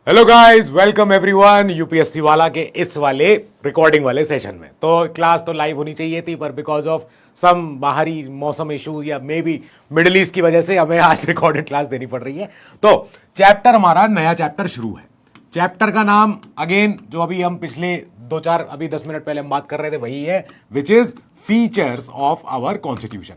Hello guys, welcome everyone UPSC वाला के इस वाले रिकॉर्डिंग वाले सेशन में। तो क्लास तो लाइव होनी चाहिए थी, पर बिकॉज ऑफ सम बाहरी मौसम इश्यूज या मे बी मिडिल ईस्ट की वजह से हमें आज रिकॉर्डेड क्लास देनी पड़ रही है। तो चैप्टर हमारा नया चैप्टर शुरू है। चैप्टर का नाम अगेन जो अभी हम पिछले 10 मिनट पहले हम बात कर रहे थे वही है, which is features of our constitution.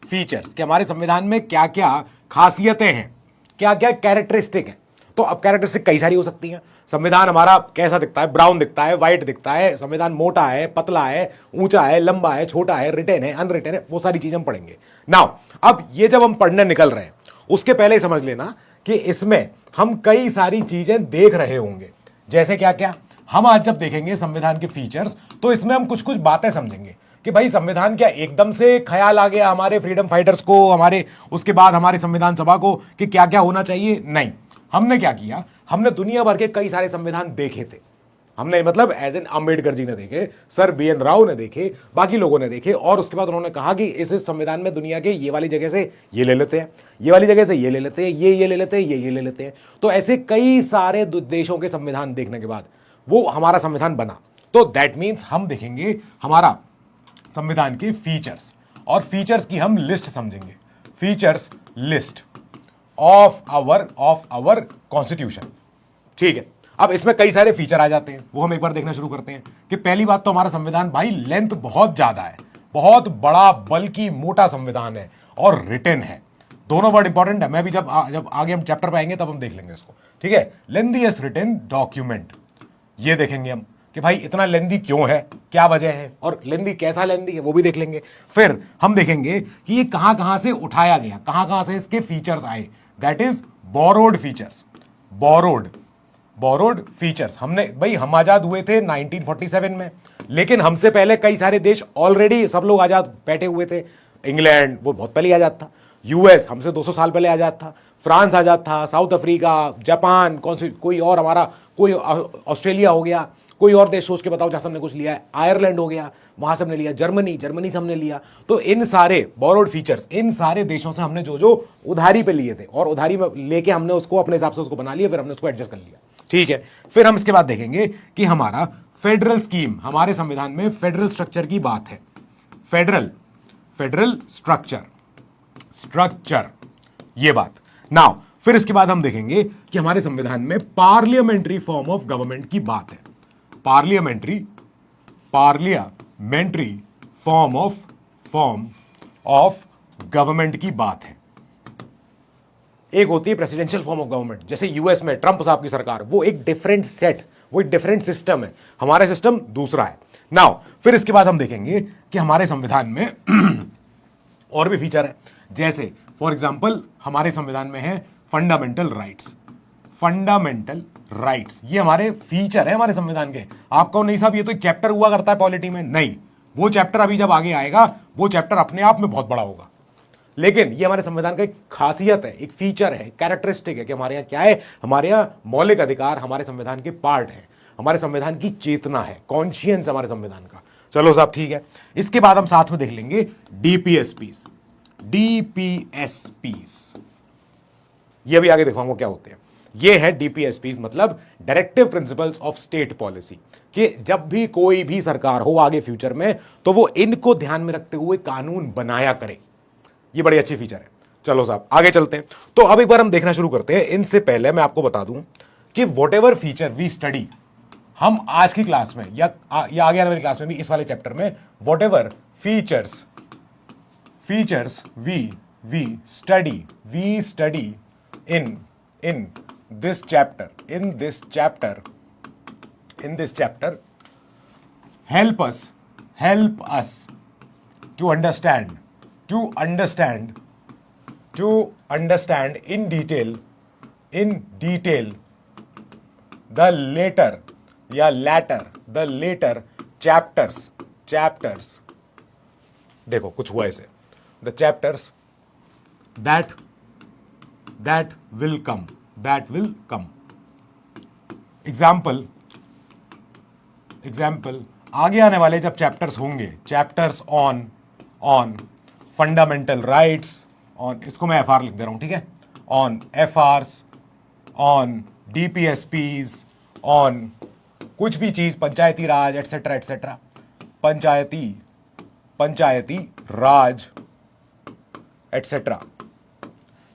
Features कि हमारे संविधान में क्या क्या खासियतें हैं, क्या क्या कैरेक्टरिस्टिक है। तो अब कैरेक्टरिस्टिक कई सारी हो सकती हैं। संविधान हमारा कैसा दिखता है, ब्राउन दिखता है, व्हाइट दिखता है, संविधान मोटा है, पतला है, ऊंचा है, लंबा है, छोटा है, रिटेन है, अनरिटेन है, वो सारी चीजें हम पढ़ेंगे। नाउ अब ये जब हम पढ़ने निकल रहे हैं उसके पहले ही समझ लेना कि इसमें हम कई सारी चीजें देख रहे होंगे। जैसे क्या क्या हम आज जब देखेंगे संविधान के फीचर्स, तो इसमें हम कुछ कुछ बातें समझेंगे कि भाई संविधान क्या एकदम से ख्याल आ गया हमारे फ्रीडम फाइटर्स को, हमारे उसके बाद हमारे संविधान सभा को कि क्या क्या होना चाहिए। नहीं, हमने क्या किया, हमने दुनिया भर के कई सारे संविधान देखे थे। हमने मतलब एज एन अंबेडकर जी ने देखे, सर BN राव ने देखे, बाकी लोगों ने देखे, और उसके बाद उन्होंने कहा कि इस संविधान में दुनिया के ये वाली जगह से ये ले लेते हैं, ये वाली जगह से ये ले लेते हैं, ये ले लेते हैं, ये ले लेते हैं। तो ऐसे कई सारे देशों के संविधान देखने के बाद वो हमारा संविधान बना। तो दैट मीन्स हम देखेंगे हमारा संविधान के फीचर्स, और फीचर्स की हम लिस्ट समझेंगे। Features list of our constitution. ठीक है, अब इसमें कई सारे फीचर आ जाते हैं, वो हम एक बार देखना शुरू करते हैं। कि पहली बात तो हमारा संविधान भाई लेंथ बहुत ज्यादा है, बहुत बड़ा बल्कि मोटा संविधान है, और रिटन है। दोनों वर्ड इंपॉर्टेंट है। मैं भी जब आगे हम चैप्टर पे आएंगे तब हम देख लेंगे इसको। ठीक है, लेंथीएस्ट रिटन डॉक्यूमेंट, ये देखेंगे हम कि भाई इतना लेंदी क्यों है, क्या वजह है, और लेंदी कैसा लेंदी है वो भी देख लेंगे। फिर हम देखेंगे कि ये कहां कहां से उठाया गया, कहां कहां से इसके फीचर्स आए, that is borrowed features. Borrowed features हमने भाई, हम आजाद हुए थे 1947 में, लेकिन हमसे पहले कई सारे देश ऑलरेडी सब लोग आजाद बैठे हुए थे। इंग्लैंड वो बहुत पहले आजाद था, यूएस हमसे 200 साल पहले आजाद था, फ्रांस आजाद था, साउथ अफ्रीका, जापान, कोई और हमारा कोई ऑस्ट्रेलिया हो गया, कोई और देश सोच के बताओ जहां से हमने कुछ लिया है। आयरलैंड हो गया, वहां से हमने लिया, जर्मनी से हमने लिया। तो इन सारे बोरोड फीचर्स, इन सारे देशों से हमने जो जो उधारी पे लिए थे, और उधारी में लेके हमने उसको अपने हिसाब से उसको बना लिया, फिर हमने उसको एडजस्ट कर लिया। ठीक है, फिर हम इसके बाद देखेंगे कि हमारा फेडरल स्कीम, हमारे संविधान में फेडरल स्ट्रक्चर की बात है। फेडरल स्ट्रक्चर ये बात। नाउ फिर इसके बाद हम देखेंगे कि हमारे संविधान में पार्लियामेंट्री फॉर्म ऑफ गवर्नमेंट की बात है। पार्लियामेंट्री फॉर्म ऑफ गवर्नमेंट की बात है। एक होती है प्रेसिडेंशियल फॉर्म ऑफ गवर्नमेंट, जैसे यूएस में ट्रंप साहब की सरकार, वो एक डिफरेंट सेट, वो एक डिफरेंट सिस्टम है, हमारा सिस्टम दूसरा है। नाउ फिर इसके बाद हम देखेंगे कि हमारे संविधान में और भी फीचर है। जैसे फॉर एग्जांपल हमारे संविधान में है फंडामेंटल राइट्स, ये हमारे फीचर है हमारे संविधान के। आपको नहीं साहब ये तो एक चैप्टर हुआ करता है पॉलिटी में, नहीं, वो चैप्टर अभी जब आगे आएगा वो चैप्टर अपने आप में बहुत बड़ा होगा, लेकिन ये हमारे संविधान का एक खासियत है, एक फीचर है, कैरेक्टरिस्टिक है कि हमारे यहाँ क्या है, हमारे यहाँ मौलिक अधिकार हमारे संविधान के पार्ट है, हमारे संविधान की चेतना है, कॉन्शियंस हमारे संविधान का। चलो साहब ठीक है, इसके बाद हम साथ में देख लेंगे डीपीएसपीस। ये भी आगे दिखाऊंगा क्या होते हैं। ये है डीपीएसपीस, मतलब directive principles of state policy, कि जब भी कोई भी सरकार हो आगे फ्यूचर में, तो वो इनको ध्यान में रखते हुए कानून बनाया करे। ये बड़ी अच्छी फीचर है। चलो साहब आगे चलते हैं। तो अब एक बार हम देखना शुरू करते हैं। इनसे पहले मैं आपको बता दूं कि whatever feature we study, हम आज की क्लास में या आगे आने वाली क्लास में भी इस वाले चैप्टर में whatever features we study in this chapter help us to understand in detail the later chapters। देखो कुछ हुआ ऐसे, the chapters that will come। Example आगे आने वाले जब चैप्टर्स होंगे, chapters on fundamental rights, on, इसको मैं FR लिख दे रहा हूं, ठीक है, on FRs, on DPSPs on कुछ भी चीज, पंचायती राज एटसेट्रा एटसेट्रा, पंचायती राज एटसेट्रा।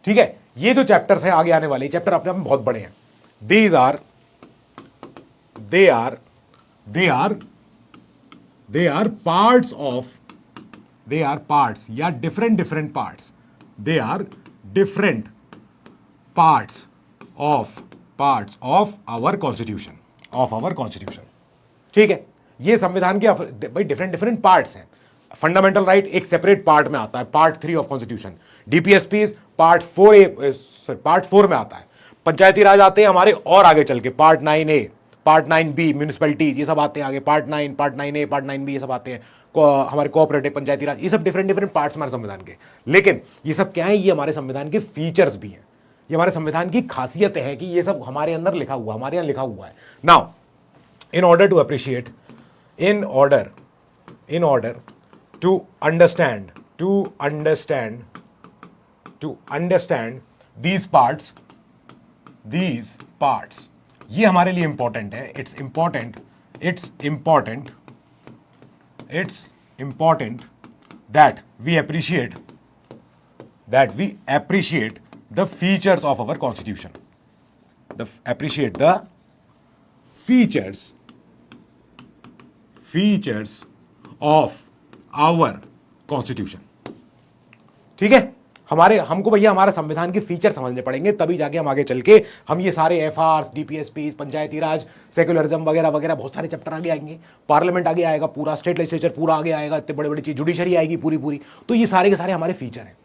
ठीक है, ये जो चैप्टर्स हैं आगे आने वाले चैप्टर अपने आप में बहुत बड़े हैं। These are they are parts of, they are parts या different parts, they are different parts of our constitution. ठीक है, ये संविधान के भाई डिफरेंट पार्ट्स हैं। फंडामेंटल राइट एक सेपरेट पार्ट में आता है, part 3 of constitution. DPSP part 4 में आता है। पंचायती राज आते हैं हमारे और आगे चल के, part 9A, part 9B municipalities, ये सब आते हैं आगे, part 9, part 9A, part 9B, ये सब आते हैं हमारे कोऑपरेटिव पंचायती राज। ये सब डिफरेंट पार्ट्स हमारे संविधान के। लेकिन ये सब क्या है, ये हमारे संविधान के फीचर्स भी हैं, ये हमारे संविधान की खासियत है कि ये सब हमारे अंदर लिखा हुआ, हमारे यहां लिखा हुआ है। Now in order to appreciate, in order to understand these parts, ये हमारे लिए इंपॉर्टेंट है। it's important that we appreciate the features of our constitution, appreciate the features of our constitution। ठीक है, हमको भैया हमारा संविधान के फीचर समझने पड़ेंगे, तभी जाके हम आगे चल के हम ये सारे एफआर, डीपीएसपी, पंचायती राज, सेक्युलरिज्म वगैरह वगैरह बहुत सारे चैप्टर आगे आएंगे। पार्लियामेंट आगे आएगा, पूरा स्टेट लेजिस्लेचर पूरा आगे आएगा, इतने बड़े बड़ी चीज, जुडिशरी आएगी पूरी। तो ये सारे के सारे हमारे फीचर हैं।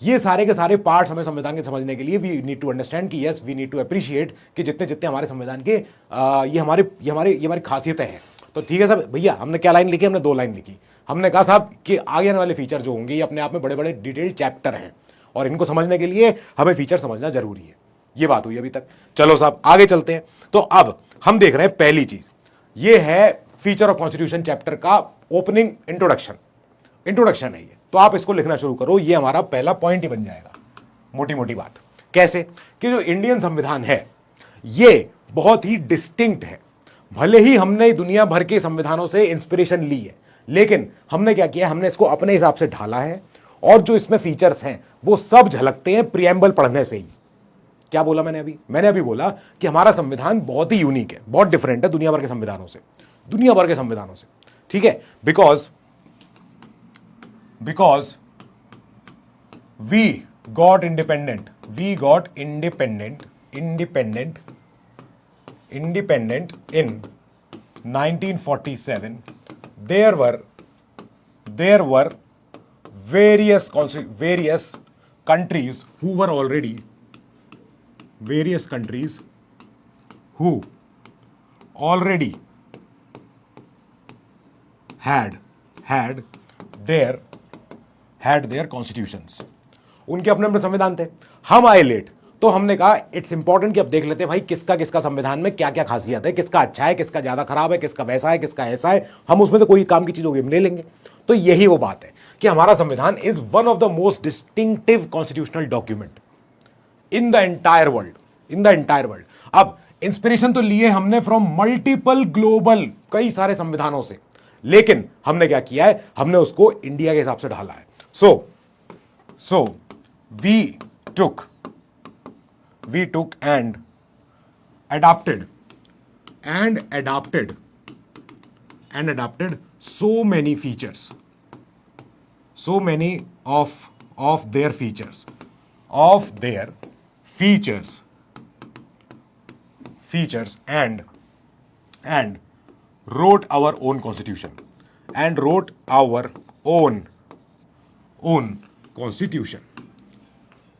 ये सारे के सारे पार्ट्स हमें संविधान के समझने के लिए वी नीड टू अंडरस्टैंड कि yes we need to appreciate कि जितने हमारे संविधान के ये हमारी खासियतें हैं। तो ठीक है साहब, भैया हमने क्या लाइन लिखी? हमने 2 लाइन लिखी। हमने कहा साहब कि आगे आने वाले फीचर जो होंगे ये अपने आप में बड़े बड़े डिटेल चैप्टर हैं और इनको समझने के लिए हमें फीचर समझना जरूरी है। ये बात हुई अभी तक। चलो साहब आगे चलते हैं। तो अब हम देख रहे हैं पहली चीज, ये है फीचर ऑफ कॉन्स्टिट्यूशन चैप्टर का ओपनिंग इंट्रोडक्शन है ये। तो आप इसको लिखना शुरू करो, ये हमारा पहला पॉइंट ही बन जाएगा। मोटी बात कैसे कि जो इंडियन संविधान है ये बहुत ही डिस्टिंक्ट है। भले ही हमने दुनिया भर के संविधानों से इंस्पिरेशन ली है, लेकिन हमने क्या किया, हमने इसको अपने हिसाब से ढाला है और जो इसमें फीचर्स हैं वो सब झलकते हैं प्रिएम्बल पढ़ने से ही। क्या बोला मैंने अभी बोला कि हमारा संविधान बहुत ही यूनिक है, बहुत डिफरेंट है दुनिया भर के संविधानों से। ठीक है, because we got independent in 1947. There were various countries who already had their constitutions। उनके अपने संविधान थे। हम आए लेट, तो हमने कहा इट्स इंपॉर्टेंट कि अब देख लेते हैं भाई किसका संविधान में क्या क्या खासियत है, किसका अच्छा है, किसका ज्यादा खराब है, किसका वैसा है, किसका ऐसा है। हम उसमें से कोई काम की चीज होगी हम ले लेंगे। तो यही वो बात है कि हमारा संविधान is one of the most distinctive constitutional document in the entire world. अब इंस्पिरेशन तो लिए हमने फ्रॉम मल्टीपल ग्लोबल कई सारे संविधानों से, लेकिन हमने क्या किया है, हमने उसको इंडिया के हिसाब से ढाला है। So we took and adapted so many features, so many of their features and wrote our own constitution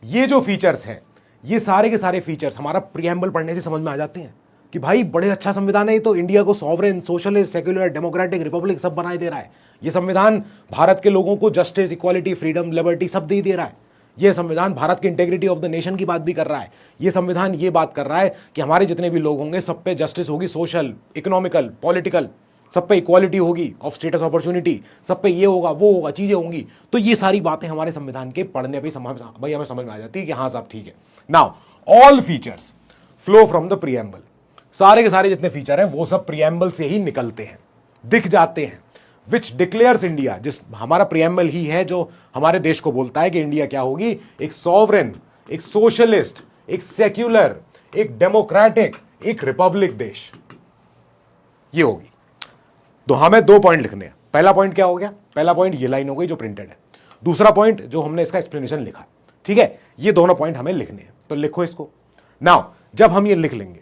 ये जो फीचर्स हैं, ये सारे के सारे फीचर्स हमारा प्रीएम्बल पढ़ने से समझ में आ जाते हैं कि भाई बड़े अच्छा संविधान है। तो इंडिया को sovereign, socialist, secular, democratic, Republic सब बनाए दे रहा है। ये संविधान भारत के लोगों को जस्टिस, इक्वालिटी, फ्रीडम, लिबर्टी सब दे रहा है। ये संविधान भारत की इंटेग्रिटी ऑफ द नेशन की बात भी कर रहा है। ये संविधान ये बात कर रहा है कि हमारे जितने भी लोग होंगे सब पे जस्टिस होगी, सोशल, इकोनॉमिकल, पॉलिटिकल, सब पे इक्वालिटी होगी ऑफ स्टेटस अपॉर्चुनिटी, सब पे ये होगा वो होगा, चीजें होंगी। तो ये सारी बातें हमारे संविधान के पढ़ने पे भाई हमें समझ में आ जाती है कि हाँ साहब ठीक है। Now all features flow from the preamble. सारे के सारे जितने फीचर हैं वो सब प्रीएम्बल से ही निकलते हैं, दिख जाते हैं। विच डिक्लेयर्स इंडिया, जिस हमारा प्रीएम्बल ही है जो हमारे देश को बोलता है कि इंडिया क्या होगी, एक सॉवरेन, एक सोशलिस्ट, एक सेक्युलर, एक डेमोक्रेटिक, एक रिपब्लिक देश ये होगी। तो हमें 2 पॉइंट लिखने हैं। पहला पॉइंट क्या हो गया, पहला पॉइंट ये लाइन हो गई जो प्रिंटेड है। दूसरा पॉइंट जो हमने इसका एक्सप्लेनेशन लिखा है, ठीक है, ये दोनों पॉइंट हमें लिखने हैं। तो लिखो इसको। नाउ जब हम ये लिख लेंगे,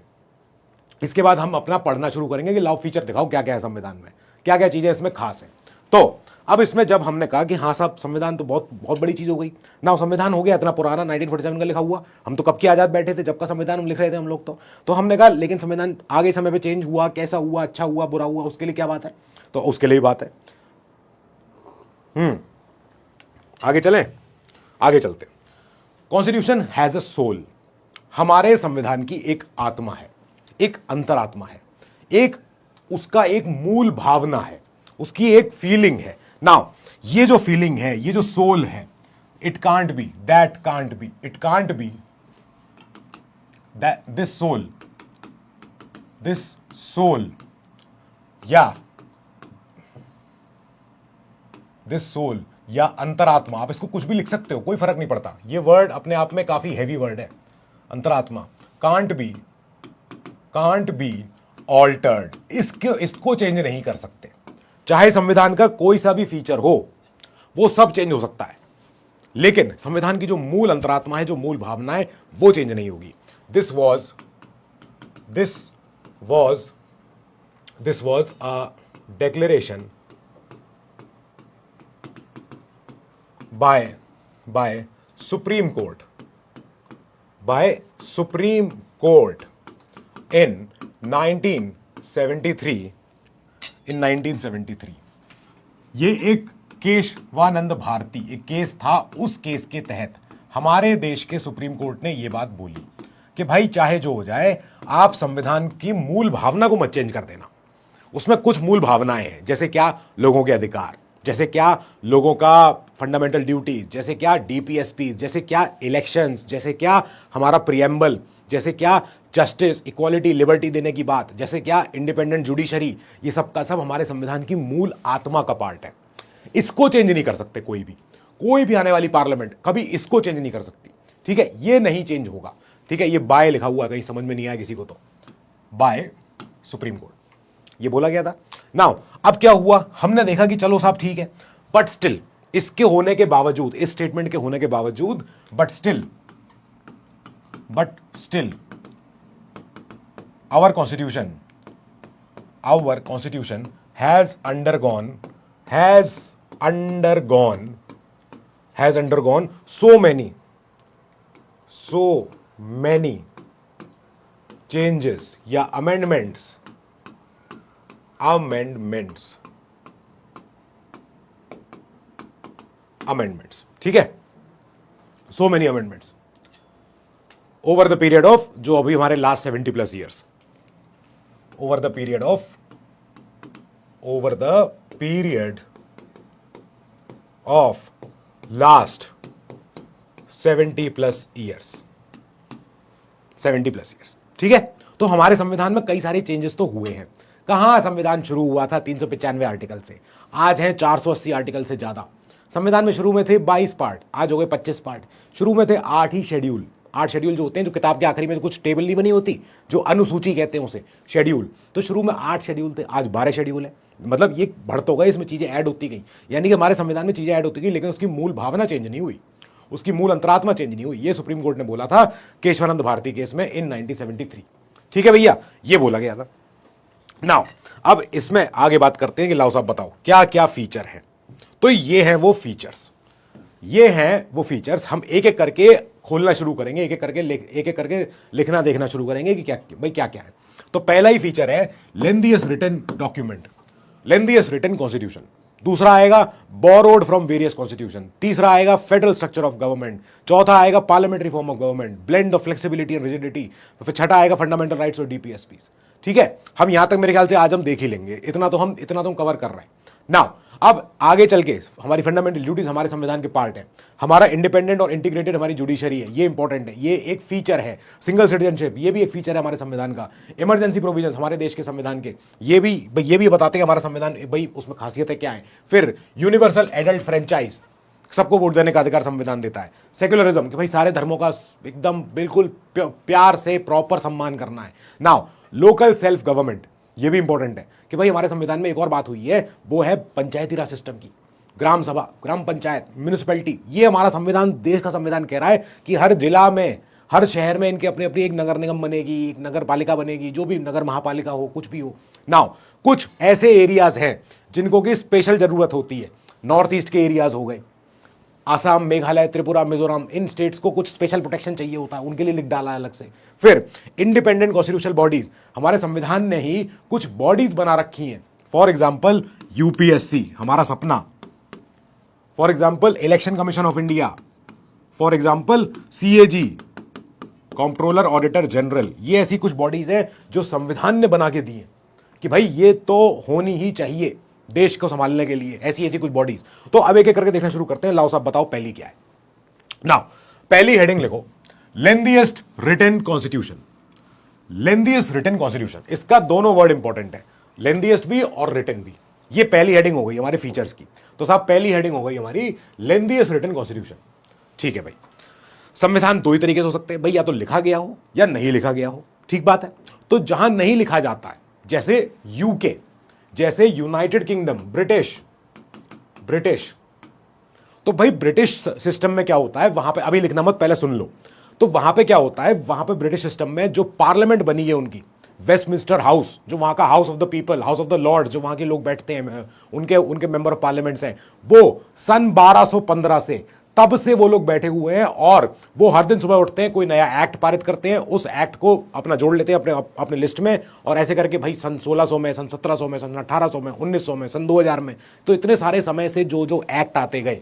इसके बाद हम अपना पढ़ना शुरू करेंगे कि लाओ फीचर दिखाओ क्या क्या है संविधान में, क्या क्या चीजें इसमें खास है। तो अब इसमें जब हमने कहा कि हाँ साहब संविधान तो बहुत बहुत बड़ी चीज हो गई ना, संविधान हो गया इतना पुराना 1947 का लिखा हुआ, हम तो कब के आजाद बैठे थे, जब का संविधान हम लिख रहे थे हम लोग। तो हमने कहा लेकिन संविधान आगे समय पे चेंज हुआ, कैसा हुआ, अच्छा हुआ, बुरा हुआ, उसके लिए क्या बात है, तो उसके लिए बात है। आगे चले, आगे चलते। कॉन्स्टिट्यूशन हैज अ सोल, हमारे संविधान की एक आत्मा है, एक अंतरात्मा है, एक उसका एक मूल भावना है, उसकी एक फीलिंग है। नाउ ये जो फीलिंग है, ये जो सोल है, it can't be, that can't be, it can't be that this soul या दिस सोल या अंतरात्मा, आप इसको कुछ भी लिख सकते हो, कोई फर्क नहीं पड़ता। ये वर्ड अपने आप में काफी हैवी वर्ड है, अंतरात्मा। कांट बी ऑल्टर्ड, इसको चेंज नहीं कर सकते। चाहे संविधान का कोई सा भी फीचर हो, वो सब चेंज हो सकता है, लेकिन संविधान की जो मूल अंतरात्मा है, जो मूल भावना है, वो चेंज नहीं होगी। This was a declaration by Supreme Court in 1973। ये एक केशवानंद भारती एक केस था, उस केस के तहत हमारे देश के सुप्रीम कोर्ट ने ये बात बोली कि भाई चाहे जो हो जाए, आप संविधान की मूल भावना को मत चेंज कर देना। उसमें कुछ मूल भावनाएं हैं, जैसे क्या लोगों के अधिकार, जैसे क्या लोगों का फंडामेंटल ड्यूटी, जैसे क्या डीपीएसपी, जैसे क्या इलेक्शंस, जैसे क्या हमारा प्रीएम्बल, जैसे क्या जस्टिस, इक्वालिटी, लिबर्टी देने की बात, जैसे क्या इंडिपेंडेंट जुडिशरी, ये सब का सब हमारे संविधान की मूल आत्मा का पार्ट है। इसको चेंज नहीं कर सकते कोई भी आने वाली पार्लियामेंट कभी इसको चेंज नहीं कर सकती, ठीक है, ये नहीं चेंज होगा, ठीक है। ये बाय लिखा हुआ है, कहीं समझ में नहीं आया किसी को तो बाय सुप्रीम कोर्ट, ये बोला गया था। नाउ अब क्या हुआ, हमने देखा कि चलो साहब ठीक है, बट स्टिल इसके होने के बावजूद, इस स्टेटमेंट के होने के बावजूद, but still our constitution has undergone so many changes या amendments, ठीक है, so many amendments over the period of, जो अभी हमारे last 70+ years, over the period of last 70+ years, ठीक है। तो हमारे संविधान में कई सारे चेंजेस तो हुए हैं। कहां संविधान शुरू हुआ था 395 आर्टिकल से, आज है 480 आर्टिकल से ज्यादा। संविधान में शुरू में थे 22 पार्ट, आज हो गए 25 पार्ट। शुरू में थे 8 ही शेड्यूल, 8 शेड्यूल जो होते हैं, जो किताब के आखिरी में कुछ टेबल नहीं बनी होती, जो अनुसूची कहते हैं उसे शेड्यूल, तो शुरू में 8 शेड्यूल थे, आज 12 शेड्यूल है। मतलब ये बढ़ तो गए, इसमें चीजें ऐड होती गई, यानी कि हमारे संविधान में चीजें ऐड होती गई, लेकिन उसकी मूल भावना चेंज नहीं हुई, उसकी मूल अंतरात्मा चेंज नहीं हुई। ये सुप्रीम कोर्ट ने बोला था केशवानंद भारती केस में इन 1973, ठीक है भैया, ये बोला गया था। नाउ अब इसमें आगे बात करते हैं कि लाओ साहब बताओ क्या क्या फीचर है। तो ये हैं वो फीचर्स, हम एक एक करके खोलना शुरू करेंगे, एक एक करके लिखना देखना शुरू करेंगे कि क्या भाई क्या क्या है। तो पहला ही फीचर है lengthiest written document, lengthiest written constitution. दूसरा आएगा बोरोड फ्रॉम वेरियस कॉन्स्टिट्यूशन। तीसरा आएगा फेडरल स्ट्रक्चर ऑफ गवर्नमेंट। चौथा आएगा parliamentary form of government, blend of flexibility and rigidity. फिर छठा आएगा फंडामेंटल राइट्स और डीपीएसपीस। ठीक है, हम यहां तक मेरे ख्याल से आज हम देख ही लेंगे, इतना तो हम कवर कर रहे हैं नाउ। अब आगे चल के हमारी फंडामेंटल ड्यूटीज हमारे संविधान के पार्ट है, हमारा इंडिपेंडेंट और इंटीग्रेटेड हमारी जुडिशरी है, ये इंपॉर्टेंट है, ये एक फीचर है। सिंगल सिटीजनशिप, ये भी एक फीचर है हमारे संविधान का। इमरजेंसी प्रोविजंस हमारे देश के संविधान के, ये भी बताते हैं हमारा संविधान भाई उसमें खासियतें क्या है। फिर यूनिवर्सल एडल्ट फ्रेंचाइज, सबको वोट देने का अधिकार संविधान देता है। सेक्युलरिज्म कि भाई सारे धर्मों का एकदम बिल्कुल प्यार से प्रॉपर सम्मान करना है। नाउ लोकल सेल्फ गवर्नमेंट, ये भी इंपॉर्टेंट है कि भाई हमारे संविधान में एक और बात हुई है, वो है पंचायती राज सिस्टम की। ग्राम सभा, ग्राम पंचायत, म्यूनिसिपैलिटी, ये हमारा संविधान, देश का संविधान कह रहा है कि हर जिला में, हर शहर में इनके अपनी अपनी एक नगर निगम बनेगी, एक नगर पालिका बनेगी, जो भी नगर महापालिका हो, कुछ भी हो। नाउ कुछ ऐसे एरियाज हैं जिनको की स्पेशल जरूरत होती है, नॉर्थ ईस्ट के एरियाज हो गए, आसाम, मेघालय, त्रिपुरा, मिजोरम, इन स्टेट्स को कुछ स्पेशल प्रोटेक्शन चाहिए होता है, उनके लिए लिख डाला है अलग से। फिर इंडिपेंडेंट कॉन्स्टिट्यूशनल बॉडीज, हमारे संविधान ने ही कुछ बॉडीज बना रखी हैं। फॉर एग्जांपल यूपीएससी, हमारा सपना। For example election commission of India. For example CAG, controller auditor general. ये ऐसी कुछ बॉडीज है जो संविधान ने बना के दी है कि भाई ये तो होनी ही चाहिए देश को संभालने के लिए, ऐसी ऐसी कुछ बॉडीज। तो अब एक एक करके देखना शुरू करते हैं। लाओ साहब बताओ पहली क्या है। नाउ पहली हेडिंग लिखो, lengthiest written constitution. Lengthiest written constitution, इसका दोनों वर्ड इंपॉर्टेंट है, लेंथीएस्ट भी और रिटन भी। ये पहली हेडिंग हो गई हमारे फीचर्स की। तो साहब पहली हेडिंग हो गई हमारी लेंथीएस्ट रिटन कॉन्स्टिट्यूशन। ठीक है भाई, संविधान दो ही तरीके से हो सकते हैं भाई, या तो लिखा गया हो या नहीं लिखा गया हो। ठीक बात है। तो जहां नहीं लिखा जाता है, जैसे यूके, जैसे यूनाइटेड किंगडम, ब्रिटिश, तो भाई ब्रिटिश सिस्टम में क्या होता है, वहां पे अभी लिखना मत, पहले सुन लो। तो वहां पे क्या होता है, वहां पे ब्रिटिश सिस्टम में जो पार्लियामेंट बनी है उनकी, वेस्टमिंस्टर हाउस, जो वहां का house of the people, house of the Lords, जो वहां के लोग बैठते हैं, उनके मेंबर ऑफ पार्लियामेंट्स हैं, वो सन 1215 से तब से वो लोग बैठे हुए हैं, और वो हर दिन सुबह उठते हैं, कोई नया एक्ट पारित करते हैं, उस एक्ट को अपना जोड़ लेते हैं अपने लिस्ट में, और ऐसे करके भाई सन 1600 में, सन 1700 में, सन 1800 में, 1900 में, सन 2000 में, तो इतने सारे समय से जो एक्ट आते गए,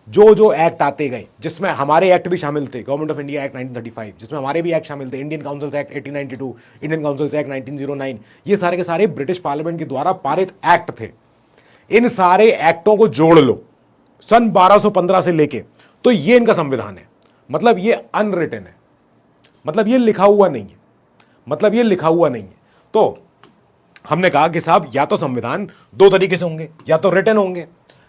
जो एक्ट आते गए, जिसमें हमारे एक्ट भी शामिल थे, गवर्नमेंट ऑफ इंडिया एक्ट 1935, जिसमें हमारे भी एक्ट शामिल थे, Indian councils act 1892, Indian councils act 1909, ये सारे के सारे ब्रिटिश पार्लियामेंट के द्वारा पारित एक्ट थे। इन सारे एक्टों को जोड़ लो सन 1215 से लेके, तो ये इनका संविधान है। मतलब ये अनरिटन है, मतलब ये लिखा हुआ नहीं है, मतलब ये लिखा हुआ नहीं है। तो हमने कहा कि साहब या तो संविधान दो तरीके से होंगे, या तो रिटन होंगे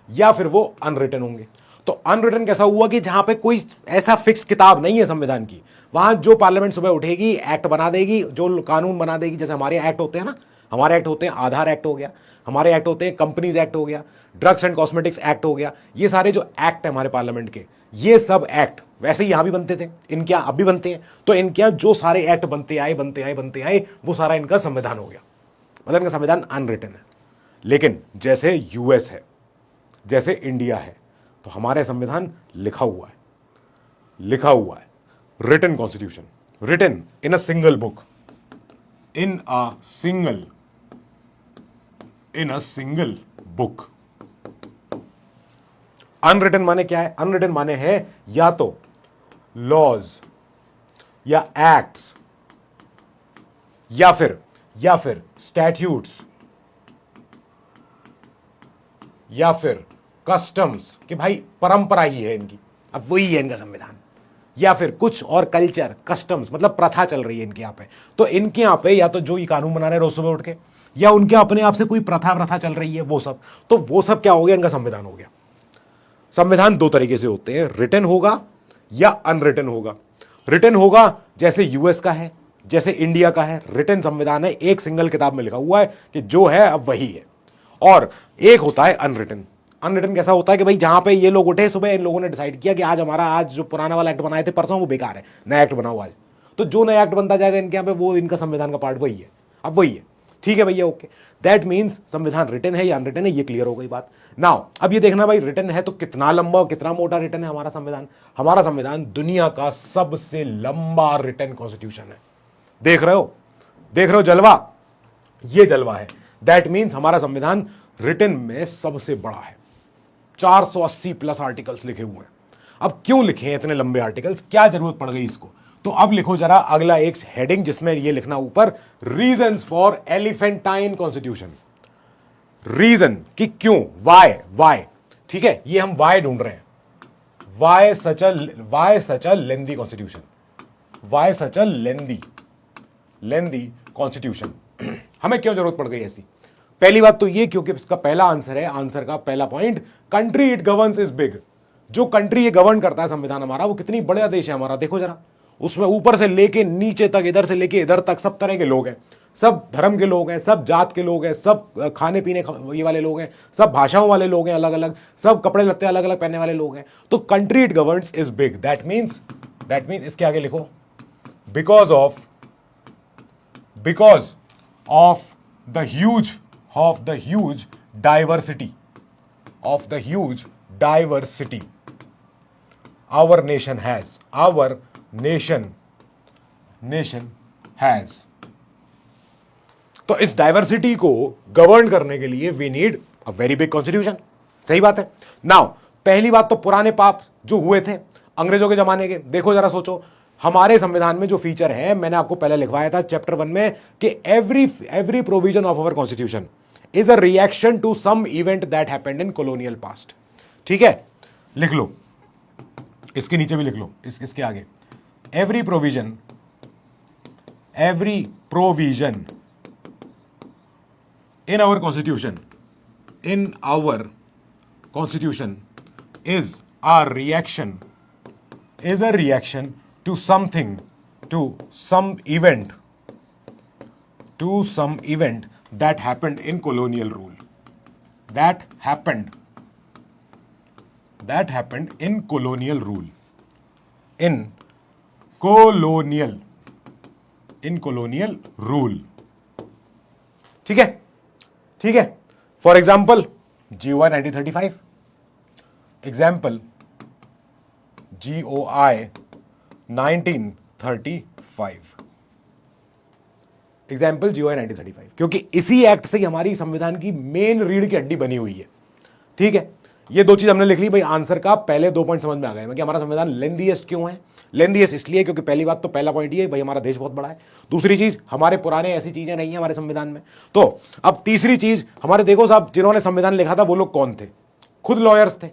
या फिर वो अनरिटन होंगे। तो अनरिटन कैसा हुआ कि जहां पे कोई ऐसा फिक्स किताब नहीं है संविधान की, वहां जो पार्लियामेंट सुबह उठेगी, एक्ट बना देगी, जो कानून बना देगी। जैसे हमारे एक्ट होते हैं ना, हमारे एक्ट होते हैं, आधार एक्ट हो गया, हमारे एक्ट होते हैं कंपनीज एक्ट हो गया, ड्रग्स एंड कॉस्मेटिक्स एक्ट हो गया, ये सारे जो एक्ट है हमारे पार्लियामेंट के, ये सब एक्ट वैसे ही यहां भी बनते थे, इनके यहां अब भी बनते हैं। तो इनके यहां जो सारे एक्ट बनते आए वो सारा इनका संविधान हो गया। मतलब इनका संविधान अनरिटन है। लेकिन जैसे यूएस है, जैसे इंडिया है, तो हमारे संविधान लिखा हुआ है, written constitution, written in a single book, in a single book. Unwritten माने क्या है? अनरिटन माने है या तो लॉज या एक्ट्स या फिर स्टैट्यूट्स या फिर कस्टम्स, कि भाई परंपरा ही है इनकी, अब वही है इनका संविधान, या फिर कुछ और कल्चर, कस्टम्स, मतलब प्रथा चल रही है इनके यहाँ पे। तो इनके यहाँ पे या तो जो ये कानून बना रहे हैं रोज सुबह उठ के, या उनके अपने आप से कोई प्रथा चल रही है, वो सब। तो वो सब क्या हो गया? इनका संविधान हो गया। संविधान दो तरीके से होते हैं, रिटन होगा या अनरिटन होगा। रिटन होगा जैसे यूएस का है, जैसे इंडिया का है, रिटन संविधान है, एक सिंगल किताब में लिखा हुआ है कि जो है अब वही है। और एक होता है अनरिटन। अनरिटन कैसा होता है कि भाई जहां पे ये लोग उठे सुबह, इन लोगों ने डिसाइड किया कि आज जो पुराना वाला एक्ट बनाए थे परसों, वो बेकार है, नया एक्ट बनाओ आज। तो जो नया एक्ट बनता जाएगा इनके यहाँ पे, वो इनका संविधान का पार्ट वही है, अब वही है। ठीक है भैया, ओके। दैट मीन्स संविधान रिटन है या अनरिटन है, ये क्लियर हो गई बात। नाउ अब ये देखना भाई, रिटन है तो कितना लंबा और कितना मोटा रिटन है हमारा संविधान। हमारा संविधान दुनिया का सबसे लंबा रिटन कॉन्स्टिट्यूशन है। देख रहे हो जलवा? ये जलवा है। दैट मीन्स हमारा संविधान रिटन में सबसे बड़ा है। 480 प्लस आर्टिकल्स लिखे हुए हैं। अब क्यों लिखे हैं इतने लंबे आर्टिकल्स, क्या जरूरत पड़ गई इसको? तो अब लिखो जरा अगला एक हेडिंग जिसमें ये लिखना ऊपर, रीजंस फॉर एलिफेंटाइन कॉन्स्टिट्यूशन। रीजन कि क्यों, वाई, ठीक है, ये हम वाई ढूंढ रहे हैं। वाई सच अ लेंदी कॉन्स्टिट्यूशन, वाई सच अ लेंदी कॉन्स्टिट्यूशन। हमें क्यों जरूरत पड़ गई ऐसी? पहली बात तो ये क्योंकि इसका पहला आंसर है, आंसर का पहला point, country it governs is big. जो कंट्री ये गवर्न करता है संविधान हमारा, वो कितनी बड़ा देश है हमारा, देखो जरा। उसमें ऊपर से लेके नीचे तक, इधर से लेके इधर तक सब तरह के लोग हैं, सब धर्म के लोग हैं, सब जात के लोग हैं, सब खाने पीने ये वाले लोग हैं, सब भाषाओं वाले लोग हैं अलग अलग, सब कपड़े लत्ते अलग अलग पहनने वाले लोग हैं। तो country it governs is big, that means इसके आगे लिखो, because of the huge diversity our nation has। तो इस डाइवर्सिटी को गवर्न करने के लिए we need a very big constitution. सही बात है। नाउ पहली बात तो पुराने पाप जो हुए थे अंग्रेजों के जमाने के, देखो जरा सोचो, हमारे संविधान में जो फीचर है, मैंने आपको पहले लिखवाया था चैप्टर 1 में कि every provision of our constitution is a reaction to some event that happened in colonial past. ठीक है, लिख लो, इसके नीचे भी लिख लो, इसके आगे, every provision in our constitution is a reaction to something, to some event that happened in colonial rule, that happened in colonial rule, in colonial rule। ठीक है, ठीक है। For example GOI 1935, example GOI 1935, example GOI 1935, क्योंकि इसी act से हमारी संविधान की मेन रीढ़ की हड्डी बनी हुई है। ठीक है, ये दो चीज हमने लिख ली भाई। आंसर का पहले 2 पॉइंट समझ में आ गए कि हमारा संविधान लेंदीएस्ट क्यों है। लेंदीएस्ट इसलिए क्योंकि पहली बात तो पहला पॉइंट ये भाई हमारा देश बहुत बड़ा है। दूसरी चीज, हमारे पुराने ऐसी चीजें नहीं है हमारे संविधान में। तो अब तीसरी चीज, हमारे देखो साहब जिन्होंने संविधान लिखा था वो लोग कौन थे, खुद लॉयर्स थे।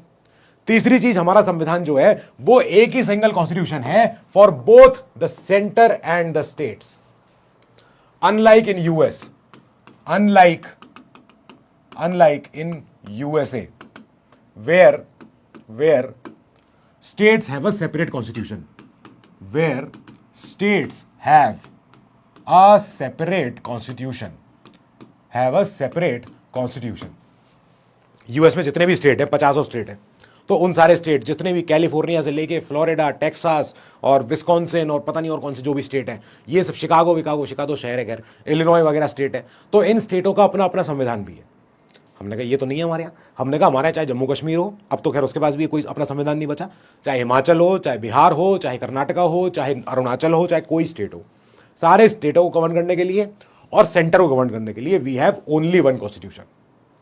तीसरी चीज, हमारा संविधान जो है वो एक ही सिंगल कॉन्स्टिट्यूशन है for both the centre and the states, unlike in US, unlike in USA where states have a separate constitution, where states have a separate constitution, US में जितने भी स्टेट है, 50 स्टेट है, तो उन सारे स्टेट जितने भी, कैलिफोर्निया से लेके फ्लोरिडा, टेक्सास और विस्कॉन्सिन और पता नहीं और कौन से जो भी स्टेट है, ये सब, शिकागो शहर है, खैर इलिनॉय वगैरह स्टेट है, तो इन स्टेटों का अपना अपना संविधान भी है। हमने कहा ये तो नहीं है हमारे यहाँ। हमने कहा हमारे चाहे जम्मू कश्मीर हो, अब तो खैर उसके पास भी कोई अपना संविधान नहीं बचा, चाहे हिमाचल हो, चाहे बिहार हो, चाहे कर्नाटका हो, चाहे अरुणाचल हो, चाहे कोई स्टेट हो, सारे स्टेटों को गवर्न करने के लिए और सेंटर को गवर्न करने के लिए we have only one constitution.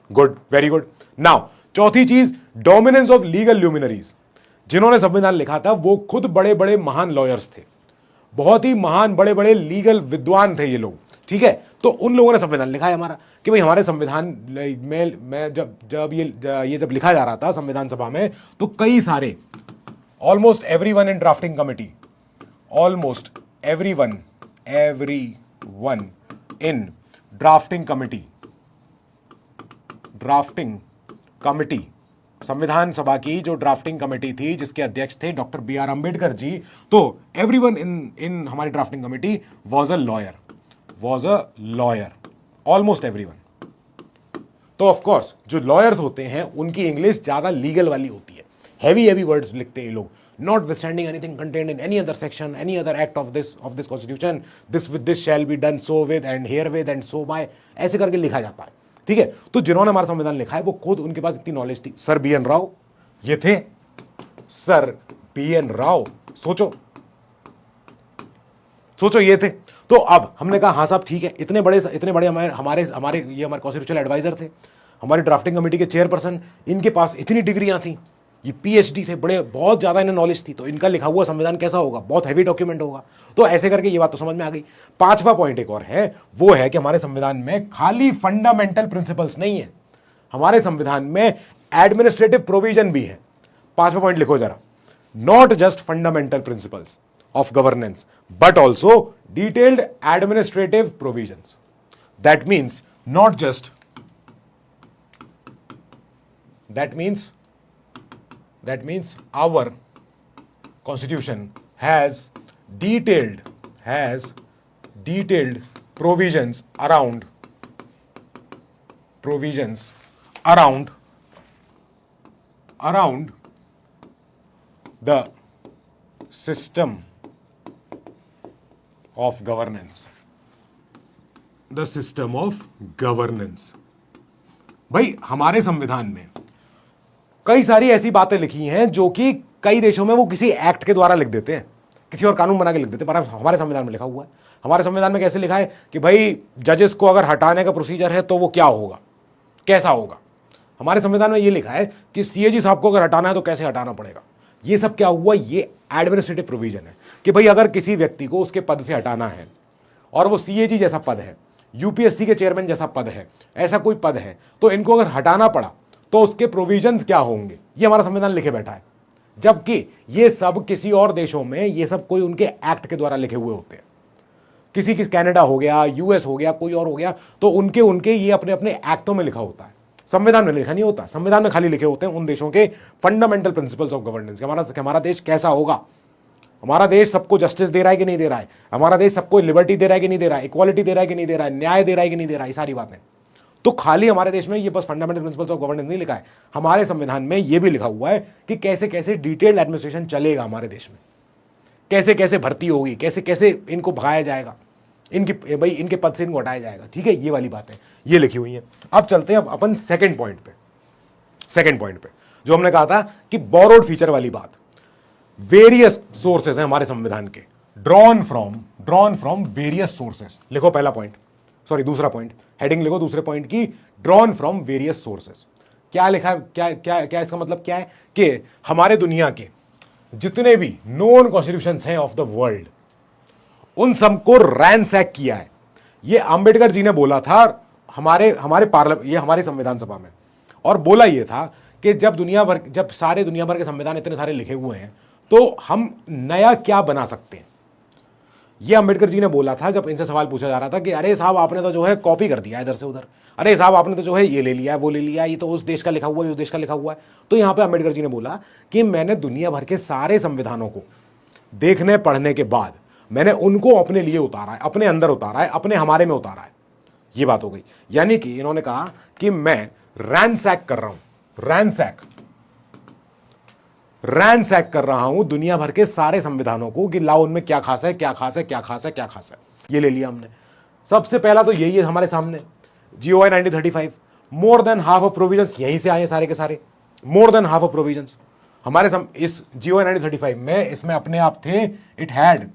Good, very good. Now चौथी चीज, डोमिनेंस ऑफ लीगल ल्यूमिनरीज। जिन्होंने संविधान लिखा था वो खुद बड़े बड़े महान लॉयर्स थे, बहुत ही महान बड़े बड़े लीगल विद्वान थे ये लोग। ठीक है, तो उन लोगों ने संविधान लिखा है हमारा कि भाई हमारे संविधान में जब ये लिखा जा रहा था संविधान सभा में, तो कई सारे, almost everyone in drafting committee, almost everyone in drafting committee, संविधान सभा की जो ड्राफ्टिंग कमेटी थी जिसके अध्यक्ष थे डॉक्टर BR अम्बेडकर जी, तो एवरीवन इन हमारी drafting committee was a lawyer, almost everyone. तो ऑफ कोर्स जो लॉयर्स होते हैं उनकी इंग्लिश ज्यादा लीगल वाली होती है, हेवी वर्ड्स लिखते हैं ये लोग, notwithstanding anything contained in any other section, any other act of this constitution, this with this shall be done, so with and here with and so by, ऐसे करके लिखा जाता है। ठीक है, तो जिन्होंने हमारा संविधान लिखा है वो खुद, उनके पास इतनी नॉलेज थी। सर BN राव ये थे, सर BN राव, सोचो ये थे। तो अब हमने कहा हाँ साहब ठीक है, इतने बड़े हमारे कॉन्स्टिट्यूशनल एडवाइजर थे, हमारी ड्राफ्टिंग कमेटी के चेयरपर्सन, इनके पास इतनी डिग्रियां थी, ये पीएचडी थे, बड़े बहुत ज्यादा इन्हें नॉलेज थी, तो इनका लिखा हुआ संविधान कैसा होगा, बहुत हैवी डॉक्यूमेंट होगा। तो ऐसे करके ये बात तो समझ में आ गई। पांचवा पॉइंट एक और है, वो है कि हमारे संविधान में खाली फंडामेंटल प्रिंसिपल्स नहीं है, हमारे संविधान में एडमिनिस्ट्रेटिव प्रोविजन भी है। पांचवा पॉइंट लिखो जरा, not just fundamental principles of governance but also detailed administrative provisions. That means not just, that means our constitution has detailed provisions around the system of governance, भाई हमारे संविधान में कई सारी ऐसी बातें लिखी हैं जो कि कई देशों में वो किसी एक्ट के द्वारा लिख देते हैं, किसी और कानून बना के लिख देते हैं, पर हमारे संविधान में लिखा हुआ है। हमारे संविधान में कैसे लिखा है कि भाई जजेस को अगर हटाने का प्रोसीजर है तो वो क्या होगा, कैसा होगा। हमारे संविधान में ये लिखा है कि सीएजी साहब को अगर हटाना है तो कैसे हटाना पड़ेगा। ये सब क्या हुआ, ये एडमिनिस्ट्रेटिव प्रोविजन है कि भाई अगर किसी व्यक्ति को उसके पद से हटाना है और वो सीएजी जैसा पद है, यूपीएससी के चेयरमैन जैसा पद है, ऐसा कोई पद है, तो इनको अगर हटाना पड़ा तो उसके प्रोविजंस क्या होंगे, ये हमारा संविधान लिखे बैठा है। जबकि ये सब किसी और देशों में ये सब कोई उनके एक्ट के द्वारा लिखे हुए होते हैं। किसी कनाडा हो गया, यूएस हो गया, कोई और हो गया, तो उनके ये अपने अपने एक्टों में लिखा होता है, संविधान में लिखा नहीं होता। संविधान में खाली लिखे होते हैं उन देशों के फंडामेंटल प्रिंसिपल्स ऑफ गवर्नेंस, हमारा देश कैसा होगा, हमारा देश सबको जस्टिस दे रहा है कि नहीं दे रहा है, हमारा देश सबको लिबर्टी दे रहा है कि नहीं दे रहा है, इक्वालिटी दे रहा है कि नहीं दे रहा है, न्याय दे रहा है कि नहीं दे रहा है, ये सारी बातें। तो खाली हमारे देश में ये बस फंडामेंटल प्रिंसिपल्स ऑफ गवर्नेंस नहीं लिखा है, हमारे संविधान में ये भी लिखा हुआ है कि कैसे कैसे डिटेल्ड एडमिनिस्ट्रेशन चलेगा हमारे देश में, कैसे कैसे भर्ती होगी, कैसे कैसे इनको भगाया जाएगा, इनके पद से इनको हटाया जाएगा। ठीक है, ये वाली बातें ये लिखी हुई है। अब चलते हैं अपन सेकेंड पॉइंट पे जो हमने कहा था कि बोरोड फीचर वाली बात। वेरियस सोर्सेस हैं हमारे संविधान के, ड्रॉन फ्रॉम वेरियस सोर्सेस। लिखो पहला पॉइंट, सॉरी दूसरा पॉइंट, हेडिंग लिखो दूसरे पॉइंट की, ड्रॉन फ्रॉम वेरियस सोर्सेस। क्या लिखा है, क्या इसका मतलब क्या है कि हमारे दुनिया के जितने भी नोन कॉन्स्टिट्यूशंस हैं ऑफ द वर्ल्ड, उन सबको रैंसैक किया है। ये अंबेडकर जी ने बोला था हमारे पार्लियामेंट, ये हमारी संविधान सभा में, और बोला ये था कि जब सारे दुनिया भर के संविधान इतने सारे लिखे हुए हैं तो हम नया क्या बना सकते हैं। ये अंबेडकर जी ने बोला था जब इनसे सवाल पूछा जा रहा था कि अरे साहब आपने तो जो है कॉपी कर दिया इधर से उधर, अरे साहब आपने तो जो है ये ले लिया है, वो ले लिया, ये तो उस देश का लिखा हुआ है, उस देश का लिखा हुआ है। तो यहां पे अंबेडकर जी ने बोला कि मैंने दुनिया भर के सारे संविधानों को देखने पढ़ने के बाद मैंने उनको अपने लिए उतारा है, अपने अंदर उतारा है, अपने हमारे में उतारा है। ये बात हो गई, यानी कि इन्होंने कहा कि मैं रैंसैक कर रहा हूं, रैंसैक कर रहा हूं दुनिया भर के सारे संविधानों को कि लाओ उनमें क्या खास है, क्या खास है, क्या खास है, क्या खास है। ये ले लिया हमने। सबसे पहला तो यही है हमारे सामने, GOI 1935। More than half of provisions यहीं से आए सारे के सारे, more than half of provisions हमारे इस जीओआई 1935 में, इसमें अपने आप थे, इट हैड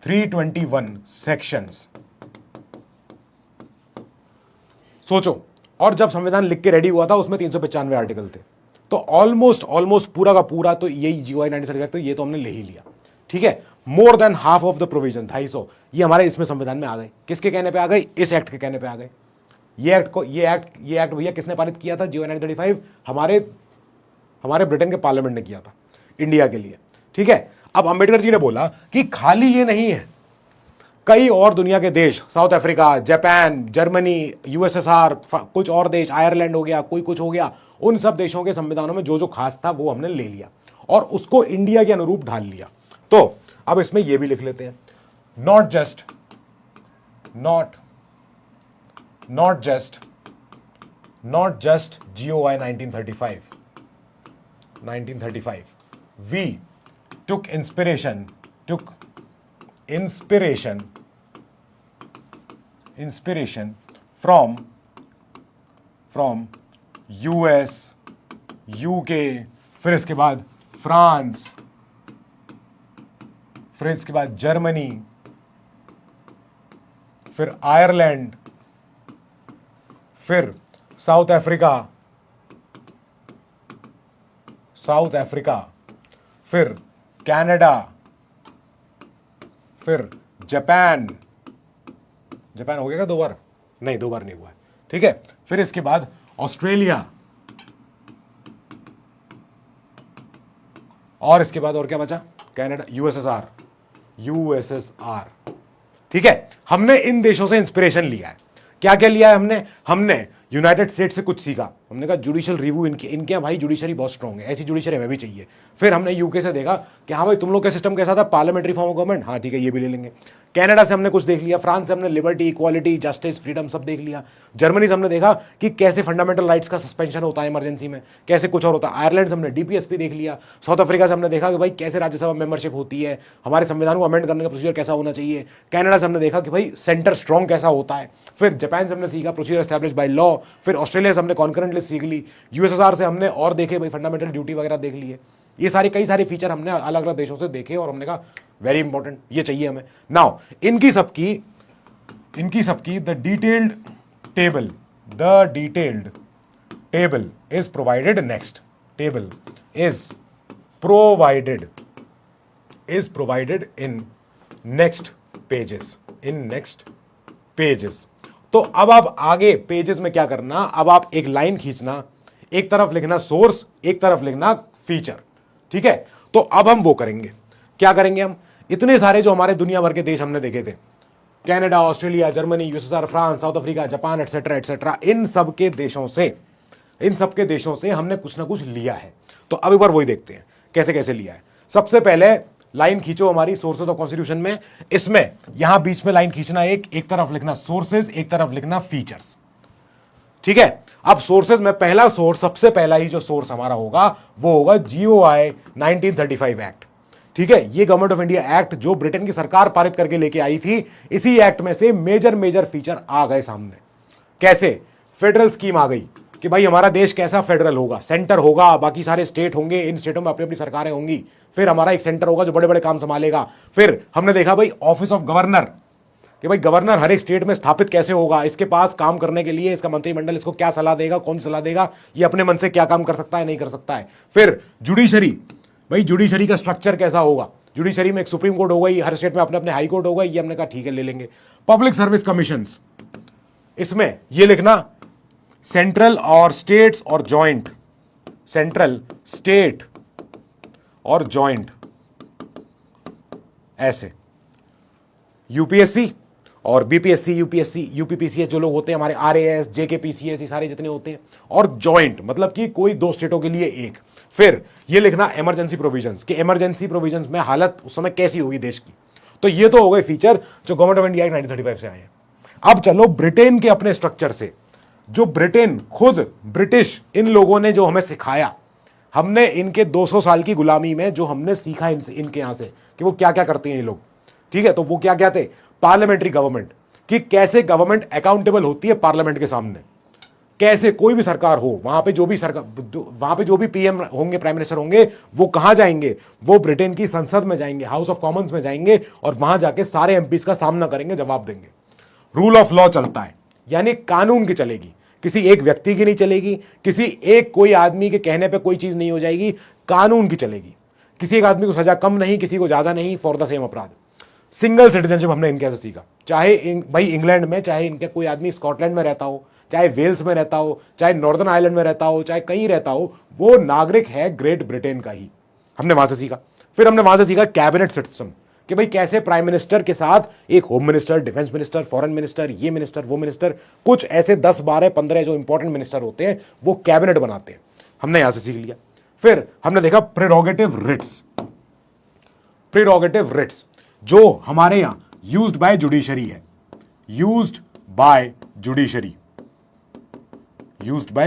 321 सेक्शंस। सोचो, और जब संविधान लिख के रेडी हुआ था उसमें 395 आर्टिकल थे। तो ऑलमोस्ट पूरा का पूरा तो यही जीओआई 1935, तो ये तो हमने ले ही लिया। ठीक है, more than half of the provision, 250 ये हमारे इसमें संविधान में आ गए। किसके कहने पे आ गए, इस एक्ट के कहने पे आ गए। ये एक्ट भैया किसने पारित किया था, जीओआई 1935 हमारे ब्रिटेन के पार्लियामेंट ने किया था इंडिया के लिए। ठीक है, अब अंबेडकर जी ने बोला कि खाली ये नहीं है, कई और दुनिया के देश, south Africa, Japan, Germany, USSR, कुछ और देश, आयरलैंड हो गया, कोई कुछ हो गया, उन सब देशों के संविधानों में जो जो खास था वो हमने ले लिया और उसको इंडिया के अनुरूप ढाल लिया। तो अब इसमें ये भी लिख लेते हैं, not just GOI 1935 we took inspiration from US, UK, फिर इसके बाद फ्रांस, फिर इसके बाद जर्मनी, फिर आयरलैंड, फिर साउथ अफ्रीका, साउथ अफ्रीका, फिर कनाडा, फिर जापान। जापान हो गया क्या 2 बार? नहीं, 2 बार नहीं हुआ है, ठीक है। फिर इसके बाद ऑस्ट्रेलिया, और इसके बाद और क्या बचा? कनाडा, यूएसएसआर, यूएसएसआर, ठीक है। हमने इन देशों से इंस्पिरेशन लिया है। क्या क्या लिया है हमने? हमने यूनाइटेड स्टेट्स से कुछ सीखा। हमने कहा जुडिशियल रिव्यू इनके यहाँ भाई जुडिशरी बहुत स्ट्रांग है, ऐसी जुडिशरी हमें भी चाहिए। फिर हमने यूके से देखा कि हाँ भाई तुम लोग का सिस्टम कैसा था, पार्लियामेंट्री फॉर्म ऑफ गवर्नमेंट, हाँ ठीक है ये भी ले लेंगे। कनाडा से हमने कुछ देख लिया, फ्रांस से हमने लिबर्टी, इक्वालिटी, जस्टिस, फ्रीडम सब देख लिया। जर्मनी से हमने देखा कि कैसे फंडामेंटल राइट्स का सस्पेंशन होता है इमरजेंसी में, कैसे कुछ और होता है। आयरलैंड से हमने डीपीएसपी देख लिया। साउथ अफ्रीका से हमने देखा कि भाई कैसे राज्यसभा मेंबरशिप होती है, हमारे संविधान को अमेंड करने का प्रोसीजर कैसा होना चाहिए। कनाडा से हमने देखा कि भाई सेंटर स्ट्रॉन्ग कैसा होता है। फिर जापान से हमने सीखा प्रोसीजर एस्टैब्लिश बाय लॉ। फिर ऑस्ट्रेलिया से हमने कॉन्करेंट लिस्ट सीख ली। यूएसएसआर से हमने और देखे भाई फंडामेंटल ड्यूटी वगैरह देख लिए। ये सारे कई सारे फीचर हमने अलग अलग देशों से देखे और हमने कहा वेरी इंपॉर्टेंट, ये चाहिए हमें। नाउ इनकी सबकी the detailed table is provided next. Table is provided in next pages. तो अब आप आगे पेजेस में क्या करना, अब आप एक लाइन खींचना, एक तरफ लिखना सोर्स, एक तरफ लिखना फीचर, ठीक है। तो अब हम वो करेंगे, क्या करेंगे हम, इतने सारे जो हमारे दुनिया भर के देश हमने देखे थे, Canada, Australia, Germany, USSR, France, South Africa, Japan, etcetera etcetera, इन सब के देशों से हमने कुछ ना कुछ लिया है। तो अब एक बार वही देखते हैं कैसे कैसे लिया है। सबसे पहले लाइन खींचो हमारी सोर्सेज ऑफ कॉन्स्टिट्यूशन में। इसमें यहां बीच में लाइन खींचना, एक तरफ लिखना सोर्सेज, एक तरफ लिखना फीचर्स, ठीक है। अब सोर्सेज में पहला सोर्स, सबसे पहला ही जो सोर्स हमारा होगा वो होगा जीओआई 1935 एक्ट, ठीक है। ये गवर्नमेंट ऑफ इंडिया एक्ट जो ब्रिटेन की सरकार पारित करके लेके आई थी, इसी एक्ट में से मेजर फीचर आ गए सामने। कैसे? फेडरल स्कीम आ गई कि भाई हमारा देश कैसा फेडरल होगा, सेंटर होगा, बाकी सारे स्टेट होंगे, इन स्टेटों में अपनी अपनी सरकारें होंगी, फिर हमारा एक सेंटर होगा जो बड़े बड़े काम संभालेगा। फिर हमने देखा भाई ऑफिस ऑफ गवर्नर, कि भाई गवर्नर हर एक स्टेट में स्थापित कैसे होगा, इसके पास काम करने के लिए इसका मंत्रिमंडल इसको क्या सलाह देगा, कौन सलाह देगा, ये अपने मन से क्या काम कर सकता है, नहीं कर सकता है। फिर जुडिशरी, भाई जुडिशरी का स्ट्रक्चर कैसा होगा, जुडिशरी में एक सुप्रीम कोर्ट होगा, हर स्टेट में अपने अपने हाई कोर्ट होगा, ये हमने कहा ठीक है ले लेंगे। पब्लिक सर्विस कमीशंस, इसमें ये लिखना सेंट्रल और स्टेट्स और जॉइंट, सेंट्रल, स्टेट और जॉइंट, ऐसे। यूपीएससी और बीपीएससी, यूपीएससी, यूपीपीसीएस जो लोग होते हैं हमारे, आरएएस, जेकेपीसीएस, ये सारे जितने होते हैं, और जॉइंट मतलब कि कोई 2 स्टेटों के लिए एक। फिर ये लिखना इमरजेंसी प्रोविजंस, कि इमरजेंसी प्रोविजंस में हालत उस समय कैसी होगी देश की। तो ये तो हो गए फीचर जो गवर्नमेंट ऑफ इंडिया 1935 से आए हैं। अब चलो ब्रिटेन के अपने स्ट्रक्चर से, जो ब्रिटेन खुद, ब्रिटिश, इन लोगों ने जो हमें सिखाया, हमने इनके 200 साल की गुलामी में जो हमने सीखा इनके यहां से कि वो क्या क्या करते हैं ये लोग, ठीक है। तो वो क्या क्या थे, पार्लियामेंट्री गवर्नमेंट, कि कैसे गवर्नमेंट अकाउंटेबल होती है पार्लियामेंट के सामने, कैसे कोई भी सरकार हो, वहां पे जो भी पीएम होंगे, प्राइम मिनिस्टर होंगे, वो कहां जाएंगे, वो ब्रिटेन की संसद में जाएंगे, हाउस ऑफ कॉमन्स में जाएंगे, और वहां जाके सारे एमपीस का सामना करेंगे, जवाब देंगे। रूल ऑफ लॉ चलता है, यानी कानून की चलेगी, किसी एक व्यक्ति की नहीं चलेगी, किसी एक कोई आदमी के कहने पे कोई चीज नहीं हो जाएगी, कानून की चलेगी। किसी एक आदमी को सजा कम नहीं, किसी को ज्यादा नहीं, फॉर द सेम अपराध। सिंगल सिटीजनशिप हमने इनके से सीखा, चाहे भाई इंग्लैंड में, चाहे इनके कोई आदमी स्कॉटलैंड में रहता हो, चाहे वेल्स में रहता हो, चाहे नॉर्दर्न आयरलैंड में रहता हो, चाहे कहीं रहता हो, वो नागरिक है ग्रेट ब्रिटेन का ही। हमने वहां से सीखा। फिर हमने वहां से सीखा कैबिनेट सिस्टम, कि भाई कैसे प्राइम मिनिस्टर के साथ एक home minister, defence minister, foreign minister, ये मिनिस्टर, वो मिनिस्टर, कुछ ऐसे 10, 12, 15 जो इंपॉर्टेंट मिनिस्टर होते हैं वो कैबिनेट बनाते हैं, हमने यहां से सीख लिया। फिर हमने देखा प्रेरोगेटिव रिट्स, जो हमारे यहां यूज्ड बाय जुडिशरी है, यूज्ड बाय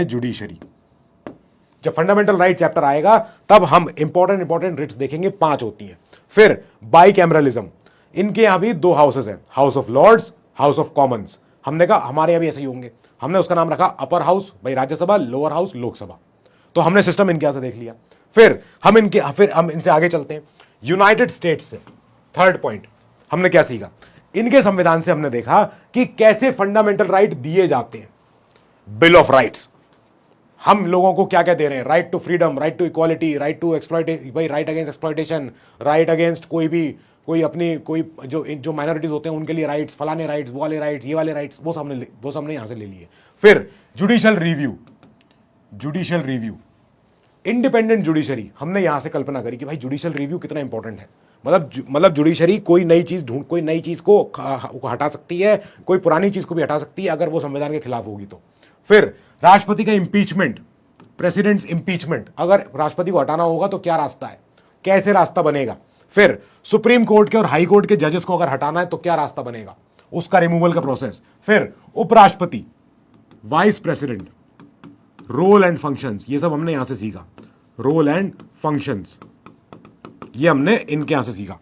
जुडिशरी। जब फंडामेंटल राइट चैप्टर आएगा तब हम इंपॉर्टेंट रिट्स देखेंगे, 5 होती हैं। फिर बाइकैमरलिज्म, इनके यहां भी 2 हाउसेस हैं, house of Lords, house of Commons. हमने कहा हमारे यहां भी ऐसे ही होंगे, हमने उसका नाम रखा अपर हाउस भाई राज्यसभा, लोअर हाउस लोकसभा। तो हमने सिस्टम इनके यहां से देख लिया। फिर हम इनसे आगे चलते हैं, यूनाइटेड स्टेट्स से। थर्ड पॉइंट हमने क्या सीखा, इनके संविधान से हमने देखा कि कैसे फंडामेंटल राइट दिए जाते हैं। बिल ऑफ राइट्स, हम लोगों को क्या क्या दे रहे हैं, right to freedom, right to equality, right to exploitation, भाई right against exploitation, right against कोई भी कोई अपनी कोई जो माइनॉरिटीज होते हैं उनके लिए राइट्स, फलाने राइट्स, वो वाले राइट्स, ये वाले राइट्स, वो सबने यहां से ले लिए। फिर जुडिशियल रिव्यू, इंडिपेंडेंट जुडिशरी, हमने यहां से कल्पना करी कि भाई जुडिशियल रिव्यू कितना इंपॉर्टेंट है। मतलब जुडिशरी कोई नई चीज को हटा सकती है, कोई पुरानी चीज को भी हटा सकती है अगर वो संविधान के खिलाफ होगी तो। फिर राष्ट्रपति का इंपीचमेंट, प्रेसिडेंट्स इंपीचमेंट, अगर राष्ट्रपति को हटाना होगा तो क्या रास्ता है, कैसे रास्ता बनेगा। फिर सुप्रीम कोर्ट के और हाई कोर्ट के जजेस को अगर हटाना है तो क्या रास्ता बनेगा, उसका रिमूवल का प्रोसेस। फिर उपराष्ट्रपति, vice president, role and functions, ये सब हमने यहां से सीखा। रोल एंड फंक्शंस ये हमने इनके यहां से सीखा।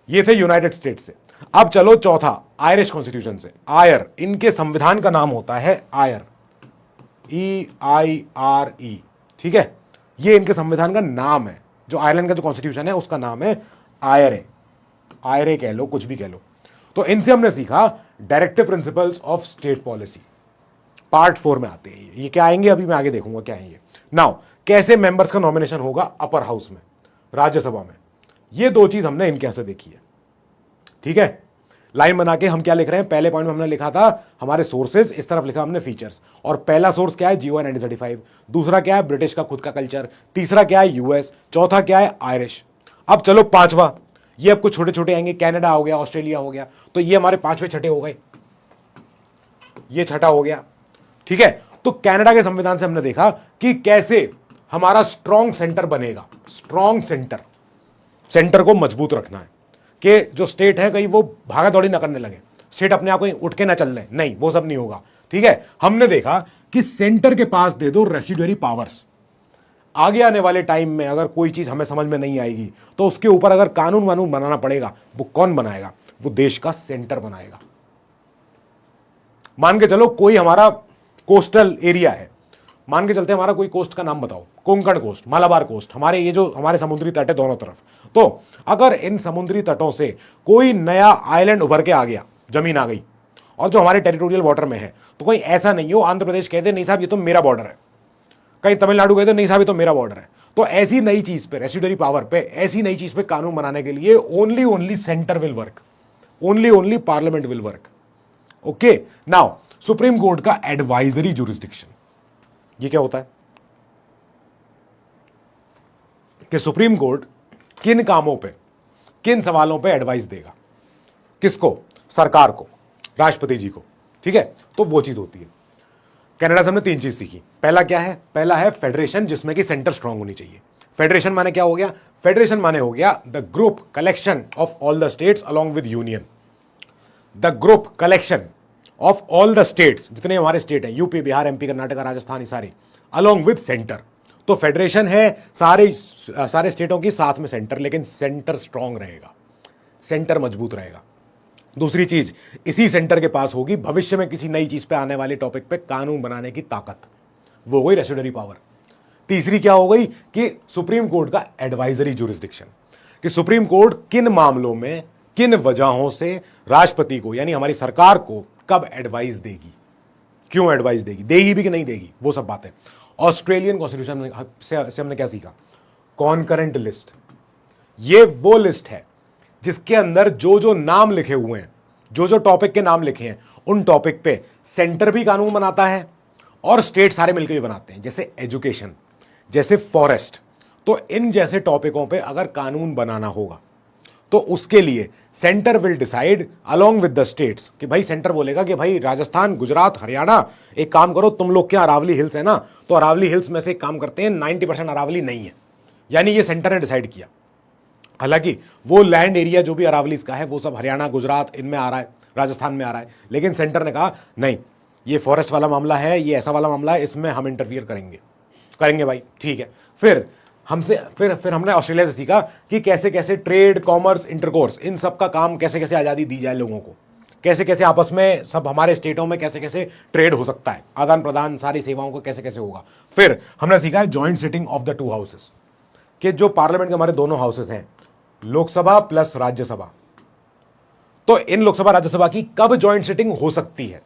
ये थे यूनाइटेड स्टेट्स से। अब चलो चौथा, आयरिश कॉन्स्टिट्यूशन से। आयर, इनके संविधान का नाम होता है आयर, EIRE, ठीक है। ये इनके संविधान का नाम है। जो आयरलैंड का जो कॉन्स्टिट्यूशन है उसका नाम है आयरे, आयरे कह लो, कुछ भी कह लो। तो इनसे हमने सीखा directive principles of state policy. Part 4 में आते हैं ये क्या आएंगे, अभी मैं आगे देखूंगा क्या आएंगे। नाउ कैसे मेंबर्स का नॉमिनेशन होगा अपर हाउस में, राज्यसभा में, ये दो चीज हमने इनके यहां से देखी है, ठीक है। लाइन बना के हम क्या लिख रहे हैं, पहले पॉइंट में हमने लिखा था हमारे सोर्सेज, इस तरफ लिखा हमने फीचर्स। और पहला सोर्स क्या है, GOI 1935, दूसरा क्या है ब्रिटिश का खुद का कल्चर, तीसरा क्या है US, चौथा क्या है आयरिश। अब चलो पांचवा, ये अब कुछ छोटे छोटे आएंगे, कनाडा हो गया, ऑस्ट्रेलिया हो गया, तो ये हमारे पांचवें छठे हो गए, ये छठा हो गया, ठीक है। तो कनाडा के संविधान से हमने देखा कि कैसे हमारा स्ट्रॉन्ग सेंटर बनेगा। स्ट्रॉन्ग सेंटर को मजबूत रखना है कि जो स्टेट है कहीं वो भागा दौड़ी ना करने लगे, स्टेट अपने आप को उठ के ना चल रहे, नहीं, वो सब नहीं होगा, ठीक है। हमने देखा कि सेंटर के पास दे दो रेसिडुअरी पावर्स। आगे आने वाले टाइम में अगर कोई चीज हमें समझ में नहीं आएगी तो उसके ऊपर अगर कानून वानून बनाना पड़ेगा, वो कौन बनाएगा, वो देश का सेंटर बनाएगा। मान के चलो कोई हमारा कोस्टल एरिया है, मान के चलते हमारा कोई कोस्ट का नाम बताओ, कोंकण कोस्ट, मालाबार कोस्ट, हमारे ये जो हमारे समुद्री तट है दोनों तरफ, तो अगर इन समुद्री तटों से कोई नया आइलैंड उभर के आ गया, जमीन आ गई और जो हमारे टेरिटोरियल वाटर में है, तो कोई ऐसा नहीं हो आंध्र प्रदेश कहते नहीं साहब ये तो मेरा बॉर्डर है, कहीं तमिलनाडु कहते नहीं साहब ये तो मेरा बॉर्डर है। तो ऐसी नई चीज पे, रेसिडुअरी पावर पे, ऐसी नई चीज पे कानून बनाने के लिए only centre will work, only parliament will work, okay. Now supreme court का एडवाइजरी जुरिस्डिक्शन, ये क्या होता है कि सुप्रीम कोर्ट किन कामों पे, किन सवालों पे एडवाइस देगा, किसको, सरकार को, राष्ट्रपति जी को, ठीक है। तो वो चीज होती है। कनाडा से हमने 3 चीज सीखी। पहला क्या है, पहला है फेडरेशन, जिसमें कि सेंटर स्ट्रांग होनी चाहिए। फेडरेशन माने क्या हो गया, फेडरेशन माने हो गया the group collection of all the states along with union, the group collection of all the states, जितने हमारे स्टेट हैं, यूपी, बिहार, MP, कर्नाटक, राजस्थान, सारे, अलोंग विद सेंटर। तो फेडरेशन है सारे स्टेटों की साथ में सेंटर, लेकिन सेंटर स्ट्रांग रहेगा, सेंटर मजबूत रहेगा। दूसरी चीज, इसी सेंटर के पास होगी भविष्य में किसी नई चीज पे आने वाले टॉपिक पे कानून बनाने की ताकत, वो हो गई रेसिडुअरी पावर। तीसरी क्या हो गई कि सुप्रीम कोर्ट का एडवाइजरी जुरिस्डिक्शन, कि सुप्रीम कोर्ट किन मामलों में, किन वजहों से राष्ट्रपति को यानी हमारी सरकार को कब एडवाइस देगी, क्यों एडवाइस देगी, देगी भी कि नहीं देगी, वो सब बातें। ऑस्ट्रेलियन कॉन्स्टिट्यूशन से हमने क्या सीखा, कॉन्करेंट लिस्ट। ये वो लिस्ट है जिसके अंदर जो जो नाम लिखे हुए हैं, जो जो टॉपिक के नाम लिखे हैं, उन टॉपिक पे सेंटर भी कानून बनाता है और स्टेट सारे मिलकर भी बनाते हैं, जैसे एजुकेशन, जैसे फॉरेस्ट। तो इन जैसे टॉपिकों पे अगर कानून बनाना होगा तो उसके लिए centre will decide along with the states, कि भाई सेंटर बोलेगा कि भाई राजस्थान, गुजरात, हरियाणा, एक काम करो, तुम लोग क्या अरावली हिल्स है ना, तो अरावली हिल्स में से एक काम करते हैं, 90% अरावली नहीं है, यानी ये सेंटर ने डिसाइड किया। हालांकि वो लैंड एरिया जो भी अरावलीज का है वो सब हरियाणा, गुजरात इनमें आ रहा है, राजस्थान में आ रहा है, लेकिन सेंटर ने कहा नहीं, ये फॉरेस्ट वाला मामला है, ये ऐसा वाला मामला है, इसमें हम इंटरफियर करेंगे भाई, ठीक है। फिर हमने ऑस्ट्रेलिया से सीखा कि कैसे कैसे ट्रेड, कॉमर्स, इंटरकोर्स, इन सब का काम कैसे कैसे आज़ादी दी जाए लोगों को, कैसे कैसे आपस में सब हमारे स्टेटों में कैसे कैसे ट्रेड हो सकता है, आदान प्रदान सारी सेवाओं को कैसे कैसे होगा। फिर हमने सीखा है joint sitting of the 2 houses, कि जो पार्लियामेंट के हमारे दोनों हाउसेस हैं, लोकसभा प्लस राज्यसभा, तो इन लोकसभा राज्यसभा की कब जॉइंट सिटिंग हो सकती है,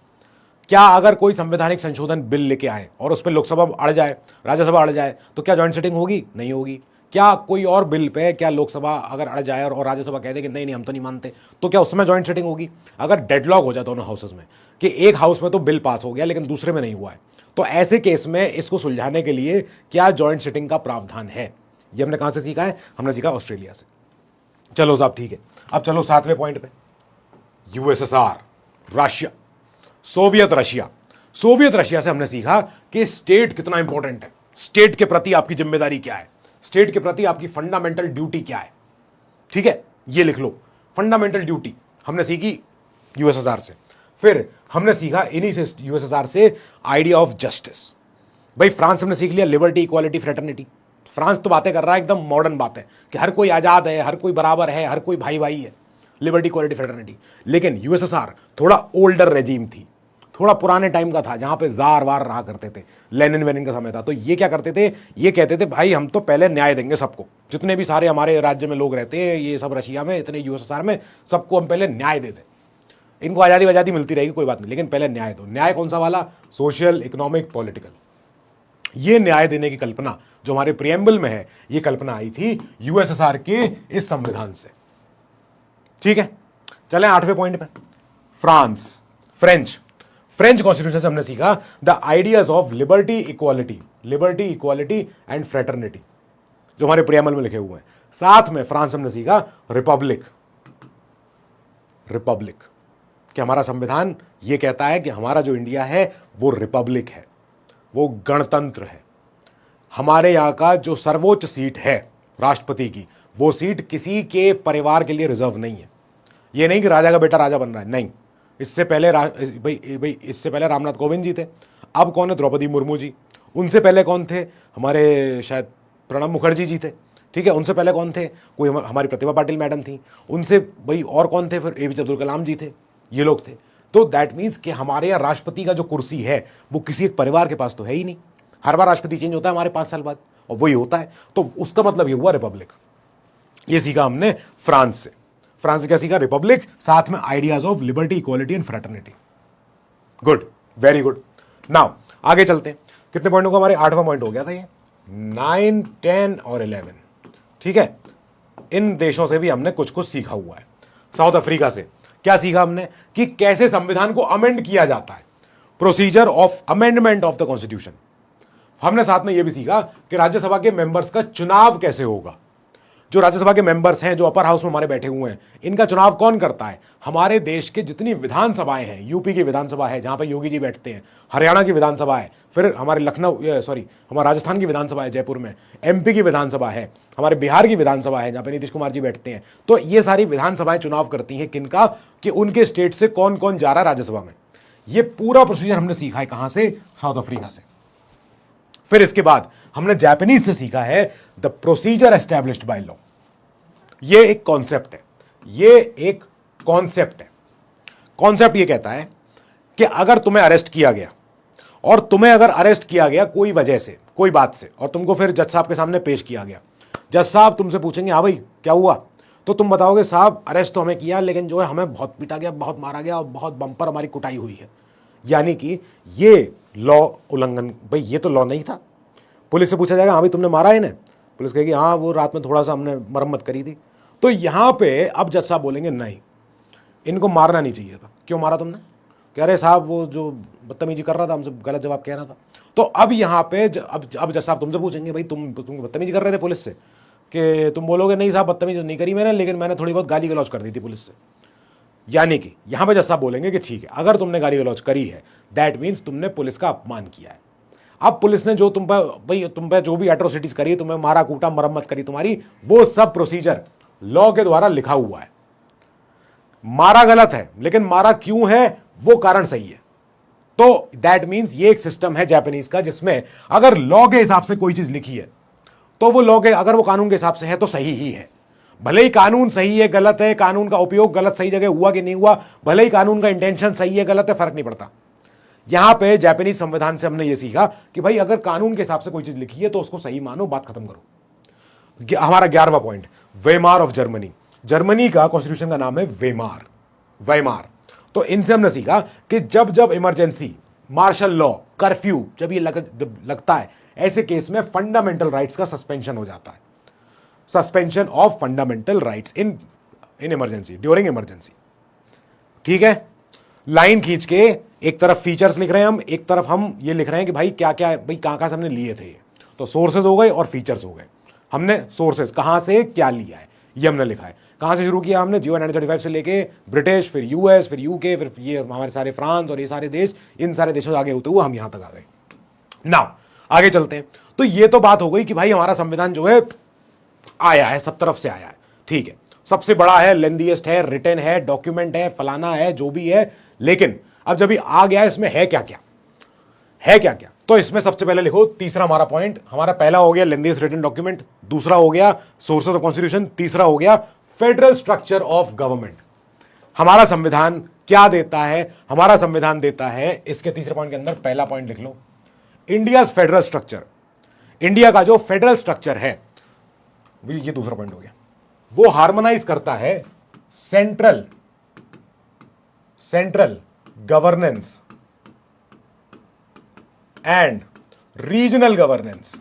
क्या अगर कोई संवैधानिक संशोधन बिल लेके आए और उस पर लोकसभा अड़ जाए, राज्यसभा अड़ जाए, तो क्या जॉइंट सिटिंग होगी? नहीं होगी। क्या कोई और बिल पे क्या लोकसभा अगर अड़ जाए और राज्यसभा कह दे कि नहीं नहीं हम तो नहीं मानते, तो क्या उसमें जॉइंट सिटिंग होगी? अगर डेडलॉक हो जाए दोनों हाउसेस में कि एक हाउस में तो बिल पास हो गया लेकिन दूसरे में नहीं हुआ है, तो ऐसे केस में इसको सुलझाने के लिए क्या जॉइंट सिटिंग का प्रावधान है? ये हमने कहां से सीखा है? हमने सीखा ऑस्ट्रेलिया से। चलो साहब ठीक है, अब चलो 7वें पॉइंट पे। USSR, Russia, Soviet Russia. Soviet Russia से हमने सीखा कि स्टेट कितना इंपॉर्टेंट है, स्टेट के प्रति आपकी जिम्मेदारी क्या है, स्टेट के प्रति आपकी फंडामेंटल ड्यूटी क्या है। ठीक है, ये लिख लो, फंडामेंटल ड्यूटी हमने सीखी यूएसएसआर से। फिर हमने सीखा इन्हीं से, यूएसएसआर से, आइडिया ऑफ जस्टिस। भाई फ्रांस हमने सीख लिया, लिबर्टी, इक्वालिटी, फ्रेटर्निटी। फ्रांस तो बातें कर रहा है एकदम मॉडर्न बातें कि हर कोई आजाद है, हर कोई बराबर है, हर कोई भाई भाई है, लिबर्टी, इक्वालिटी, फ्रेटर्निटी। लेकिन यूएसएसआर थोड़ा ओल्डर रेजीम थी, थोड़ा पुराने टाइम का था, जहां पे जार वार रहा करते थे, लेनिन वेनिन का समय था। तो ये क्या करते थे, ये कहते थे भाई हम तो पहले न्याय देंगे सबको, जितने भी सारे हमारे राज्य में लोग रहते हैं, ये सब रशिया में, इतने यूएसएसआर में, सबको हम पहले न्याय दे दें। इनको आज़ादी वजादी मिलती रहेगी कोई बात नहीं, लेकिन पहले न्याय दो। न्याय कौन सा वाला? Social, economic, political. ये न्याय देने की कल्पना जो हमारे प्रियम्बल में है, ये कल्पना आई थी यूएसएसआर के इस संविधान से। ठीक है, चलें 8वें पॉइंट पे। फ्रांस, फ्रेंच कॉन्स्टिट्यूशन से हमने सीखा the ideas of liberty, equality and fraternity, जो हमारे प्रियम्बल में लिखे हुए हैं। साथ में फ्रांस हमने सीखा रिपब्लिक, कि हमारा संविधान ये कहता है कि हमारा जो इंडिया है वो रिपब्लिक है, वो गणतंत्र है। हमारे यहाँ का जो सर्वोच्च सीट है राष्ट्रपति की, वो सीट किसी के परिवार के लिए रिजर्व नहीं है। ये नहीं कि राजा का बेटा राजा बन रहा है, नहीं। इससे पहले रामनाथ कोविंद जी थे, अब कौन है? द्रौपदी मुर्मू जी। उनसे पहले कौन थे? हमारे शायद प्रणब मुखर्जी जी थे। ठीक है, उनसे पहले कौन थे? कोई हमारी प्रतिभा पाटिल मैडम थी। उनसे भाई और कौन थे? फिर एपीजे अब्दुल कलाम जी थे, ये लोग थे। तो दैट मीन्स कि हमारे यहाँ राष्ट्रपति का जो कुर्सी है वो किसी एक परिवार के पास तो है ही नहीं। हर बार राष्ट्रपति चेंज होता है हमारे 5 साल बाद, और वही होता है। तो उसका मतलब ये हुआ रिपब्लिक। ये सीखा हमने फ्रांस से। फ्रांस से क्या सीखा? रिपब्लिक, साथ में ideas of liberty, equality and fraternity. Good, very good. Now आगे चलते हैं। कितने पॉइंट होगा हमारे? 8वां पॉइंट हो गया था ये। 9, 10 और 11। ठीक है, इन देशों से भी हमने कुछ कुछ सीखा हुआ है। साउथ अफ्रीका से क्या सीखा हमने? कि कैसे संविधान को अमेंड किया जाता है, procedure of amendment of the constitution. हमने साथ में यह भी सीखा कि राज्यसभा के मेंबर्स का चुनाव कैसे होगा। जो राज्यसभा के मेंबर्स हैं, जो अपर हाउस में हमारे बैठे हुए हैं, इनका चुनाव कौन करता है? हमारे देश के जितनी विधानसभाएं हैं, यूपी की विधानसभा है जहां पर योगी जी बैठते हैं, हरियाणा की विधानसभा है, फिर हमारे हमारे राजस्थान की विधानसभा है जयपुर में, एमपी की विधानसभा है, हमारे बिहार की विधानसभा है जहां पर नीतीश कुमार जी बैठते हैं। तो ये सारी विधानसभाएं चुनाव करती हैं किनका? कि उनके स्टेट से कौन कौन जा रहा है राज्यसभा में। ये पूरा प्रोसीजर हमने सीखा है कहां से? साउथ अफ्रीका से। फिर इसके बाद हमने जापानीज से सीखा है the procedure established by law. ये एक कॉन्सेप्ट है, ये एक कॉन्सेप्ट है। कॉन्सेप्ट ये कहता है कि अगर तुम्हें अरेस्ट किया गया, और तुम्हें अगर अरेस्ट किया गया कोई वजह से, कोई बात से, और तुमको फिर जज साहब के सामने पेश किया गया, जज साहब तुमसे पूछेंगे हाँ भाई क्या हुआ, तो तुम बताओगे साहब अरेस्ट तो हमें किया, लेकिन जो है हमें बहुत पीटा गया, बहुत मारा गया और बहुत बम्पर हमारी कुटाई हुई है। यानी कि ये लॉ उल्लंघन, भाई ये तो लॉ नहीं था। पुलिस से पूछा जाएगा हाँ भाई तुमने मारा है इन्हें, पुलिस कहेगी हाँ वो रात में थोड़ा सा हमने मरम्मत करी थी। तो यहां पे अब जज साहब बोलेंगे नहीं, इनको मारना नहीं चाहिए था। क्यों मारा तुमने? कह रहे साहब वो जो बदतमीजी कर रहा था, हमसे गलत जवाब कह रहा था। तो अब यहां पे अब जज साहब तुमसे पूछेंगे भाई तुम बदतमीजी कर रहे थे पुलिस से, कि तुम बोलोगे नहीं साहब बदतमीजी नहीं करी मैंने, लेकिन मैंने थोड़ी बहुत गाली गलौज कर दी थी पुलिस से। यानी कि यहां पे जज साहब बोलेंगे कि ठीक है, अगर तुमने गाली गलौज करी है दैट मीन्स तुमने पुलिस का अपमान किया है। अब पुलिस ने जो तुम पे जो भी एट्रोसिटीज करी, तुम्हें मारा कूटा, मरम्मत करी तुम्हारी, वो सब प्रोसीजर लॉ के द्वारा लिखा हुआ है। मारा गलत है, लेकिन मारा क्यों है वो कारण सही है। तो दैट मीन्स ये एक सिस्टम है जापानीज का, जिसमें अगर लॉ के हिसाब से कोई चीज लिखी है तो वो लॉ के, अगर वो कानून के हिसाब से है तो सही ही है। भले ही कानून सही है गलत है, कानून का उपयोग गलत सही जगह हुआ कि नहीं हुआ, भले ही कानून का इंटेंशन सही है गलत है, फर्क नहीं पड़ता। यहां पे जापानीज संविधान से हमने ये सीखा कि भाई अगर कानून के हिसाब से कोई चीज लिखी है तो उसको सही मानो, बात खत्म करो। हमारा 11वां point, Weimar of Germany. Germany का कॉन्स्टिट्यूशन का नाम है वेमार। तो इनसे हमने सीखा कि जब जब इमरजेंसी, मार्शल लॉ, कर्फ्यू जब ये जब लगता है, ऐसे केस में फंडामेंटल राइट्स का सस्पेंशन हो जाता है, suspension of fundamental rights in emergency, during emergency. ठीक है, लाइन खींच के एक तरफ फीचर्स लिख रहे हैं हम, एक तरफ हम ये लिख रहे हैं कि भाई क्या क्या, भाई कहां से हमने लिए थे ये। तो सोर्सेज हो गए और फीचर्स हो गए। हमने सोर्सेज कहां से क्या लिया है ये हमने लिखा है। कहां से शुरू किया हमने, जियो 1935 से लेके ब्रिटिश, फिर यूएस, फिर यूके, फिर ये हमारे सारे फ्रांस और ये सारे देश, इन सारे देशों से आगे होते हुए हम यहां तक आ गए। नाउ आगे चलते हैं। तो ये तो बात हो गई कि भाई हमारा संविधान जो है आया है, सब तरफ से आया है, ठीक है, सबसे बड़ा है, लेंदीएस्ट है, रिटन है, डॉक्यूमेंट है, फलाना है, जो भी है। लेकिन अब जब ये आ गया, इसमें है क्या क्या, है क्या क्या। तो इसमें सबसे पहले लिखो तीसरा हमारा पॉइंट, हमारा पहला हो गया लेंदीएस्ट रिटन डॉक्यूमेंट, दूसरा हो गया सोर्सेस ऑफ कॉन्स्टिट्यूशन, तीसरा हो गया फेडरल स्ट्रक्चर ऑफ गवर्नमेंट। हमारा संविधान क्या देता है, हमारा संविधान देता है, इसके तीसरे पॉइंट के अंदर पहला पॉइंट लिख लो, इंडिया फेडरल स्ट्रक्चर। इंडिया का जो फेडरल स्ट्रक्चर है, ये दूसरा पॉइंट हो गया, वो हार्मोनाइज करता है central governance and regional governance.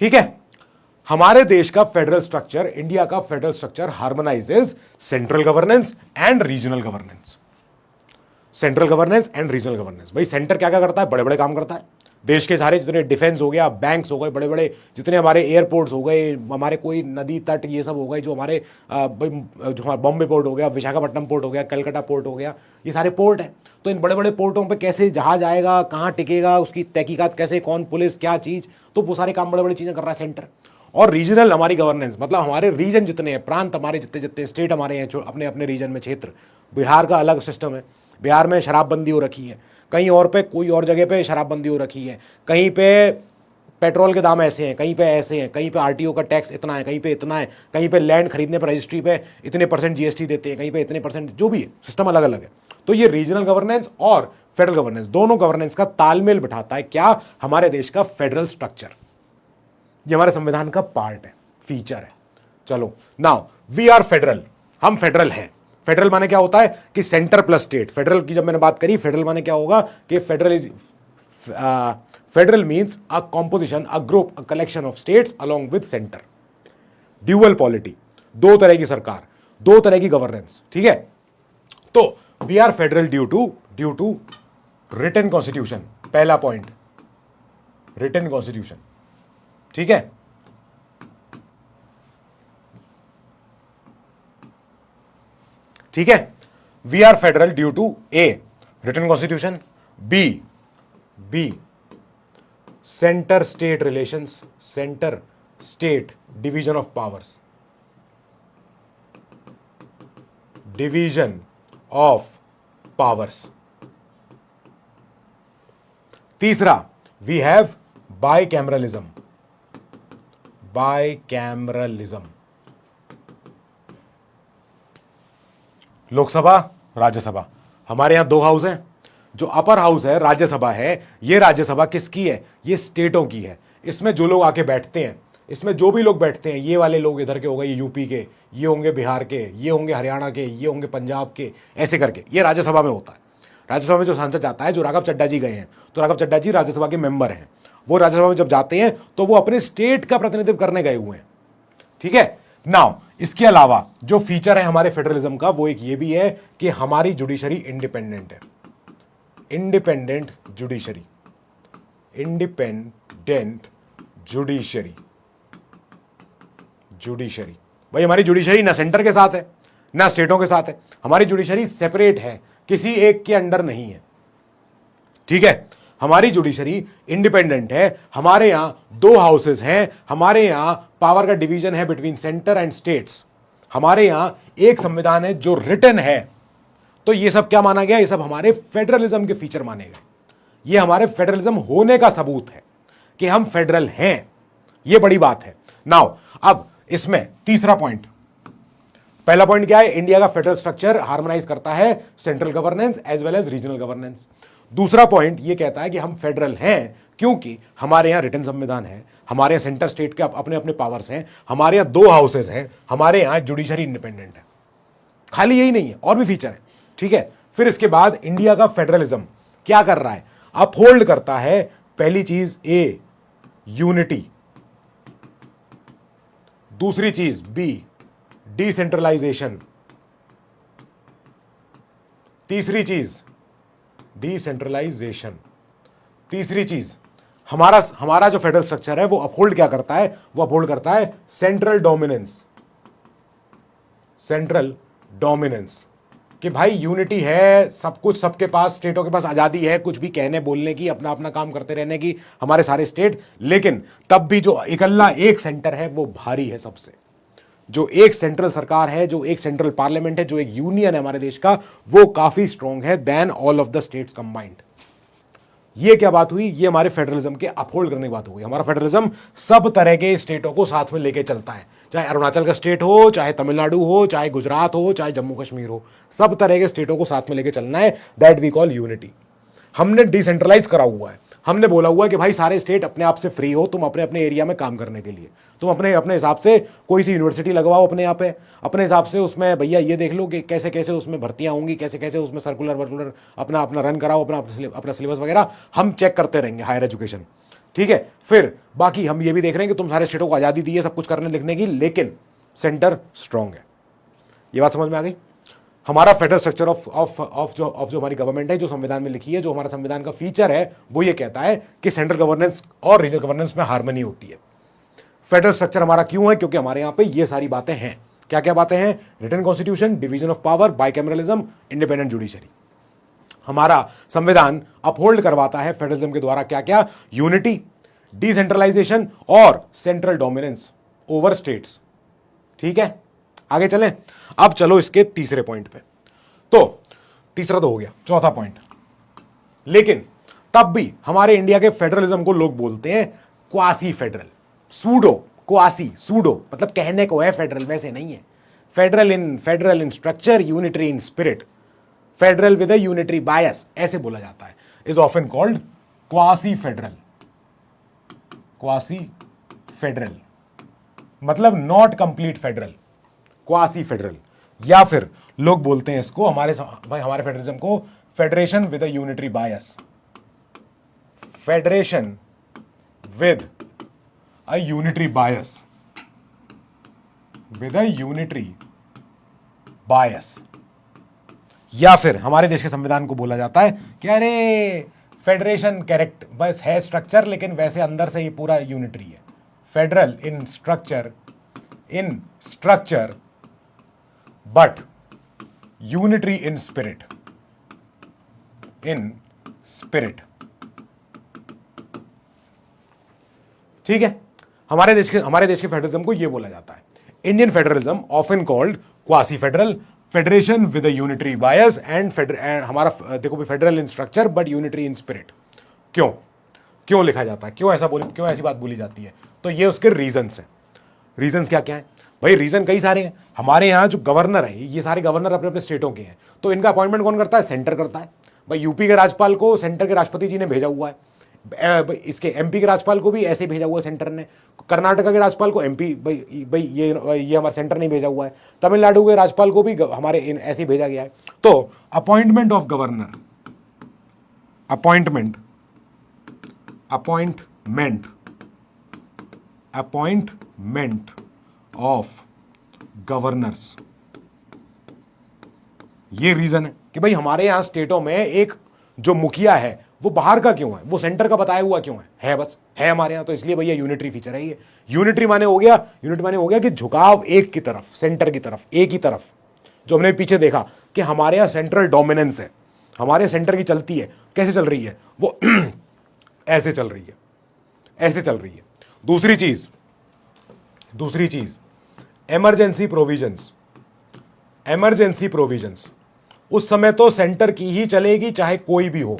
ठीक है, हमारे देश का फेडरल स्ट्रक्चर, इंडिया का federal structure harmonises central governance and regional governance. Central governance and regional governance. भाई सेंटर क्या क्या करता है, बड़े बड़े काम करता है, देश के सारे जितने डिफेंस हो गया, बैंक्स हो गए बड़े बड़े, जितने हमारे एयरपोर्ट्स हो गए, हमारे कोई नदी तट, ये सब हो गए, जो हमारे जो हमारा बॉम्बे पोर्ट हो गया, विशाखापट्टनम पोर्ट हो गया, कलकत्ता पोर्ट हो गया, ये सारे पोर्ट हैं। तो इन बड़े बड़े पोर्टों पे कैसे जहाज आएगा, कहाँ टिकेगा, उसकी तहकीकात कैसे, कौन पुलिस, क्या चीज़, तो वो सारे काम बड़े बड़े चीज़ें कर रहा है सेंटर। और रीजनल हमारी गवर्नेंस, मतलब हमारे रीजन जितने हैं, प्रांत हमारे जितने जितने स्टेट हमारे हैं, अपने अपने रीजन में क्षेत्र। बिहार का अलग सिस्टम है, बिहार में शराबबंदी हो रखी है, कहीं और पे कोई और जगह पे शराबबंदी हो रखी है, कहीं पे पेट्रोल के दाम ऐसे हैं, कहीं पे ऐसे हैं, कहीं पे आरटीओ का टैक्स इतना है, कहीं पे इतना है, कहीं पे लैंड खरीदने पर रजिस्ट्री पे इतने % जीएसटी देते हैं, कहीं पे इतने %, जो भी है सिस्टम अलग अलग है। तो ये रीजनल गवर्नेंस और फेडरल गवर्नेंस, दोनों गवर्नेंस का तालमेल बिठाता है क्या, हमारे देश का फेडरल स्ट्रक्चर। ये हमारे संविधान का पार्ट है, फीचर है। चलो नाउ वी आर फेडरल, हम फेडरल हैं। फेडरल माने क्या होता है कि सेंटर प्लस स्टेट। फेडरल की जब मैंने बात करी, फेडरल माने क्या होगा कि federal means a composition, a group, a collection of states along with centre. Dual polity, दो तरह की सरकार, दो तरह की गवर्नेंस। ठीक है, तो we are federal due to written constitution. पहला पॉइंट, रिटन कॉन्स्टिट्यूशन। ठीक है, ठीक है, we are federal due to a written constitution, B centre state relations, centre state division of powers, division of powers. तीसरा, we have bicameralism, Lok Sabha, Rajya Sabha. हमारे यहां दो house हैं, जो अपर हाउस है राज्यसभा है, ये राज्यसभा किसकी है, ये स्टेटों की है। इसमें जो लोग आके बैठते हैं, इसमें जो भी लोग बैठते हैं, ये वाले लोग इधर के हो गए, ये यूपी के, ये होंगे बिहार के, ये होंगे हरियाणा के, ये होंगे पंजाब के, ऐसे करके ये राज्यसभा में होता है। राज्यसभा में जो सांसद जाता है, जो राघव चड्ढा जी गए हैं, तो राघव चड्ढा जी राज्यसभा के मेंबर हैं। वो राज्यसभा में जब जाते हैं तो वो अपने स्टेट का प्रतिनिधित्व करने गए हुए हैं। ठीक है, नाउ इसके अलावा जो फीचर है हमारे फेडरलिज्म का, वो एक ये भी है कि हमारी जुडिशरी इंडिपेंडेंट है। Independent judiciary, independent judiciary, judiciary. भाई हमारी जुडिशरी ना सेंटर के साथ है ना स्टेटों के साथ है, हमारी जुडिशरी सेपरेट है, किसी एक के अंडर नहीं है। ठीक है, हमारी जुडिशरी इंडिपेंडेंट है, हमारे यहां दो हाउसेस हैं, हमारे यहां पावर का डिवीजन है बिटवीन सेंटर एंड स्टेट्स, हमारे यहां एक संविधान है जो रिटन है। तो ये सब क्या माना गया, ये सब हमारे फेडरलिज्म के फीचर माने गए। ये हमारे फेडरलिज्म होने का सबूत है कि हम फेडरल हैं, ये बड़ी बात है। नाउ अब इसमें तीसरा पॉइंट, पहला पॉइंट क्या है, इंडिया का फेडरल स्ट्रक्चर हार्मोनाइज करता है central governance as well as regional governance. दूसरा पॉइंट ये कहता है कि हम फेडरल हैं क्योंकि हमारे यहां रिटन संविधान है, हमारे यहां सेंटर स्टेट के अपने अपने पावर्स हैं, हमारे यहां 2 हाउसेज हैं, हमारे यहां जुडिशरी इंडिपेंडेंट है। खाली यही नहीं है, और भी फीचर है। ठीक है, फिर इसके बाद इंडिया का फेडरलिज्म क्या कर रहा है, अपहोल्ड करता है पहली चीज ए यूनिटी, दूसरी चीज बी डिसेंट्रलाइजेशन, तीसरी चीज डिसेंट्रलाइजेशन, तीसरी चीज हमारा जो फेडरल स्ट्रक्चर है वो अपहोल्ड क्या करता है, वो अपहोल्ड करता है सेंट्रल डोमिनेंस, सेंट्रल डोमिनेंस, कि भाई यूनिटी है, सब कुछ सबके पास, स्टेटों के पास आजादी है कुछ भी कहने बोलने की, अपना अपना काम करते रहने की, हमारे सारे स्टेट, लेकिन तब भी जो इकल्ला एक सेंटर है वो भारी है सबसे, जो एक सेंट्रल सरकार है, जो एक सेंट्रल पार्लियामेंट है, जो एक यूनियन है हमारे देश का, वो काफी स्ट्रांग है then all of the states combined. ये क्या बात हुई, ये हमारे फेडरलिज्म के अपहोल्ड करने की बात हो गई। हमारा फेडरलिज्म सब तरह के स्टेटों को साथ में लेके चलता है, चाहे अरुणाचल का स्टेट हो, चाहे तमिलनाडु हो, चाहे गुजरात हो, चाहे जम्मू कश्मीर हो, सब तरह के स्टेटों को साथ में लेके चलना है, दैट वी कॉल यूनिटी। हमने डिसेंट्रलाइज करा हुआ है, हमने बोला हुआ है कि भाई सारे स्टेट अपने आप से फ्री हो, तुम अपने अपने एरिया में काम करने के लिए, तुम अपने अपने हिसाब से कोई सी यूनिवर्सिटी लगवाओ अपने यहाँ पे, अपने हिसाब से उसमें भैया ये देख लो कि कैसे कैसे उसमें भर्तियां होंगी, कैसे कैसे उसमें सर्कुलर वर्कुलर अपना अपना रन कराओ, अपना सिलेबस वगैरह हम चेक करते रहेंगे, हायर एजुकेशन। ठीक है, फिर बाकी हम ये भी देख रहे हैं कि तुम सारे स्टेटों को आज़ादी दी है सब कुछ करने लिखने की, लेकिन सेंटर स्ट्रांग है। ये बात समझ में आ गई। हमारा फेडरल स्ट्रक्चर ऑफ जो हमारी गवर्नमेंट है, जो संविधान में लिखी है, जो हमारा संविधान का फीचर है, वो ये कहता है कि सेंट्रल गवर्नेंस और रीजनल गवर्नेंस में हार्मनी होती है। फेडरल स्ट्रक्चर हमारा क्यों है, क्योंकि हमारे यहां पे ये सारी बातें हैं। क्या क्या बातें हैं, written constitution, division of power, bicameralism, independent judiciary. हमारा संविधान अपहोल्ड करवाता है फेडरलिज्म के द्वारा क्या क्या, यूनिटी, डिसेंट्रलाइजेशन और सेंट्रल डोमिनेंस ओवर स्टेट्स। ठीक है, आगे चलें। अब चलो इसके तीसरे पॉइंट पे। तो तीसरा तो हो गया, चौथा पॉइंट, लेकिन तब भी हमारे इंडिया के फेडरलिज्म को लोग बोलते हैं quasi federal, pseudo, quasi, pseudo मतलब कहने को है फेडरल, वैसे नहीं है। Federal in structure, unitary in spirit, federal with a unitary bias, ऐसे बोला जाता है, is often called quasi federal. Quasi federal मतलब not complete federal, quasi federal, या फिर लोग बोलते हैं इसको हमारे फेडरलिज्म को federation with a unitary bias, federation with a unitary bias, with a unitary bias. या फिर हमारे देश के संविधान को बोला जाता है कि अरे फेडरेशन करेक्ट बस है स्ट्रक्चर, लेकिन वैसे अंदर से ये पूरा यूनिटरी है। Federal in structure but unitary in spirit, ठीक है, हमारे देश के फेडरलिज्म को यह बोला जाता है Indian federalism, often called quasi federal, federation with a unitary bias and हमारा देखो भी federal in structure but unitary in spirit. क्यों लिखा जाता है, क्यों ऐसी बात बोली जाती है, तो ये उसके रीजंस हैं। रीजंस क्या क्या है भाई, रीजन कई सारे हैं। हमारे यहाँ जो गवर्नर है, ये सारे गवर्नर अपने अपने स्टेटों के हैं, तो इनका अपॉइंटमेंट कौन करता है, सेंटर करता है। भाई यूपी के राज्यपाल को सेंटर के राष्ट्रपति जी ने भेजा हुआ है, इसके एमपी के राज्यपाल को भी ऐसे भेजा हुआ है सेंटर ने, कर्नाटका के राज्यपाल को एमपी भाई ये हमारा सेंटर नहीं भेजा हुआ है, तमिलनाडु के राज्यपाल को भी हमारे ऐसे भेजा गया है। तो appointment of governor, appointment of governors, ये रीजन है कि भाई हमारे यहां स्टेटों में एक जो मुखिया है वो बाहर का क्यों है, वो सेंटर का बताया हुआ क्यों है बस है हमारे यहां, तो इसलिए भैया यूनिटरी फीचर है ये। यूनिटरी माने हो गया कि झुकाव एक की तरफ, सेंटर की तरफ, एक ही तरफ। जो हमने पीछे देखा कि हमारे यहां सेंट्रल डोमिनेंस है, हमारे सेंटर की चलती है, कैसे चल रही है वो ऐसे चल रही है। दूसरी चीज इमरजेंसी प्रोविजंस, उस समय तो सेंटर की ही चलेगी चाहे कोई भी हो।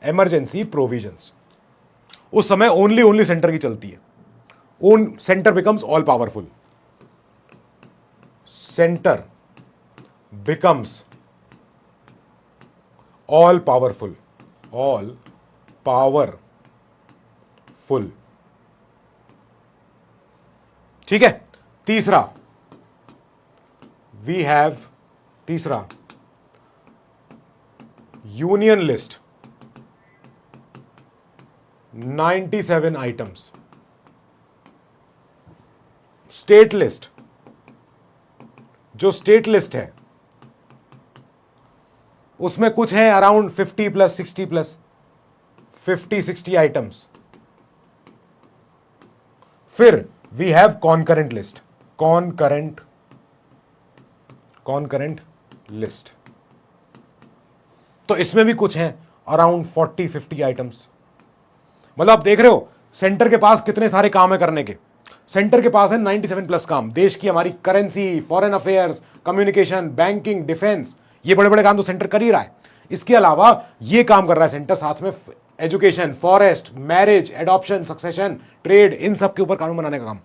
इमरजेंसी प्रोविजंस उस समय ओनली सेंटर की चलती है। Centre becomes all powerful, all powerful. ठीक है। तीसरा वी हैव, तीसरा union list 97 items. State list, जो स्टेट लिस्ट है उसमें कुछ है अराउंड 50 प्लस 60 प्लस 50-60 आइटम्स। फिर we have concurrent list, concurrent list, तो इसमें भी कुछ है अराउंड 40-50 आइटम्स। मतलब आप देख रहे हो सेंटर के पास कितने सारे काम है करने के। सेंटर के पास है 97 प्लस काम। देश की हमारी currency, foreign affairs, communication, banking, defence, ये बड़े बड़े काम तो सेंटर कर ही रहा है। इसके अलावा ये काम कर रहा है सेंटर साथ में education, forest, marriage, adoption, succession, trade, इन सब के ऊपर कानून बनाने का काम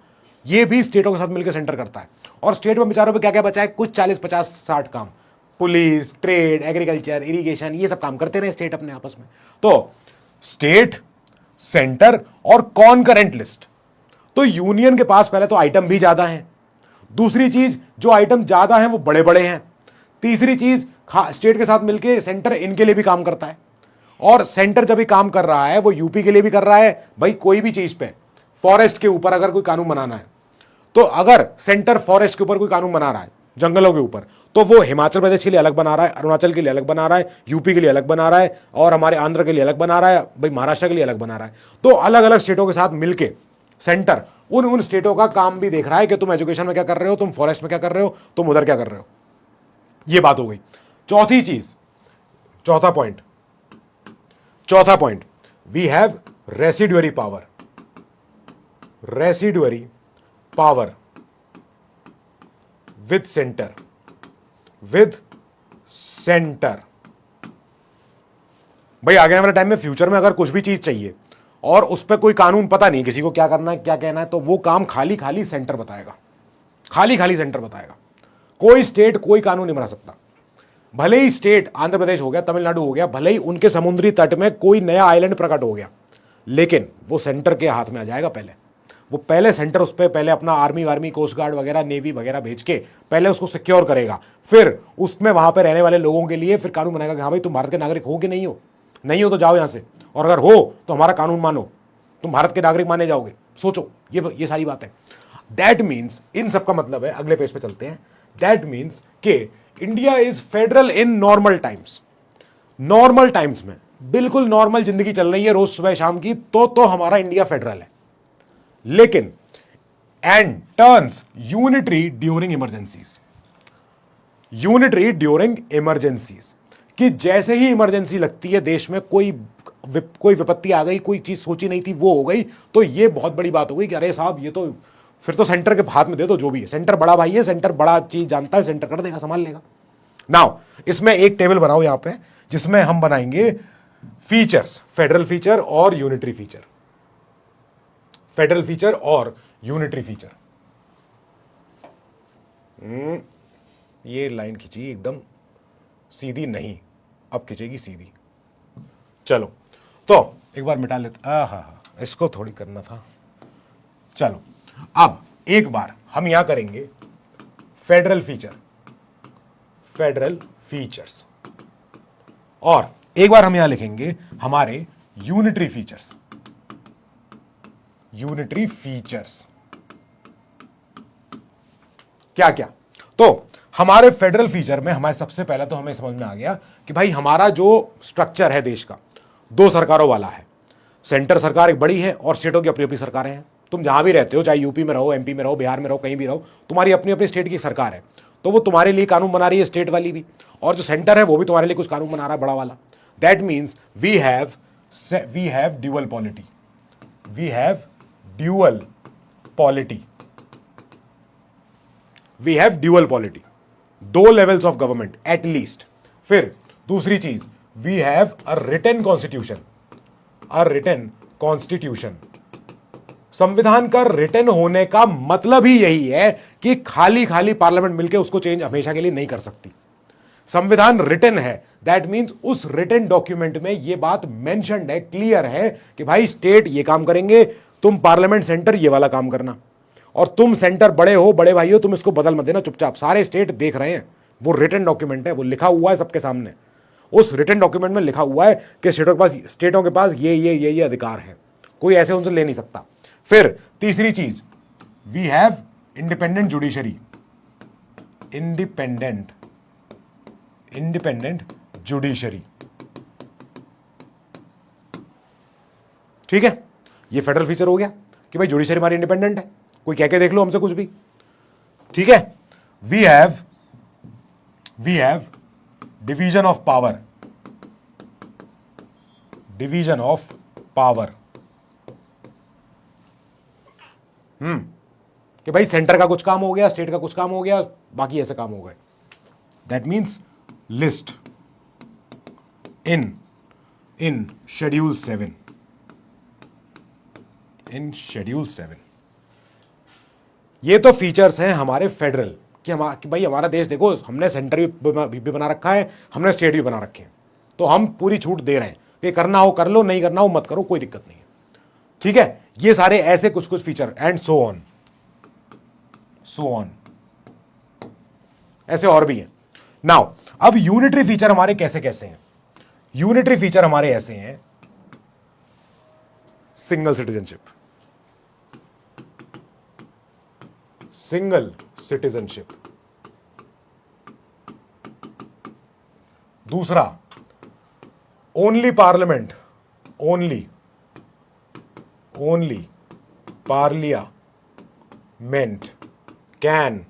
ये भी स्टेटों के साथ मिलकर सेंटर करता है। और स्टेट में बेचारों पे क्या क्या बचा है, कुछ 40-50-60 काम, पुलिस, ट्रेड, एग्रीकल्चर, इरिगेशन, ये सब काम करते रहे स्टेट अपने आपस में। तो स्टेट, सेंटर और कॉन्करेंट लिस्ट। तो यूनियन के पास पहले तो आइटम भी ज्यादा हैं, दूसरी चीज जो आइटम ज्यादा हैं वो बड़े बड़े हैं, तीसरी चीज स्टेट के साथ मिलके सेंटर इनके लिए भी काम करता है। और सेंटर जब भी काम कर रहा है वो यूपी के लिए भी कर रहा है। भाई कोई भी चीज पे, फॉरेस्ट के ऊपर अगर कोई कानून बनाना है तो अगर सेंटर फॉरेस्ट के ऊपर कोई कानून बना रहा है, जंगलों के ऊपर, तो वो हिमाचल प्रदेश के लिए अलग बना रहा है, अरुणाचल के लिए अलग बना रहा है, यूपी के लिए अलग बना रहा है, और हमारे आंध्र के लिए अलग बना रहा है, भाई महाराष्ट्र के लिए अलग बना रहा है। तो अलग अलग स्टेटों के साथ मिलके सेंटर उन स्टेटों का काम भी देख रहा है कि तुम एजुकेशन में क्या कर रहे हो, तुम फॉरेस्ट में क्या कर रहे हो, तुम उधर क्या कर रहे हो। ये बात हो गई। चौथी चीज, चौथा point, we have residuary power with centre. भाई आगे वाले टाइम में फ्यूचर में अगर कुछ भी चीज चाहिए और उस पर कोई कानून पता नहीं, किसी को क्या करना है क्या कहना है, तो वो काम खाली खाली सेंटर बताएगा, खाली सेंटर बताएगा। कोई स्टेट कोई कानून नहीं बना सकता। भले ही स्टेट आंध्र प्रदेश हो गया, तमिलनाडु हो गया, भले ही उनके समुद्री तट में कोई नया आइलैंड प्रकट हो गया, लेकिन वो सेंटर के हाथ में आ जाएगा। पहले सेंटर उस पर पहले अपना आर्मी कोस्ट गार्ड वगैरह, नेवी वगैरह भेज के पहले उसको सिक्योर करेगा, फिर उसमें वहां पर रहने वाले लोगों के लिए फिर कानून बनाएगा कि हाँ भाई तुम भारत के नागरिक हो कि नहीं हो, तो जाओ यहां से, और अगर हो तो हमारा कानून मानो, तुम भारत के नागरिक माने जाओगे। सोचो ये सारी बात है। दैट मीन्स, इन सब का मतलब है, अगले पेज पे चलते हैं, दैट मीन्स के India is federal in normal times. Normal times में बिल्कुल नॉर्मल जिंदगी चल रही है रोज सुबह शाम की, तो हमारा इंडिया फेडरल है। लेकिन and turns unitary during emergencies, कि जैसे ही इमरजेंसी लगती है देश में, कोई विपत्ति आ गई, कोई चीज सोची नहीं थी वो हो गई, तो ये बहुत बड़ी बात हो गई कि अरे साहब ये तो फिर तो सेंटर के हाथ में दे दो, जो भी है, सेंटर बड़ा भाई है, सेंटर बड़ा चीज जानता है, सेंटर कर देगा, संभाल लेगा। नाउ इसमें एक टेबल बनाओ यहां पे, जिसमें हम बनाएंगे फीचर्स, फेडरल फीचर और यूनिटरी फीचर, ये लाइन खींची एकदम सीधी नहीं, अब खींचेगी सीधी। चलो तो एक बार मिटा लेते, इसको थोड़ी करना था। चलो अब एक बार हम यहां करेंगे फेडरल फीचर्स, और एक बार हम यहां लिखेंगे हमारे यूनिटरी फीचर्स। क्या क्या? तो हमारे फेडरल फीचर में हमारे सबसे पहले तो हमें समझ में आ गया कि भाई हमारा जो स्ट्रक्चर है देश का, दो सरकारों वाला है। सेंटर सरकार एक बड़ी है और स्टेटों की अपनी अपनी सरकारें हैं। तुम जहां भी रहते हो, चाहे यूपी में रहो, एमपी में रहो, बिहार में रहो, कहीं भी रहो, तुम्हारी अपनी अपनी स्टेट की सरकार है, तो वो तुम्हारे लिए कानून बना रही है, स्टेट वाली भी, और जो सेंटर है वो भी तुम्हारे लिए कुछ कानून बना रहा है, बड़ा वाला। That means we have dual polity, दो levels of government at least. फिर दूसरी चीज, we have a written constitution. संविधान का रिटन होने का मतलब ही यही है कि खाली खाली पार्लियामेंट मिलकर उसको चेंज हमेशा के लिए नहीं कर सकती। संविधान रिटन है, दैट मीन्स उस रिटन डॉक्यूमेंट में यह बात मेंशन्ड है, क्लियर है कि भाई स्टेट ये काम करेंगे, तुम पार्लियामेंट सेंटर ये वाला काम करना, और तुम सेंटर बड़े हो, बड़े भाई हो, तुम इसको बदल मत देना चुपचाप। सारे स्टेट देख रहे हैं, वो रिटन डॉक्यूमेंट है, वो लिखा हुआ है सबके सामने। उस रिटन डॉक्यूमेंट में लिखा हुआ है कि स्टेटों के पास ये अधिकार है, कोई ऐसे उनसे ले नहीं सकता। फिर तीसरी चीज, we have independent judiciary, independent judiciary. ठीक है, ये फेडरल फीचर हो गया कि भाई जुडिशरी हमारी इंडिपेंडेंट है, कोई कह के देख लो हमसे कुछ भी। ठीक है, we have division of power, division of power. कि भाई सेंटर का कुछ काम हो गया, स्टेट का कुछ काम हो गया, बाकी ऐसे काम हो गए। That means list in schedule 7, in schedule 7। ये तो फीचर्स हैं हमारे फेडरल कि भाई हमारा देश देखो, हमने सेंटर भी बना रखा है, हमने स्टेट भी बना रखे हैं, तो हम पूरी छूट दे रहे हैं कि करना हो कर लो, नहीं करना हो मत करो, कोई दिक्कत नहीं है। ठीक है, ये सारे ऐसे कुछ कुछ फीचर एंड सो ऑन, ऐसे और भी हैं। नाउ अब यूनिटरी फीचर हमारे कैसे कैसे हैं? यूनिटरी फीचर हमारे ऐसे हैं, सिंगल सिटीजनशिप, सिंगल सिटीजनशिप। दूसरा, only parliament, only parliament can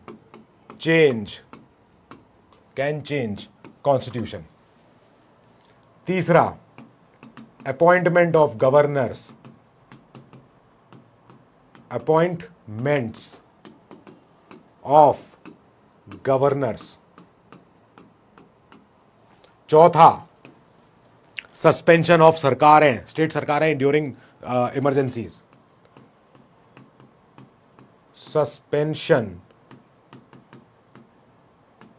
change constitution. तीसरा, appointment of governors, appointments of governors. चौथा, सस्पेंशन ऑफ सरकारें, स्टेट सरकारें during emergencies, suspension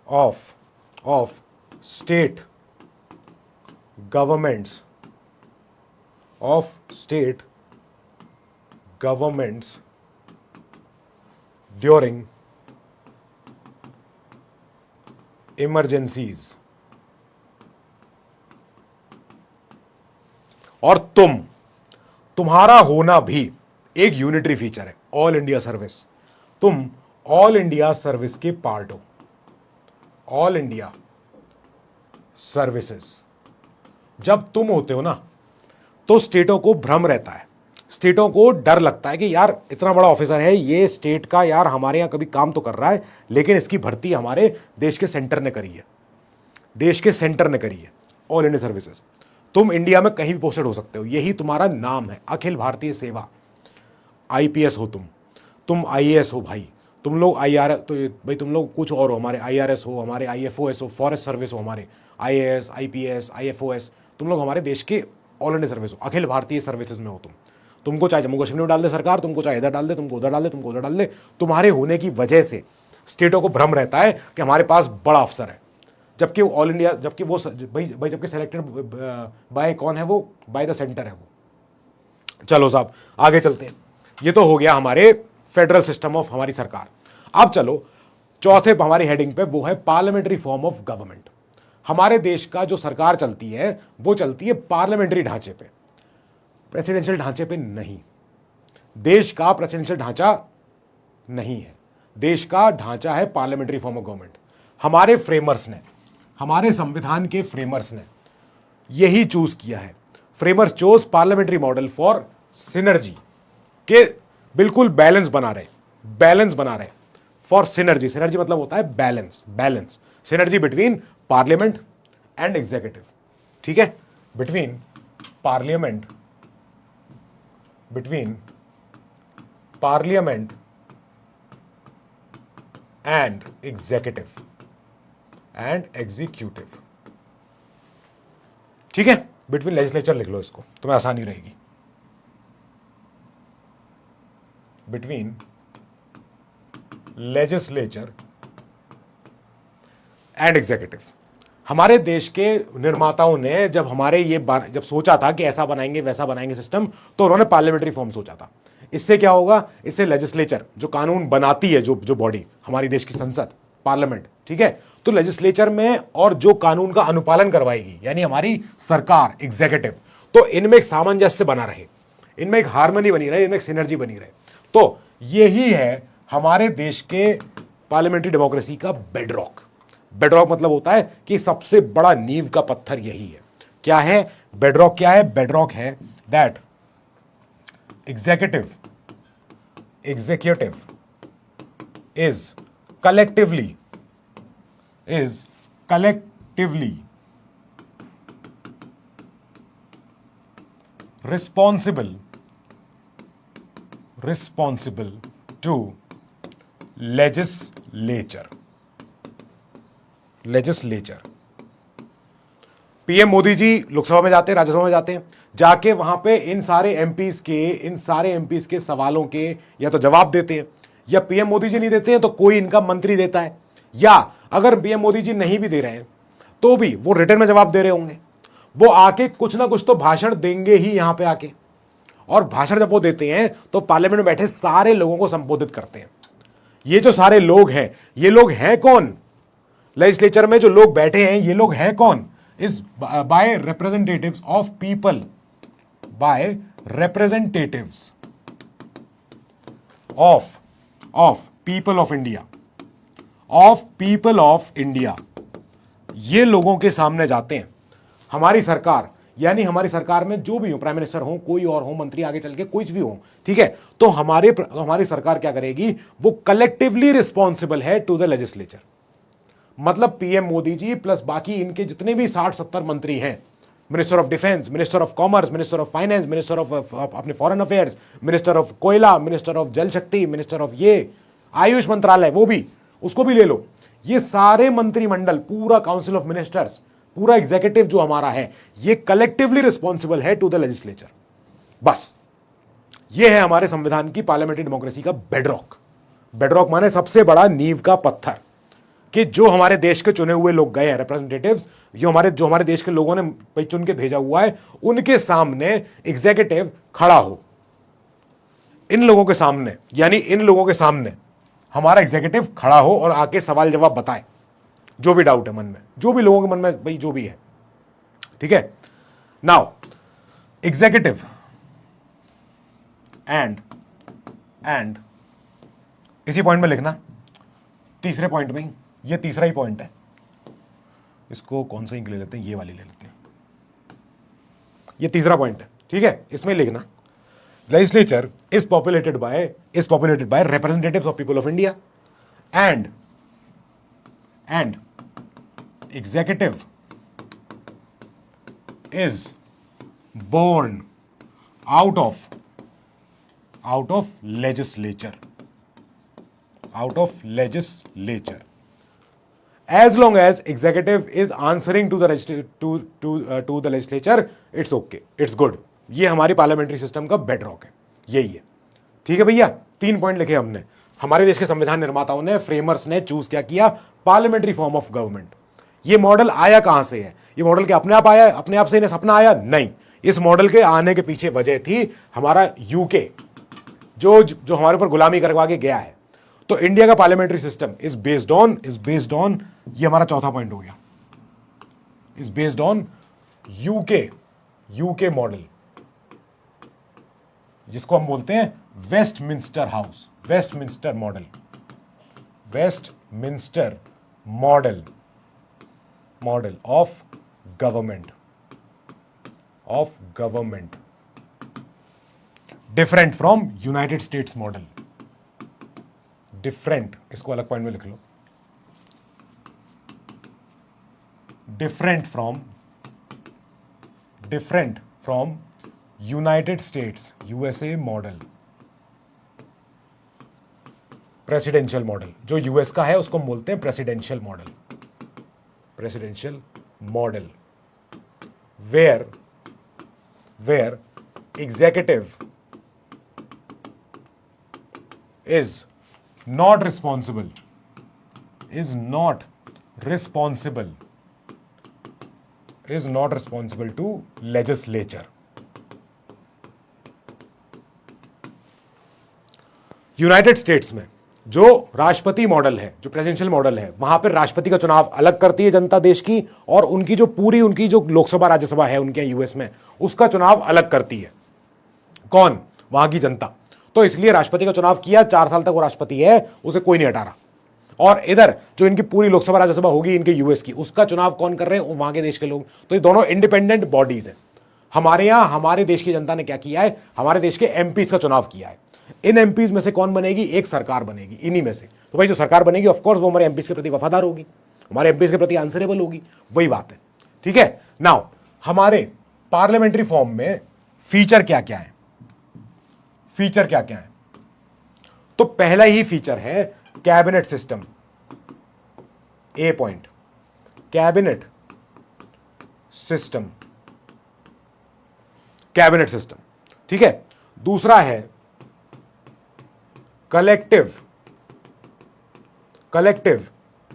of state governments, during emergencies. और तुम्हारा होना भी एक यूनिटरी फीचर है, ऑल इंडिया सर्विस। तुम ऑल इंडिया सर्विस के पार्ट हो, ऑल इंडिया सर्विसेज। जब तुम होते हो ना, तो स्टेटों को भ्रम रहता है, स्टेटों को डर लगता है कि यार इतना बड़ा ऑफिसर है ये स्टेट का, यार हमारे यहां कभी काम तो कर रहा है, लेकिन इसकी भर्ती हमारे देश के सेंटर ने करी है, देश के सेंटर ने करी है, ऑल इंडिया सर्विसेज। तुम इंडिया में कहीं भी पोस्टेड हो सकते हो, यही तुम्हारा नाम है, अखिल भारतीय सेवा। आईपीएस हो तुम आईएएस हो भाई, तुम लोग आईआर, तो भाई तुम लोग कुछ और हो, हमारे आईआरएस हो, हमारे आईएफओएस हो, फॉरेस्ट सर्विस हो, हमारे आईएएस, आईपीएस, आईएफओएस, तुम लोग हमारे देश के ऑल इंडिया सर्विस हो, अखिल भारतीय सर्विसेज में हो तुमको चाहे जम्मू कश्मीर में डाल दे सरकार, तुमको चाहे इधर डाल दे, तुमको उधर डाल दे, तुमको उधर डाल दे, तुम्हारे होने की वजह से स्टेटों को भ्रम रहता है कि हमारे पास बड़ा अफसर है, जबकि वो ऑल इंडिया, जबकि वो भाई जबकि सेलेक्टेड बाय कौन है, वो बाय द सेंटर है वो। चलो साहब आगे चलते हैं। ये तो हो गया हमारे फेडरल सिस्टम ऑफ हमारी सरकार। अब चलो चौथे हमारी हेडिंग पे, वो है पार्लियामेंट्री फॉर्म ऑफ गवर्नमेंट। हमारे देश का जो सरकार चलती है वो चलती है पार्लियामेंट्री ढांचे पे, प्रेसिडेंशियल ढांचे पे नहीं। देश का प्रेसिडेंशियल ढांचा नहीं है, देश का ढांचा है पार्लियामेंट्री फॉर्म ऑफ गवर्नमेंट। हमारे फ्रेमर्स ने, हमारे संविधान के फ्रेमर्स ने यही चूज किया है। Framers chose parliamentary model for synergy, के बिल्कुल बैलेंस बना रहे फॉर सिनर्जी। सिनर्जी मतलब होता है balance, synergy between parliament and executive. ठीक है, बिटवीन पार्लियामेंट एंड एग्जीक्यूटिव। ठीक है, बिटवीन लेजिस्लेचर लिख लो इसको, तुम्हें आसानी रहेगी। Between legislature and executive. हमारे देश के निर्माताओं ने जब हमारे जब सोचा था कि ऐसा बनाएंगे वैसा बनाएंगे सिस्टम, तो उन्होंने पार्लियामेंट्री फॉर्म सोचा था। इससे क्या होगा, इससे लेजिस्लेचर जो कानून बनाती है, जो बॉडी हमारी देश की संसद, पार्लियामेंट, ठीक है, तो लेजिस्लेचर में और जो कानून का अनुपालन करवाएगी यानी हमारी सरकार, एग्जीक्यूटिव, तो इनमें एक सामंजस्य बना रहे, इनमें एक हार्मनी बनी रहे, इनमें एक सिनर्जी बनी रहे। तो यही है हमारे देश के पार्लियामेंट्री डेमोक्रेसी का बेडरॉक। बेडरॉक मतलब होता है कि सबसे बड़ा नींव का पत्थर यही है। क्या है बेडरॉक? क्या है बेडरॉक? है that executive is collectively responsible to legislature। PM Modi ji Lok Sabha में जाते हैं, राज्यसभा में जाते हैं, जाके वहां पे इन सारे एमपीज के सवालों के या तो जवाब देते हैं, या पीएम मोदी जी नहीं देते हैं तो कोई इनका मंत्री देता है, या अगर पीएम मोदी जी नहीं भी दे रहे हैं तो भी वो रिटर्न में जवाब दे रहे होंगे। वो आके कुछ ना कुछ तो भाषण देंगे ही यहां पे आके, और भाषण जब वो देते हैं तो पार्लियामेंट में बैठे सारे लोगों को संबोधित करते हैं। ये जो सारे लोग हैं, ये लोग हैं कौन? लेजिस्लेचर में जो लोग बैठे हैं ये लोग हैं कौन? Is by representatives of people, by representatives of people of India. ये लोगों के सामने जाते हैं। हमारी सरकार, यानी हमारी सरकार में जो भी हो, प्राइम मिनिस्टर हो, कोई और हो, मंत्री आगे चल के कोई भी हो, ठीक है, तो हमारी सरकार क्या करेगी? वो कलेक्टिवली रिस्पॉन्सिबल है टू द लेजिस्लेचर। मतलब पीएम मोदी जी प्लस बाकी इनके जितने भी 60-70 मंत्री हैं, minister of defence, minister of commerce, minister of finance, minister of अपने फॉरेन अफेयर्स, मिनिस्टर ऑफ कोयला, मिनिस्टर ऑफ जल शक्ति, मिनिस्टर ऑफ ये आयुष मंत्रालय, वो भी, उसको भी ले लो, ये सारे मंत्रिमंडल, पूरा काउंसिल ऑफ मिनिस्टर्स, पूरा एग्जीक्यूटिव जो हमारा है, ये कलेक्टिवली रिस्पॉन्सिबल है टू द लेजिस्लेचर। बस ये है हमारे संविधान की पार्लियामेंट्री डेमोक्रेसी का बेडरॉक। बेडरॉक माने सबसे बड़ा नींव का पत्थर, कि जो हमारे देश के चुने हुए लोग गए हैं, रिप्रेजेंटेटिव्स, जो हमारे देश के लोगों ने चुन के भेजा हुआ है, उनके सामने एग्जीक्यूटिव खड़ा हो। इन लोगों के सामने, यानी इन लोगों के सामने हमारा एग्जीक्यूटिव खड़ा हो और आके सवाल जवाब बताए, जो भी डाउट है मन में, जो भी लोगों के मन में भाई जो भी है, ठीक है। नाउ एग्जीक्यूटिव एंड इसी पॉइंट में लिखना, तीसरे पॉइंट में, ये तीसरा ही पॉइंट है, इसको कौन सा इंक ले लेते हैं, ये वाली ले लेते हैं, ये तीसरा पॉइंट है, ठीक है, इसमें लिखना legislature is populated by representatives of people of India and executive is born out of legislature, as long as executive is answering to the legislature, it's okay, it's good। ये हमारी पार्लियामेंट्री सिस्टम का bedrock है, यही है, ठीक है भैया। 3 point लिखे हमने। हमारे देश के संविधान निर्माताओं ने, फ्रेमर्स ने चूज क्या किया? Parliamentary form of government. ये मॉडल आया कहां से है? ये मॉडल के अपने आप आया, अपने आप से इन्हें सपना आया? नहीं, इस मॉडल के आने के पीछे वजह थी हमारा यूके, जो हमारे ऊपर गुलामी करवा के गया है। तो इंडिया का parliamentary system is based on, ये हमारा चौथा पॉइंट हो गया, is based on UK model, जिसको हम बोलते हैं Westminster house, Westminster model of government, different from United States model. Different, इसको अलग पॉइंट में लिख लो, different from United States USA model. Presidential model, जो यूएस का है उसको हम बोलते हैं presidential model, where executive is not responsible is not responsible to legislature. United states में जो राष्ट्रपति मॉडल है, जो प्रेसिडेंशियल मॉडल है, वहां पर राष्ट्रपति का चुनाव अलग करती है जनता देश की, और उनकी जो लोकसभा राज्यसभा है उनके यूएस में, उसका चुनाव अलग करती है कौन? वहां की जनता। तो इसलिए राष्ट्रपति का चुनाव किया, 4 साल तक वो राष्ट्रपति है, उसे कोई नहीं हटा रहा। और इधर जो इनकी पूरी लोकसभा राज्यसभा होगी इनके यूएस की, उसका चुनाव कौन कर रहे हैं? वहां के देश के लोग। तो ये दोनों इंडिपेंडेंट बॉडीज है। हमारे यहां हमारे देश की जनता ने क्या किया है? हमारे देश के एमपीज का चुनाव किया है। इन एमपीज में से कौन बनेगी? एक सरकार बनेगी इन्हीं में से। तो भाई जो सरकार बनेगी ऑफकोर्स वो हमारे एमपीज के प्रति वफादार होगी, हमारे एमपीज के प्रति आंसरेबल होगी। वही बात है, ठीक है। नाउ हमारे पार्लियामेंट्री फॉर्म में फीचर क्या क्या है? फीचर क्या क्या है? तो पहला ही फीचर है cabinet system. A point, cabinet system, cabinet system, ठीक है। दूसरा है कलेक्टिव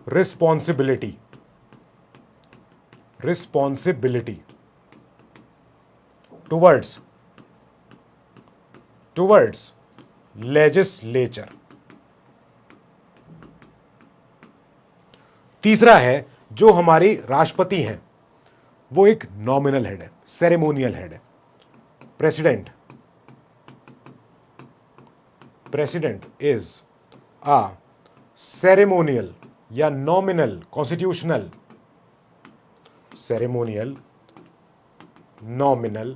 रिस्पॉन्सिबिलिटी, टुवर्ड्स लेजिस्लेचर। तीसरा है जो हमारी राष्ट्रपति हैं वो एक नॉमिनल हेड है, सेरेमोनियल हेड है। प्रेसिडेंट इज अ सेरेमोनियल या nominal constitutional, ceremonial nominal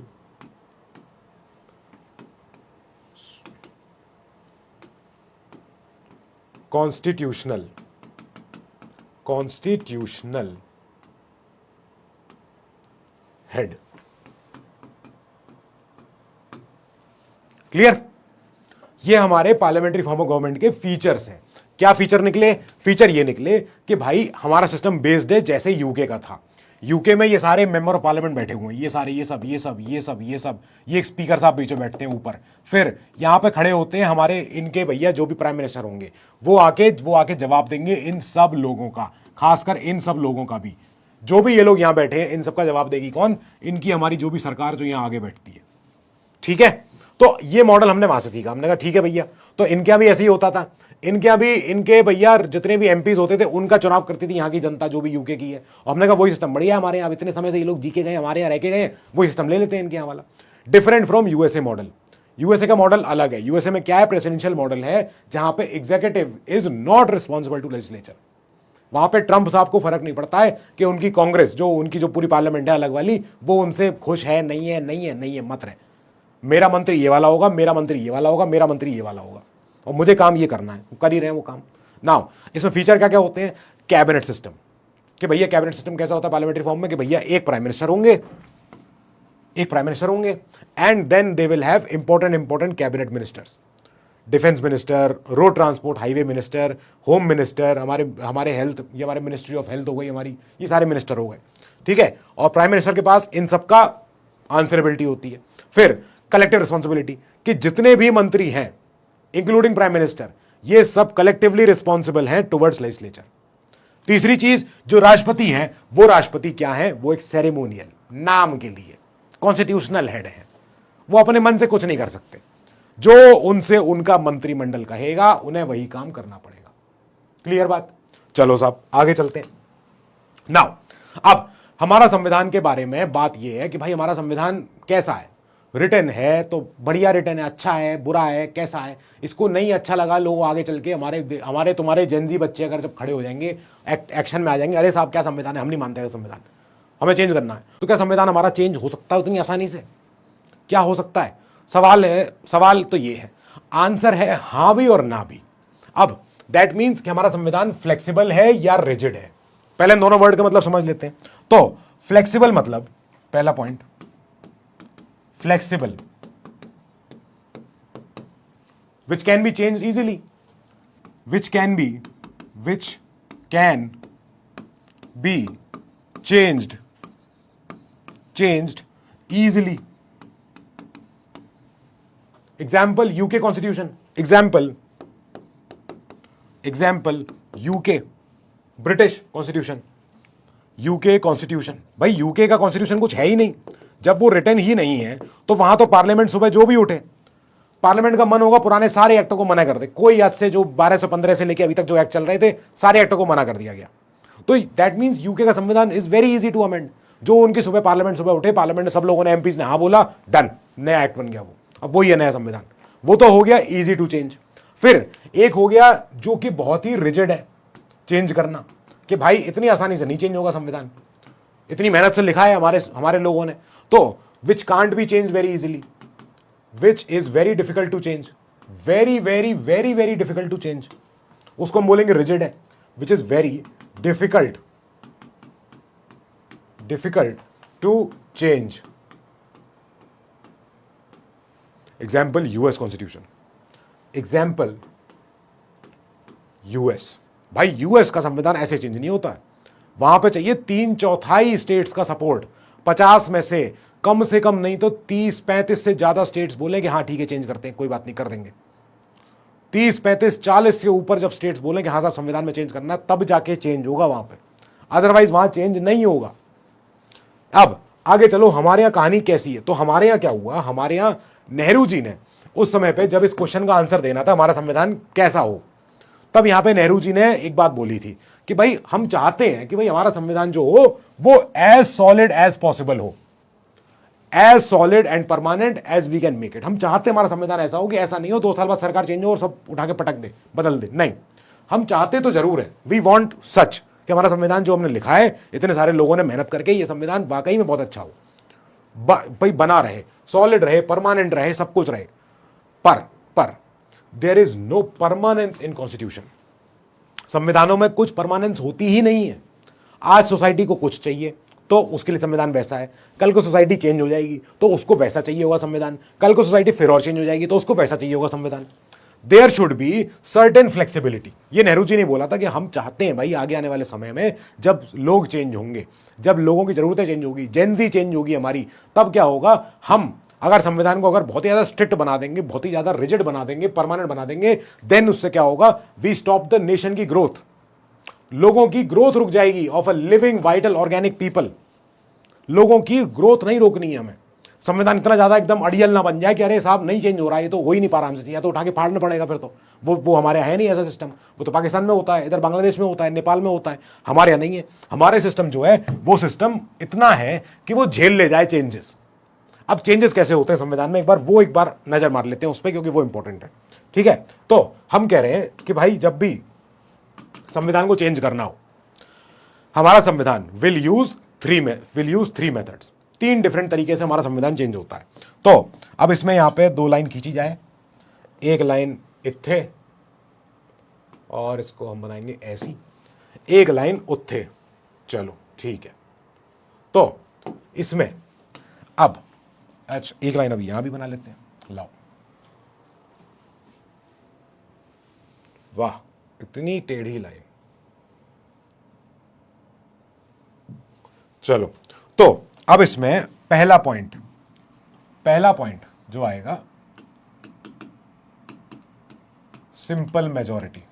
constitutional head. Clear? ये हमारे पार्लियामेंट्री फॉर्म ऑफ गवर्नमेंट के फीचर्स हैं। क्या फीचर निकले? फीचर ये निकले कि भाई हमारा सिस्टम बेस्ड है जैसे यूके का था। यूके में ये सारे मेंबर ऑफ पार्लियामेंट बैठे हुए हैं, ये सारे ये एक स्पीकर साहब बीच में बैठते हैं ऊपर, फिर यहां पे खड़े होते हैं हमारे इनके भैया जो भी प्राइम मिनिस्टर होंगे, वो आके जवाब देंगे इन सब लोगों का, खासकर इन सब लोगों का भी, जो भी ये लोग यहां बैठे हैं इन सबका जवाब देगी कौन? इनकी हमारी जो भी सरकार जो यहां आगे बैठती है, ठीक है। तो ये मॉडल हमने वहां से सीखा। हमने कहा ठीक है भैया, तो इनके यहां भी ऐसे ही होता था। इनके यहां भी इनके भैया जितने भी एमपीज होते थे उनका चुनाव करती थी यहाँ की जनता, जो भी यूके की है। और हमने कहा वही सिस्टम बढ़िया, हमारे यहाँ इतने समय से ये लोग जी के गए, हमारे यहाँ रह के गए, वही सिस्टम ले लेते हैं इनके यहाँ वाला। Different from USA model. USA का मॉडल अलग है। यूएसए में क्या है? प्रेसिडेंशियल मॉडल है, जहां पे executive is not responsible to legislature. वहां पे ट्रंप साहब को फर्क नहीं पड़ता है कि उनकी कांग्रेस जो उनकी जो पूरी पार्लियामेंट है अलग वाली, वो उनसे खुश है नहीं है, मत रहे। मेरा मंत्री ये वाला होगा, मेरा मंत्री ये वाला होगा, मेरा मंत्री ये वाला होगा, और मुझे काम ये करना है, वो कर ही रहे हैं वो काम। नाउ इसमें फीचर क्या क्या होते हैं? कैबिनेट सिस्टम, कि भैया कैबिनेट सिस्टम कैसा होता है पार्लियामेंट्री फॉर्म में? कि भैया एक प्राइम मिनिस्टर होंगे, and then they will have important cabinet ministers, defence minister, road transport highway minister, home minister, हमारे हेल्थ, ये हमारे मिनिस्ट्री ऑफ हेल्थ हो गई हमारी, ये सारे मिनिस्टर हो गए, ठीक है। और प्राइम मिनिस्टर के पास इन सबका आंसरेबिलिटी होती है। फिर कलेक्टिव रिस्पॉन्सिबिलिटी, कि जितने भी मंत्री हैं इंक्लूडिंग प्राइम मिनिस्टर, ये सब कलेक्टिवली रिस्पॉन्सिबल हैं टुवर्ड्स लेजिस्लेचर। तीसरी चीज, जो राष्ट्रपति हैं वो राष्ट्रपति क्या है? वो एक सेरेमोनियल, नाम के लिए कॉन्स्टिट्यूशनल हेड है, वो अपने मन से कुछ नहीं कर सकते। जो उनसे उनका मंत्रिमंडल कहेगा उन्हें वही काम करना पड़ेगा। क्लियर बात? चलो साहब आगे चलते हैं। नाउ अब हमारा संविधान के बारे में बात यह है कि भाई हमारा संविधान कैसा है? रिटर्न है तो बढ़िया रिटर्न है, अच्छा है, बुरा है, कैसा है? इसको नहीं अच्छा लगा, लोग आगे चल के हमारे तुम्हारे जेनजी बच्चे अगर जब खड़े हो जाएंगे, एक्शन में आ जाएंगे, अरे साहब क्या संविधान है, हम नहीं मानते हैं संविधान, हमें चेंज करना है। तो क्या संविधान हमारा चेंज हो सकता है उतनी आसानी से? क्या हो सकता है? सवाल तो ये है, आंसर है हां भी और ना भी। अब दैट मीन्स कि हमारा संविधान फ्लेक्सिबल है या रिजिड है। पहले इन दोनों वर्ड का मतलब समझ लेते हैं। तो फ्लेक्सिबल मतलब, पहला point, flexible which can be changed easily, which can be changed easily. Example UK Constitution, example UK British Constitution, UK constitution, भाई यूके का कॉन्स्टिट्यूशन कुछ है ही नहीं, जब वो रिटर्न ही नहीं है तो वहां तो पार्लियामेंट सुबह जो भी उठे, पार्लियामेंट का मन होगा पुराने सारे एक्टों को मना कर दे, कोई आज से जो 1215 से लेकर अभी तक जो एक्ट चल रहे थे सारे एक्टों को मना कर दिया गया। तो दैट मींस यूके का संविधान is very easy to amend. जो उनकी सुबह पार्लियामेंट सुबह उठे, पार्लियामेंट में सब लोगों ने एमपीज ने हाँ बोला, डन, नया एक्ट बन गया वो, अब वही है नया संविधान। वो तो हो गया इजी टू चेंज। फिर एक हो गया जो कि बहुत ही रिजिड है चेंज करना, कि भाई इतनी आसानी से नहीं चेंज होगा संविधान, इतनी मेहनत से लिखा है हमारे लोगों ने, तो which can't be change very easily, which is very difficult to change, very very very very difficult to change, उसको हम बोलेंगे रिजिड है, which is very difficult to change. Example US constitution, example US. भाई US का संविधान ऐसे change नहीं होता है, वहां पे चाहिए 3/4 स्टेट्स का सपोर्ट, 50 में से कम नहीं तो 30-35 से ज्यादा स्टेट्स बोले कि हाँ ठीक है चेंज करते हैं, कोई बात नहीं कर देंगे। 30-35-40 से ऊपर जब स्टेट्स बोले कि हाँ साहब संविधान में चेंज करना है, तब जाके चेंज होगा वहां पे, अदरवाइज वहां चेंज नहीं होगा। अब आगे चलो, हमारे यहां कहानी कैसी है, तो हमारे यहां क्या हुआ, हमारे यहां नेहरू जी ने उस समय पे जब इस क्वेश्चन का आंसर देना था हमारा संविधान कैसा हो, तब यहां पे नेहरू जी ने एक बात बोली थी कि भाई हम चाहते हैं कि भाई हमारा संविधान जो हो वो एज सॉलिड एज पॉसिबल हो, as solid and permanent as we can make it. हम चाहते हैं हमारा संविधान ऐसा हो कि ऐसा नहीं हो 2 साल बाद सरकार चेंज हो और सब उठा के पटक दे, बदल दे, नहीं, हम चाहते तो जरूर है, वी वॉन्ट सच कि हमारा संविधान जो हमने लिखा है इतने सारे लोगों ने मेहनत करके, ये संविधान वाकई में बहुत अच्छा हो, भाई बना रहे, सॉलिड रहे, परमानेंट रहे, सब कुछ रहे। पर there is no permanence in constitution. संविधानों में कुछ परमानेंस होती ही नहीं है। आज सोसाइटी को कुछ चाहिए तो उसके लिए संविधान वैसा है, कल को सोसाइटी चेंज हो जाएगी तो उसको वैसा चाहिए होगा संविधान, कल को सोसाइटी फिर और चेंज हो जाएगी तो उसको वैसा चाहिए होगा संविधान। There should be certain flexibility. ये नेहरू जी ने बोला था कि हम चाहते हैं भाई आगे आने वाले समय में जब लोग चेंज होंगे, जब लोगों की जरूरतें चेंज होगी, जेनजी चेंज होगी हमारी, तब क्या होगा, हम अगर संविधान को अगर बहुत ही ज्यादा स्ट्रिक्ट बना देंगे, बहुत ही ज्यादा रिजिड बना देंगे, परमानेंट बना देंगे, देन उससे क्या होगा, वी स्टॉप द नेशन की ग्रोथ, लोगों की ग्रोथ रुक जाएगी, of a living vital organic people. लोगों की ग्रोथ नहीं रोकनी है हमें। संविधान इतना ज्यादा एकदम अड़ियल ना बन जाए कि अरे साहब नहीं चेंज हो रहा है, ये तो हो ही नहीं पा रहा हमसे, या तो उठा के फाड़ना पड़ेगा, फिर तो वो हमारे यहाँ है नहीं ऐसा सिस्टम। वो तो पाकिस्तान में होता है, इधर बांग्लादेश में होता है, नेपाल में होता है, हमारे यहाँ नहीं है। हमारे सिस्टम जो है वो सिस्टम इतना है कि वो झेल ले जाए चेंजेस। अब चेंजेस कैसे होते हैं संविधान में, एक बार नजर मार लेते हैं उस पर, क्योंकि वो इंपॉर्टेंट है। ठीक है, तो हम कह रहे हैं कि भाई जब भी संविधान को चेंज करना हो, हमारा संविधान will use three methods, 3 different तरीके से हमारा संविधान चेंज होता है। तो अब इसमें यहां पे 2 लाइन खींची जाए, एक लाइन इत्थे और इसको हम बनाएंगे ऐसी, एक लाइन उत्थे। चलो ठीक है, तो इसमें अब अच्छा एक लाइन अभी यहां भी बना लेते हैं, लाओ, वाह इतनी टेढ़ी लाइन। चलो, तो अब इसमें पहला पॉइंट जो आएगा, सिंपल मेजॉरिटी।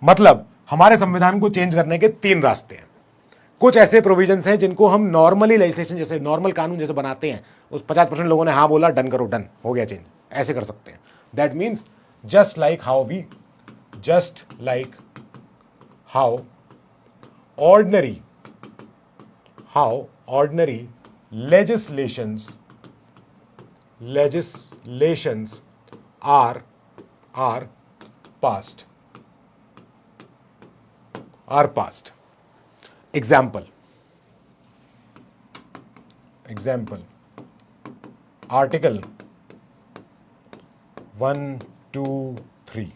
मतलब हमारे संविधान को चेंज करने के 3 रास्ते हैं। कुछ ऐसे प्रोविजंस हैं जिनको हम नॉर्मली लेजिस्लेशन जैसे नॉर्मल कानून जैसे बनाते हैं, उस 50% लोगों ने हाँ बोला, डन करो, डन हो गया चेंज, ऐसे कर सकते हैं। That means just like how ordinary legislations are passed. Example, Article 1, 2, 3।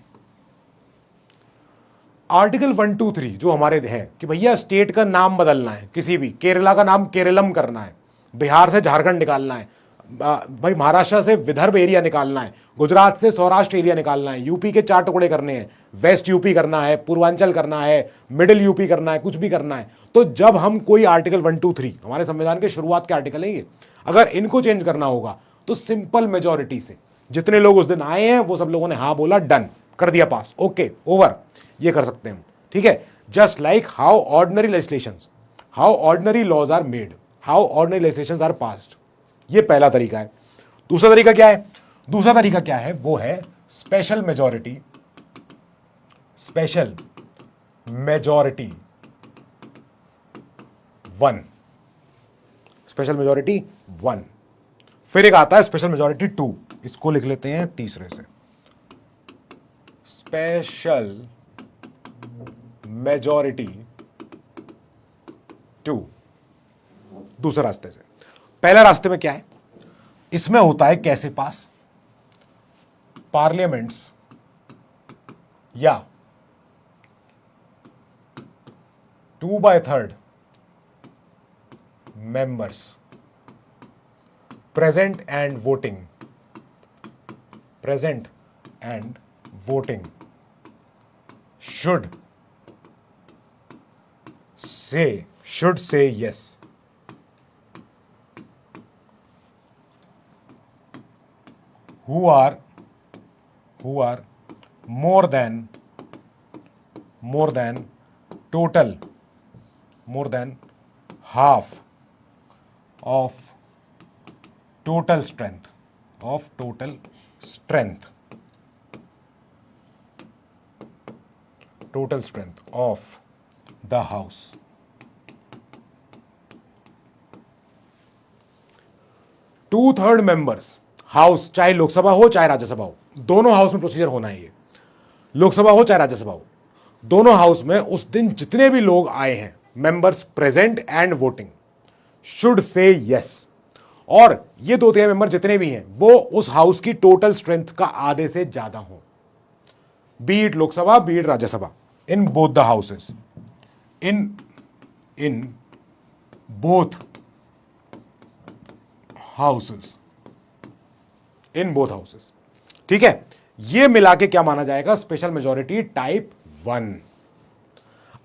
Article 1, 2, 3 जो हमारे हैं कि भैया स्टेट का नाम बदलना है, किसी भी केरला का नाम केरलम करना है, बिहार से झारखंड निकालना है, भाई महाराष्ट्र से विदर्भ एरिया निकालना है, गुजरात से सौराष्ट्र एरिया निकालना है, यूपी के 4 टुकड़े करने हैं, वेस्ट यूपी करना है, पूर्वांचल करना है, मिडिल यूपी करना है, कुछ भी करना है। तो जब हम कोई आर्टिकल 1, 2, 3 हमारे संविधान के शुरुआत के आर्टिकल है ये, अगर इनको चेंज करना होगा तो सिंपल मेजोरिटी से जितने लोग उस दिन आए हैं वो सब लोगों ने हाँ बोला, डन कर दिया, पास, ओके, ओवर, ये कर सकते हैं हम। ठीक है, just like how ordinary laws are made, how ordinary legislations are passed. ये पहला तरीका है. दूसरा तरीका क्या है? दूसरा तरीका क्या है? वो है स्पेशल मेजॉरिटी 1. Special majority 1. फिर एक आता है स्पेशल मेजॉरिटी 2. इसको लिख लेते हैं तीसरे से. Special majority 2. दूसरे रास्ते से. पहला रास्ते में क्या है? इसमें होता है कैसे पास? पार्लियामेंट्स या 2/3 members present and voting should say yes. Who are more than half of total strength of the house. Two-third members house, चाहे लोकसभा हो चाहे राज्यसभा हो, दोनों हाउस में प्रोसीजर होना है. ये लोकसभा हो चाहे राज्यसभा हो, दोनों हाउस में उस दिन जितने भी लोग आए हैं, members present and voting, should say yes. और ये 2/3 मेंबर जितने भी हैं वो उस हाउस की टोटल स्ट्रेंथ का आधे से ज्यादा हो, be it Lok Sabha be it Rajya Sabha, in both the houses, in both houses, ठीक है. ये मिला के क्या माना जाएगा? Special majority type 1.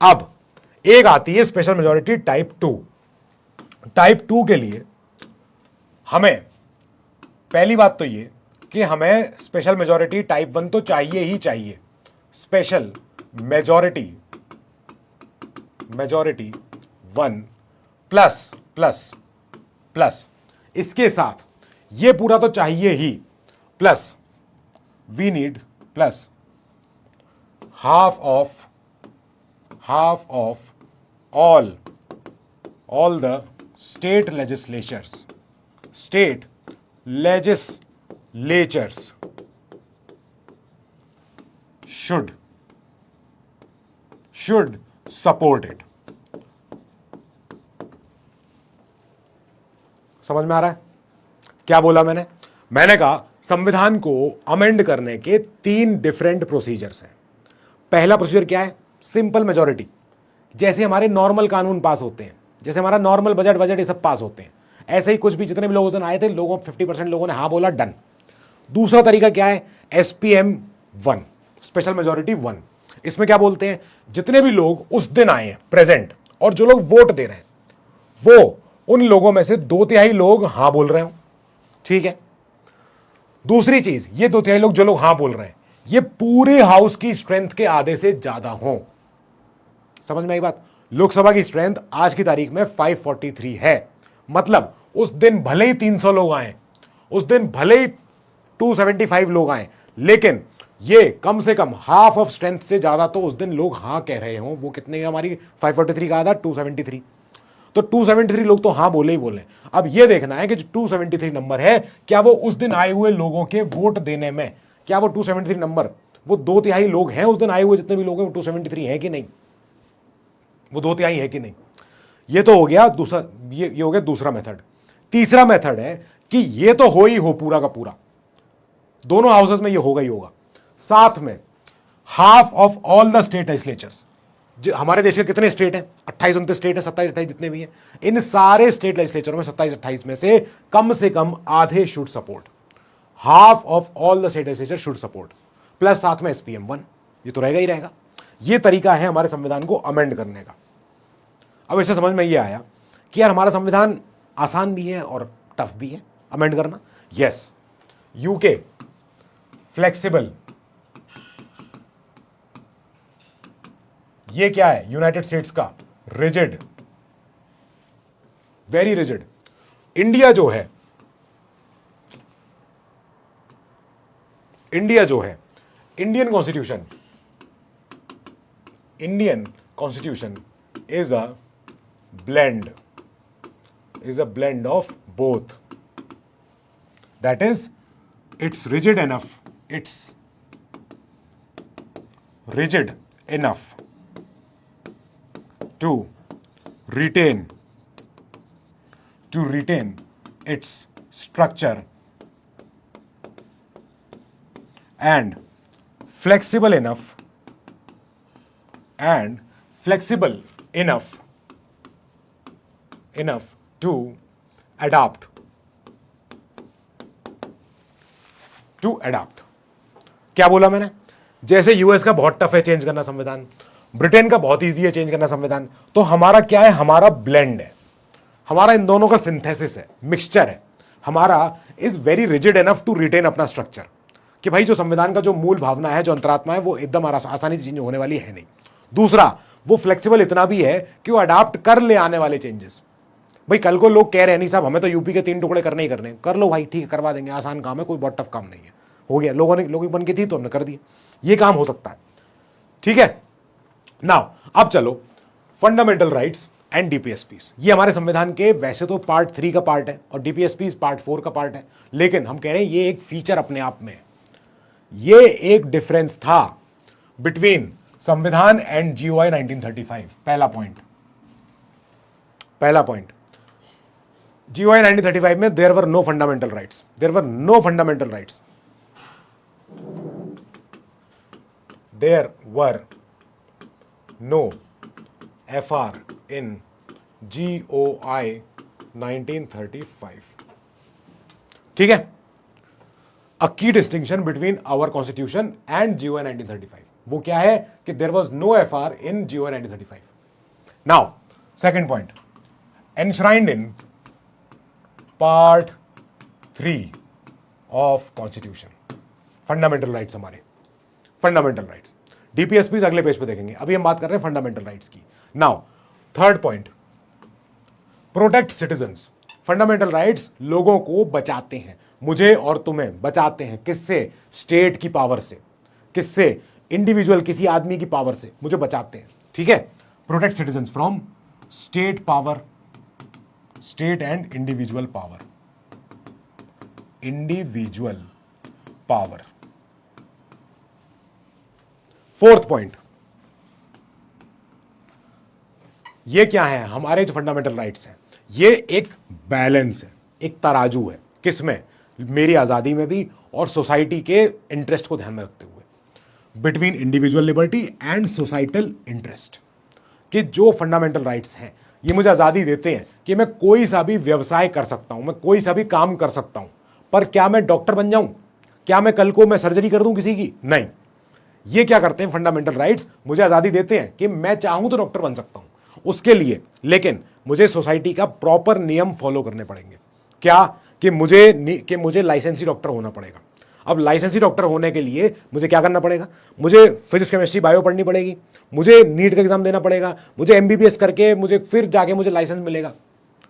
अब एक आती है स्पेशल मेजॉरिटी टाइप 2. टाइप 2 के लिए हमें पहली बात तो ये कि हमें स्पेशल मेजॉरिटी टाइप 1 तो चाहिए ही चाहिए. स्पेशल मेजॉरिटी 1 प्लस इसके साथ ये पूरा तो चाहिए ही, plus we need plus half of all the state legislatures should support it. समझ में आ रहा है क्या बोला मैंने? मैंने कहा संविधान को अमेंड करने के 3 डिफरेंट प्रोसीजर्स हैं. पहला प्रोसीजर क्या है? सिंपल मेजॉरिटी, जैसे हमारे नॉर्मल कानून पास होते हैं, जैसे हमारा नॉर्मल बजट ये सब पास होते हैं, ऐसे ही कुछ भी जितने भी लोग उस दिन आए थे, लोगों 50% लोगों ने हाँ बोला, डन. दूसरा तरीका क्या है? SPM 1, special majority 1. इसमें क्या बोलते हैं? जितने भी लोग उस दिन आए हैं प्रेजेंट और जो लोग वोट दे रहे हैं, वो उन लोगों में से 2/3 लोग हाँ बोल रहे हो, ठीक है. दूसरी चीज, ये 2/3 लोग जो लोग हाँ बोल रहे हैं, ये पूरे हाउस की स्ट्रेंथ के आधे से ज्यादा हो. समझ में आई बात? लोकसभा की स्ट्रेंथ आज की तारीख में 543 है. मतलब उस दिन भले ही 300 लोग आए, उस दिन भले ही 275 लोग आए, लेकिन ये कम से कम हाफ ऑफ स्ट्रेंथ से ज्यादा तो उस दिन लोग हाँ कह रहे हो. वो कितने हमारी 543 का आधा 273, तो 273 लोग तो हाँ बोले ही बोले. अब ये देखना है कि जो 273 नंबर है, क्या वो उस दिन आए हुए लोगों के वोट देने में, क्या वो 273 नंबर, वो 2/3 लोग हैं उस दिन आए हुए जितने भी लोग हैं, वो 273 है कि नहीं, वो 2/3 है कि नहीं. ये तो हो गया दूसरा, ये हो गया दूसरा मेथड. तीसरा मेथड है कि ये तो हो ही हो पूरा का पूरा, दोनों हाउसेस में ये होगा ही होगा, साथ में half of all the state legislatures. हमारे देश के कितने स्टेट हैं? 28-29 स्टेट है, 27-28 जितने भी हैं, इन सारे स्टेट लेजिस्लेचर में 27-28 में से कम आधे should support. Half of all the state legislature should support, plus साथ में SPM 1. ये तो रहेगा ही रहेगा. ये तरीका है हमारे संविधान को अमेंड करने का. अब इससे समझ में ये आया कि यार हमारा संविधान आसान भी है और टफ भी है अमेंड करना. यस, यूके फ्लेक्सिबल ये क्या है? यूनाइटेड स्टेट्स का रिजिड, वेरी रिजिड। इंडिया जो है, Indian constitution is a blend, of both. That is, it's rigid enough to retain its structure and flexible enough to adapt क्या बोला मैंने? जैसे यूएस का बहुत टफ है चेंज करना संविधान, ब्रिटेन का बहुत इजी है चेंज करना संविधान, तो हमारा क्या है? हमारा ब्लेंड है, हमारा इन दोनों का सिंथेसिस है, मिक्सचर है। हमारा is very rigid enough to retain अपना स्ट्रक्चर, कि भाई जो संविधान का जो मूल भावना है, जो अंतरात्मा है, वो एकदम आसानी से चेंज होने वाली है नहीं। दूसरा, वो फ्लेक्सिबल इतना भी है कि वो अडाप्ट कर ले आने वाले चेंजेस। भाई कल को लोग कह रहे हैं नहीं साहब हमें तो यूपी के 3 टुकड़े करने ही करने, कर लो भाई, ठीक है, करवा देंगे, आसान काम है, कोई बहुत टफ काम नहीं है, हो गया। लोगों बन के थी तो हमने कर दिया, ये काम हो सकता है, ठीक है। नाउ अब चलो फंडामेंटल राइट्स एंड डीपीएसपीस। ये हमारे संविधान के वैसे तो पार्ट 3 का पार्ट है और डीपीएसपीस पार्ट 4 का पार्ट है, लेकिन हम कह रहे हैं ये एक फीचर अपने आप में है। ये एक डिफरेंस था बिटवीन संविधान एंड जीओआई 1935। पहला पॉइंट, जीओआई 1935 में there were no fundamental rights, there were no FR in GOI 1935, ठीक है। A key distinction between our constitution and GOI 1935, वो क्या है कि there was no FR in GOI 1935। Now second point, enshrined in part 3 of constitution, fundamental rights, हमारे fundamental rights. DPSP अगले page पे देखेंगे, अभी हम बात कर रहे हैं फंडामेंटल राइट्स की। Now third point, protect citizens. Fundamental rights लोगों को बचाते हैं, मुझे और तुम्हें बचाते हैं। किससे? स्टेट की पावर से। किससे? इंडिविजुअल, किसी आदमी की पावर से मुझे बचाते हैं, ठीक है। Protect citizens from state power, state and individual power, fourth point, ये क्या है? हमारे जो फंडामेंटल राइट्स हैं, ये एक बैलेंस है, एक तराजू है। किसमें? मेरी आजादी में भी और सोसाइटी के इंटरेस्ट को ध्यान में रखते हुए, between individual liberty and societal interest. कि जो फंडामेंटल राइट्स हैं ये मुझे आजादी देते हैं कि मैं कोई सा भी व्यवसाय कर सकता हूं, मैं कोई सा भी काम कर सकता हूं, पर क्या मैं डॉक्टर बन जाऊं? क्या मैं कल को मैं सर्जरी कर दूं किसी की? नहीं। ये क्या करते हैं फंडामेंटल राइट्स? मुझे आजादी देते हैं कि मैं चाहूं तो डॉक्टर बन सकता हूं उसके लिए, लेकिन मुझे सोसाइटी का प्रॉपर नियम फॉलो करने पड़ेंगे। क्या? कि मुझे लाइसेंसी डॉक्टर होना पड़ेगा। अब लाइसेंसी डॉक्टर होने के लिए मुझे क्या करना पड़ेगा? मुझे फिजिक्स, केमिस्ट्री, बायो पढ़नी पड़ेगी, मुझे नीट का एग्जाम देना पड़ेगा, मुझे एमबीबीएस करके मुझे फिर जाके मुझे लाइसेंस मिलेगा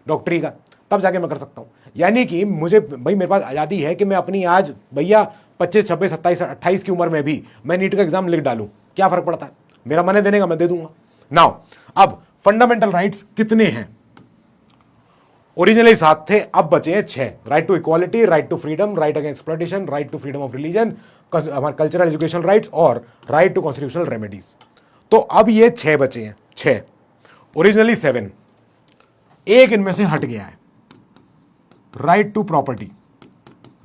डॉक्टरी का, तब जाके मैं कर सकता हूं। यानी कि मुझे भाई मेरे पास आजादी है कि मैं अपनी आज भैया 25, 26, 27, 28 की उम्र में भी मैं नीट का एग्जाम लिख डालूं, क्या फर्क पड़ता है? मेरा मन है देने का, मैं दे दूंगा। नाउ अब फंडामेंटल राइट्स कितने हैं? ओरिजिनली 7 थे, अब बचे हैं 6। Right to equality, right to freedom, right against exploitation, right to freedom of religion, हमारे कल्चरल एजुकेशनल राइट्स और राइट टू कॉन्स्टिट्यूशनल रेमेडीज। तो अब ये 6 बचे हैं, 6, ओरिजिनली 7। एक इनमें से हट गया है, right to property,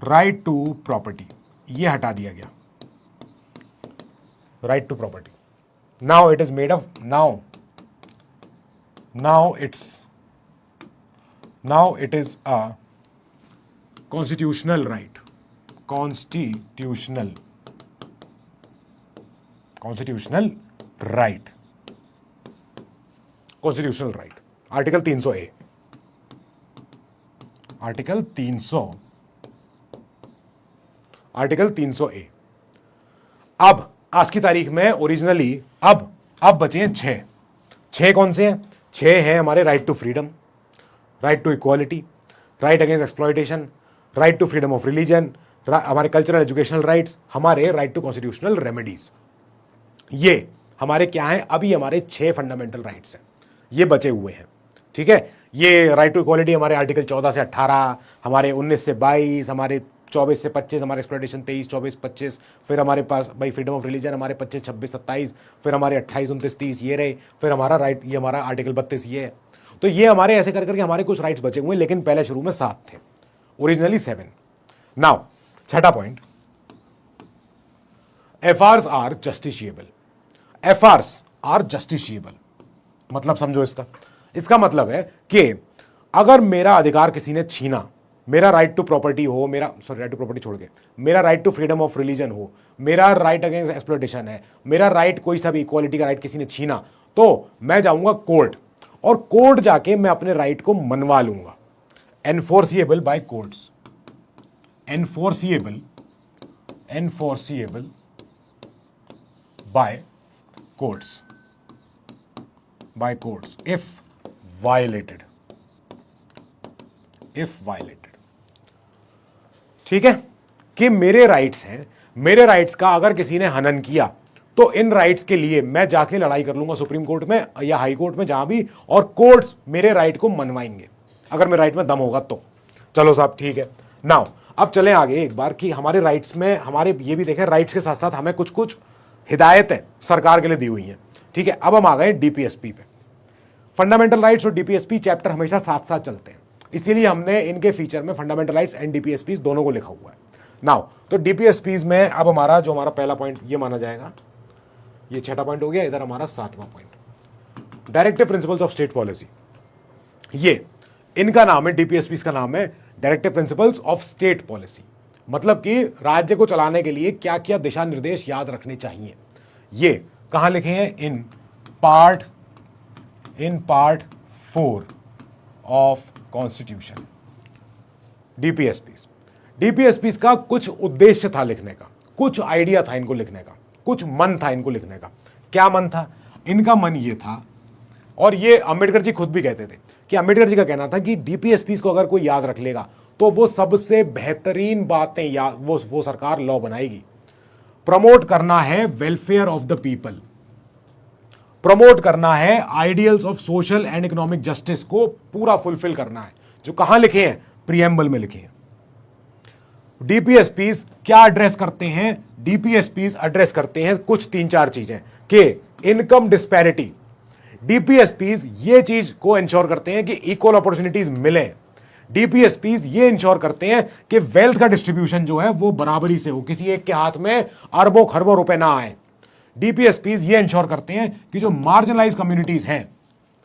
right to property, ये हटा दिया गया, right to property. Now it is made of, now it is a constitutional right, constitutional right, article 300A, article 300A। अब आज की तारीख में ओरिजिनली अब अब बचे हैं 6। 6 कौन से हैं? 6 हैं हमारे right to freedom, right to equality, right against exploitation, right to freedom of religion, हमारे कल्चरल एजुकेशनल राइट्स, हमारे राइट टू कॉन्स्टिट्यूशनल रेमेडीज। ये हमारे क्या है? अभी हमारे 6 फंडामेंटल राइट्स हैं, ये बचे हुए हैं। ठीक है, ये राइट टू इक्वालिटी हमारे आर्टिकल 14 से 18, हमारे 19 से 22, हमारे 24 से 25, हमारे एक्सप्लॉयटेशन 23, 24, 25, फिर हमारे पास भाई फ्रीडम ऑफ रिलीजन हमारे 25, 26, 27, फिर हमारे 28, 29, 30 ये रहे, फिर हमारा राइट, ये हमारा आर्टिकल 32 ये है। तो ये हमारे ऐसे कर करके हमारे कुछ राइट्स बचे हुए हैं, लेकिन पहले शुरू में 7 थे, ओरिजिनली 7। नाउ छठा point, FRs are justiciable. FRs are justiciable मतलब समझो इसका मतलब है कि अगर मेरा अधिकार किसी ने छीना, मेरा राइट टू प्रॉपर्टी हो, मेरा राइट टू प्रॉपर्टी छोड़ के मेरा right to freedom of religion हो, मेरा राइट अगेंस्ट एक्सप्लॉयटेशन है, मेरा राइट कोई सा भी इक्वालिटी का राइट किसी ने छीना, तो मैं जाऊंगा कोर्ट और कोर्ट जाके मैं अपने राइट को मनवा लूंगा। Enforceable by courts, enforceable by courts, if violated, ठीक है, कि मेरे राइट्स हैं, मेरे राइट्स का अगर किसी ने हनन किया तो इन राइट्स के लिए मैं जाके लड़ाई कर लूंगा सुप्रीम कोर्ट में या हाई कोर्ट में, जहां भी, और कोर्ट्स मेरे राइट को मनवाएंगे अगर मेरे राइट में दम होगा तो। चलो साहब ठीक है। नाउ अब चलें आगे एक बार कि हमारे राइट्स में हमारे ये भी देखें, राइट्स के साथ साथ हमें कुछ कुछ हिदायतें सरकार के लिए दी हुई हैं। ठीक है, अब हम आ गए डीपीएसपी पे। फंडामेंटल राइट्स और डीपीएसपी चैप्टर हमेशा साथ साथ चलते हैं, इसीलिए हमने इनके फीचर में फंडामेंटल राइट्स एंड डीपीएसपी दोनों को लिखा हुआ है। नाउ तो डीपीएसपी में अब हमारा जो हमारा पहला पॉइंट ये माना जाएगा, ये छठा पॉइंट हो गया, इधर हमारा 7वां point, directive principles of state policy. ये इनका नाम है, डीपीएसपी का नाम है directive principles of state policy, मतलब कि राज्य को चलाने के लिए क्या क्या दिशा निर्देश याद रखने चाहिए। ये कहां लिखे हैं? In part 4 of constitution. DPSP का कुछ उद्देश्य था लिखने का, कुछ आइडिया था इनको लिखने का, कुछ मन था इनको लिखने का। क्या मन था इनका? मन ये था, और ये अंबेडकर जी खुद भी कहते थे कि अंबेडकर जी का कहना था कि डीपीएसपी को अगर कोई याद रख लेगा तो वो सबसे बेहतरीन बातें याद वो सरकार लॉ बनाएगी। प्रमोट करना है welfare of the people, promote करना है ideals of social and economic justice को पूरा फुलफिल करना है, जो कहां लिखे हैं? प्रीएम्बल में लिखे हैं। डीपीएसपीस क्या एड्रेस करते हैं? डीपीएसपीस एड्रेस करते हैं कुछ 3-4 चीजें कि इनकम डिस्पैरिटी। डीपीएसपीस ये चीज को इंश्योर करते हैं कि इक्वल अपॉर्चुनिटीज मिले। डीपीएसपीस ये इंश्योर करते हैं कि वेल्थ का डिस्ट्रीब्यूशन जो है वो बराबरी से हो, किसी एक के हाथ में अरबों खरबों रुपए ना आए। डीपीएसपीस ये इंश्योर करते हैं कि जो मार्जिनलाइज कम्युनिटीज हैं,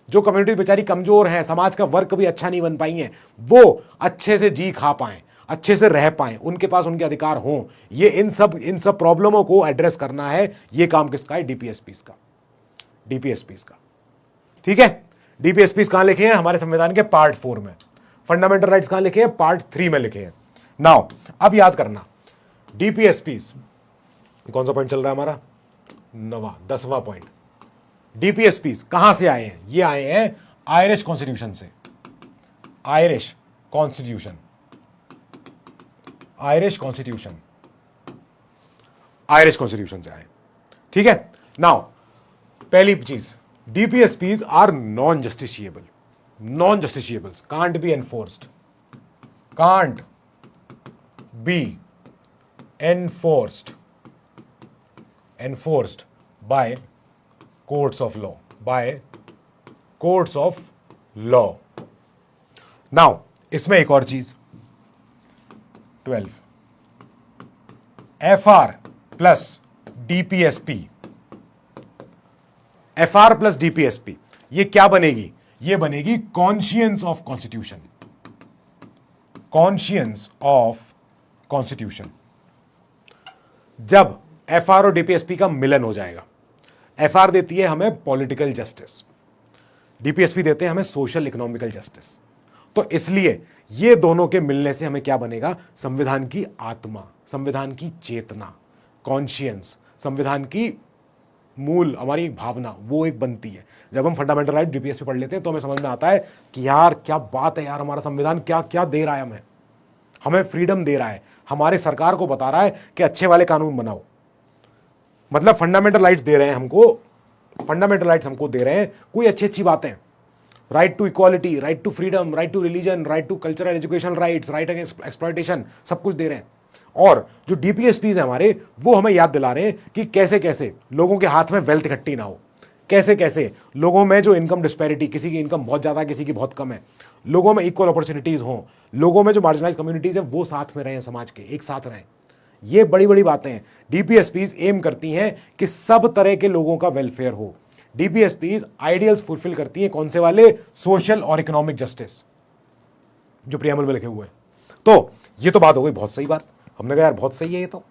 जो कम्युनिटी बेचारी कमजोर हैं, समाज का वर्क भी अच्छा नहीं बन पाई है, वो अच्छे से जी खा पाएं, अच्छे से रह पाएं, उनके पास उनके अधिकार हों। ये इन सब प्रॉब्लमों को एड्रेस करना है। ये काम किसका है? डीपीएसपीस का। ठीक है, डीपीएसपीस कहां लिखे हैं? हमारे संविधान के पार्ट 4 में। फंडामेंटल राइट्स कहां लिखे हैं? पार्ट 3 में लिखे हैं। नाउ अब याद करना, डीपीएसपीस कौन सा पॉइंट चल रहा है हमारा? 10वां पॉइंट। डीपीएसपीस कहां से आए हैं? ये आए हैं आयरिश कॉन्स्टिट्यूशन से। आयरिश कॉन्स्टिट्यूशन से आए। ठीक है, नाउ पहली चीज, DPSPs are non justiciables, can't be enforced by courts of law. Now इसमें एक और चीज, 12 एफआर प्लस डीपीएसपी, ये क्या बनेगी? ये बनेगी कॉन्शियंस ऑफ कॉन्स्टिट्यूशन। जब एफआर और डीपीएसपी का मिलन हो जाएगा, एफआर देती है हमें पॉलिटिकल जस्टिस, डीपीएसपी देते हैं हमें सोशल इकोनॉमिकल जस्टिस। तो इसलिए ये दोनों के मिलने से हमें क्या बनेगा? संविधान की आत्मा, संविधान की चेतना, कॉन्शियंस, संविधान की मूल हमारी एक भावना वो एक बनती है। जब हम फंडामेंटल राइट डीपीएस पे पढ़ लेते हैं तो हमें समझ में आता है कि यार क्या बात है यार, हमारा संविधान क्या क्या दे रहा है, हमें फ्रीडम दे रहा है, हमारे सरकार को बता रहा है कि अच्छे वाले कानून बनाओ। मतलब फंडामेंटल राइट्स दे रहे हैं हमको, फंडामेंटल राइट्स हमको दे रहे हैं, कोई अच्छी अच्छी बातें, right to equality, right to freedom, right to religion, right to cultural educational rights, right against exploitation, सब कुछ दे रहे हैं। और जो डीपीएसपीज है हमारे, वो हमें याद दिला रहे हैं कि कैसे कैसे लोगों के हाथ में वेल्थ इकट्ठी ना हो, कैसे कैसे लोगों में जो इनकम डिस्पैरिटी, किसी की इनकम बहुत ज्यादा किसी की बहुत कम है, लोगों में इक्वल अपॉर्चुनिटीज हों, लोगों में जो मार्जिनलाइज कम्युनिटीज है वो साथ में रहें, समाज के एक साथ रहें। ये बड़ी बड़ी बातें हैं। डीपीएसपीज एम करती हैं कि सब तरह के लोगों का वेलफेयर हो। डीपीएसपीज आइडियल्स फुलफिल करती हैं, कौन से वाले? सोशल और इकोनॉमिक जस्टिस, जो प्रियम्बल में लिखे हुए हैं। तो ये तो बात हो गई, बहुत सही बात, हमने कहा यार बहुत सही है ये तो।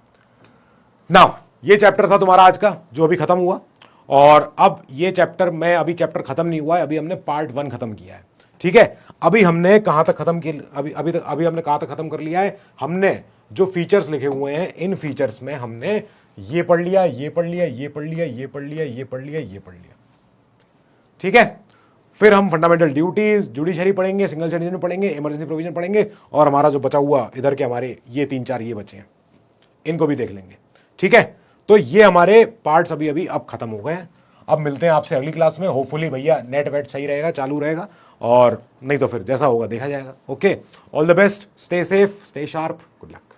नाउ ये चैप्टर था तुम्हारा आज का जो अभी खत्म हुआ, और अब ये चैप्टर में, अभी चैप्टर खत्म नहीं हुआ है, अभी हमने पार्ट 1 खत्म किया है, ठीक है। अभी हमने कहां तक खत्म किया, अभी हमने कहां तक खत्म कर लिया है? हमने जो फीचर्स लिखे हुए हैं, इन फीचर्स में हमने ये पढ़ लिया, ये पढ़ लिया, ये पढ़ लिया, ये पढ़ लिया, ये पढ़ लिया, ये पढ़ लिया, ठीक है। फिर हम फंडामेंटल ड्यूटीज, जुडिशरी पढ़ेंगे, सिंगल सिटीजन पढ़ेंगे, इमरजेंसी प्रोविजन पढ़ेंगे, और हमारा जो बचा हुआ इधर के हमारे ये 3-4 ये बचे हैं, इनको भी देख लेंगे, ठीक है। तो ये हमारे पार्ट्स अभी अभी अब खत्म हो गए हैं। अब मिलते हैं आपसे अगली क्लास में, होपफुली भैया नेट वेट सही रहेगा, चालू रहेगा, और नहीं तो फिर जैसा होगा देखा जाएगा। Okay, all the best, stay safe, stay sharp, good luck.